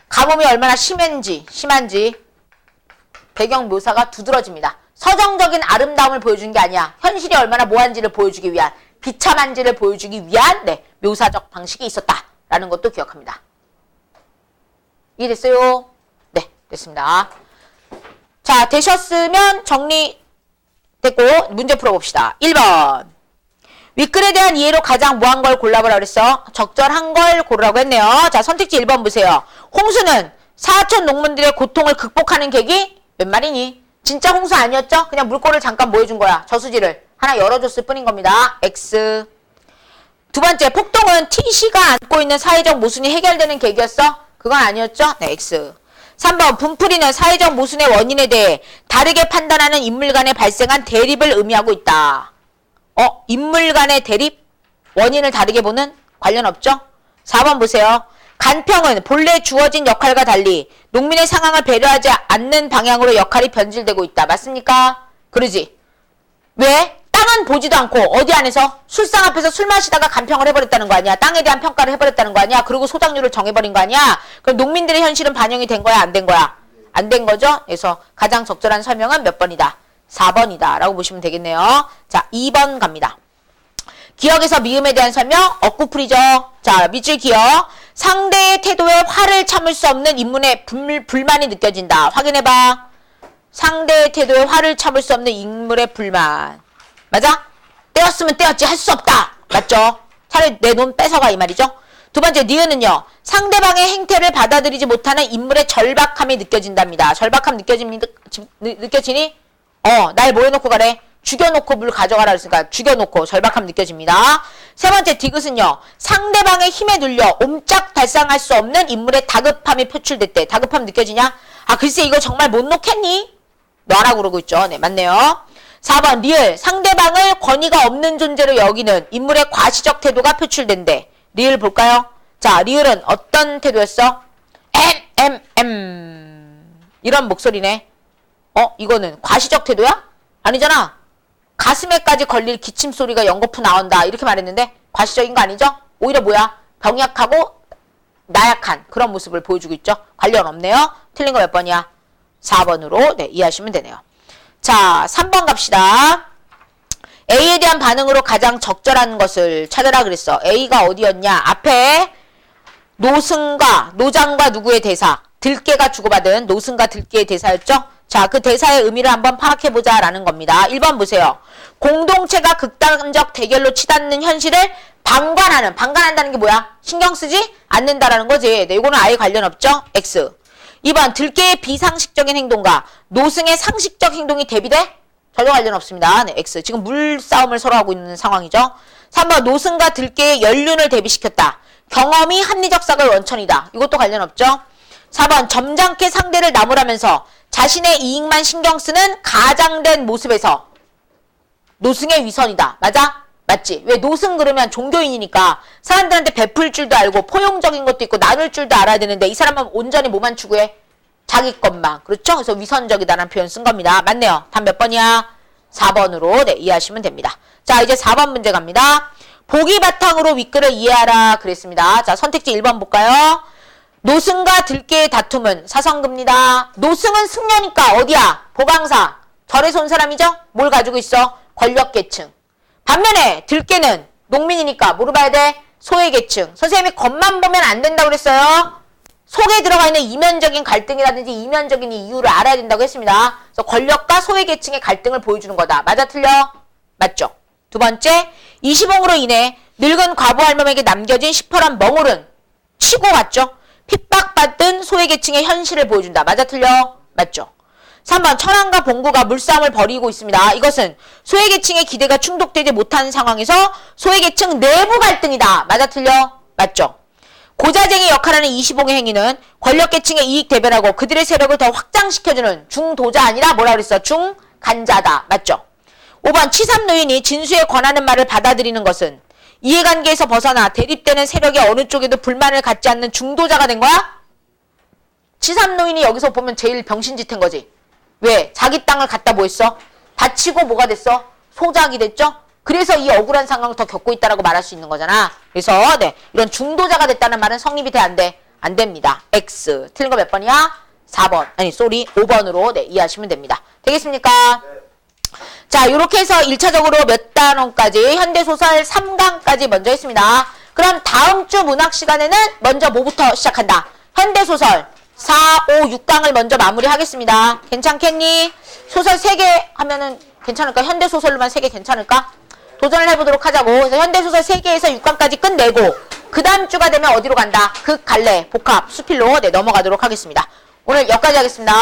가뭄이 얼마나 심한지 배경 묘사가 두드러집니다. 서정적인 아름다움을 보여주는 게 아니야. 현실이 얼마나 모한지를 보여주기 위한, 비참한지를 보여주기 위한 네, 묘사적 방식이 있었다라는 것도 기억합니다. 이해됐어요? 네, 됐습니다. 자, 되셨으면 정리됐고 문제 풀어봅시다. 1번. 윗글에 대한 이해로 가장 뭐한 걸 골라보라 그랬어? 적절한 걸 고르라고 했네요. 자, 선택지 1번 보세요. 홍수는 사하천 농민들의 고통을 극복하는 계기 몇 말이니? 진짜 홍수 아니었죠? 그냥 물꼬를 잠깐 뭐 해준 거야. 저수지를 하나 열어줬을 뿐인 겁니다. X. 두 번째, 폭동은 TC가 안고 있는 사회적 모순이 해결되는 계기였어? 그건 아니었죠? 네, X. 3번, 분풀이는 사회적 모순의 원인에 대해 다르게 판단하는 인물 간에 발생한 대립을 의미하고 있다. 인물 간의 대립? 원인을 다르게 보는? 관련 없죠? 4번 보세요. 간평은 본래 주어진 역할과 달리 농민의 상황을 배려하지 않는 방향으로 역할이 변질되고 있다. 맞습니까? 그러지. 왜? 땅은 보지도 않고 어디 안에서 술상 앞에서 술 마시다가 간평을 해버렸다는 거 아니야. 땅에 대한 평가를 해버렸다는 거 아니야. 그리고 소작률을 정해버린 거 아니야. 그럼 농민들의 현실은 반영이 된 거야? 안 된 거야? 안 된 거죠? 그래서 가장 적절한 설명은 몇 번이다? 4번이다 라고 보시면 되겠네요. 자, 2번 갑니다. 기억에서 미음에 대한 설명 억구풀이죠. 자, 밑줄 기억. 상대의 태도에 화를 참을 수 없는 인물의 불만이 느껴진다. 확인해봐. 상대의 태도에 화를 참을 수 없는 인물의 불만. 맞아? 떼었으면 떼었지 할 수 없다. 맞죠? 차라리 내 돈 뺏어가 이 말이죠. 두 번째 니은은요. 상대방의 행태를 받아들이지 못하는 인물의 절박함이 느껴진답니다. 절박함 느껴지니? 날 뭐 해놓고 가래? 죽여놓고 물 가져가라 그랬으니까 죽여놓고 절박함 느껴집니다. 세 번째 디귿은요. 상대방의 힘에 눌려 옴짝달싹할 수 없는 인물의 다급함이 표출됐대. 다급함 느껴지냐? 아 글쎄 이거 정말 못 놓겠니? 놔라고 그러고 있죠. 네 맞네요. 4번 리을. 상대방을 권위가 없는 존재로 여기는 인물의 과시적 태도가 표출된대. 리을 볼까요? 자 리을은 어떤 태도였어? 이런 목소리네. 이거는 과시적 태도야? 아니잖아. 가슴에까지 걸릴 기침소리가 연거푸 나온다. 이렇게 말했는데 과시적인 거 아니죠? 오히려 뭐야? 병약하고 나약한 그런 모습을 보여주고 있죠. 관련 없네요. 틀린 거 몇 번이야? 4번으로 네, 이해하시면 되네요. 자, 3번 갑시다. A에 대한 반응으로 가장 적절한 것을 찾으라 그랬어. A가 어디였냐? 앞에 노장과 누구의 대사, 들깨가 주고받은 노승과 들깨의 대사였죠? 자, 그 대사의 의미를 한번 파악해보자 라는 겁니다. 1번 보세요. 공동체가 극단적 대결로 치닫는 현실을 방관한다는 게 뭐야? 신경 쓰지 않는다라는 거지. 네, 이거는 아예 관련 없죠? X. 2번 들깨의 비상식적인 행동과 노승의 상식적 행동이 대비돼? 전혀 관련 없습니다. 네, X. 지금 물싸움을 서로 하고 있는 상황이죠. 3번 노승과 들깨의 연륜을 대비시켰다. 경험이 합리적 삭의 원천이다. 이것도 관련 없죠. 4번 점잖게 상대를 나무라면서 자신의 이익만 신경 쓰는 가장된 모습에서 노승의 위선이다. 맞아? 맞지? 왜 노승 그러면 종교인이니까 사람들한테 베풀 줄도 알고 포용적인 것도 있고 나눌 줄도 알아야 되는데 이 사람은 온전히 뭐만 추구해? 자기 것만. 그렇죠? 그래서 위선적이다라는 표현 쓴 겁니다. 맞네요. 답 몇 번이야? 4번으로 네, 이해하시면 됩니다. 자, 이제 4번 문제 갑니다. 보기 바탕으로 윗글을 이해하라 그랬습니다. 자, 선택지 1번 볼까요? 노승과 들깨의 다툼은 사성급니다. 노승은 승려니까 어디야? 보방사. 절에서 온 사람이죠? 뭘 가지고 있어? 권력계층. 반면에 들깨는 농민이니까 뭐로 봐야 돼? 소외계층. 선생님이 겉만 보면 안 된다고 그랬어요. 속에 들어가 있는 이면적인 갈등이라든지 이면적인 이유를 알아야 된다고 했습니다. 그래서 권력과 소외계층의 갈등을 보여주는 거다. 맞아 틀려? 맞죠? 두 번째, 이시봉으로 인해 늙은 과부 할멈에게 남겨진 시퍼런 멍울은 치고 갔죠? 핍박받은 소외계층의 현실을 보여준다. 맞아 틀려? 맞죠? 3번, 천황과 봉구가 물싸움을 벌이고 있습니다. 이것은 소외계층의 기대가 충족되지 못하는 상황에서 소외계층 내부 갈등이다. 맞아 틀려? 맞죠? 고자쟁이 역할하는 이시봉의 행위는 권력계층의 이익 대변하고 그들의 세력을 더 확장시켜주는 중도자 아니라 뭐라 그랬어? 중간자다. 맞죠? 5번, 치삼노인이 진수의 권하는 말을 받아들이는 것은 이해관계에서 벗어나 대립되는 세력의 어느 쪽에도 불만을 갖지 않는 중도자가 된 거야? 치삼노인이 여기서 보면 제일 병신짓한 거지. 왜? 자기 땅을 갖다 뭐 했어? 다치고 뭐가 됐어? 소작이 됐죠? 그래서 이 억울한 상황을 더 겪고 있다라고 말할 수 있는 거잖아. 그래서 네, 이런 중도자가 됐다는 말은 성립이 돼? 안 돼? 안 됩니다. X. 틀린 거 몇 번이야? 4번. 아니, 5번으로 네, 이해하시면 됩니다. 되겠습니까? 자, 이렇게 해서 1차적으로 몇 단원까지 현대소설 3강까지 먼저 했습니다. 그럼 다음 주 문학 시간에는 먼저 뭐부터 시작한다? 현대소설 4, 5, 6강을 먼저 마무리하겠습니다. 괜찮겠니? 소설 3개 하면은 괜찮을까? 현대소설로만 3개 괜찮을까? 도전을 해보도록 하자고. 그래서 현대소설 3개에서 6강까지 끝내고 그 다음 주가 되면 어디로 간다? 극, 갈래, 복합, 수필로 네, 넘어가도록 하겠습니다. 오늘 여기까지 하겠습니다.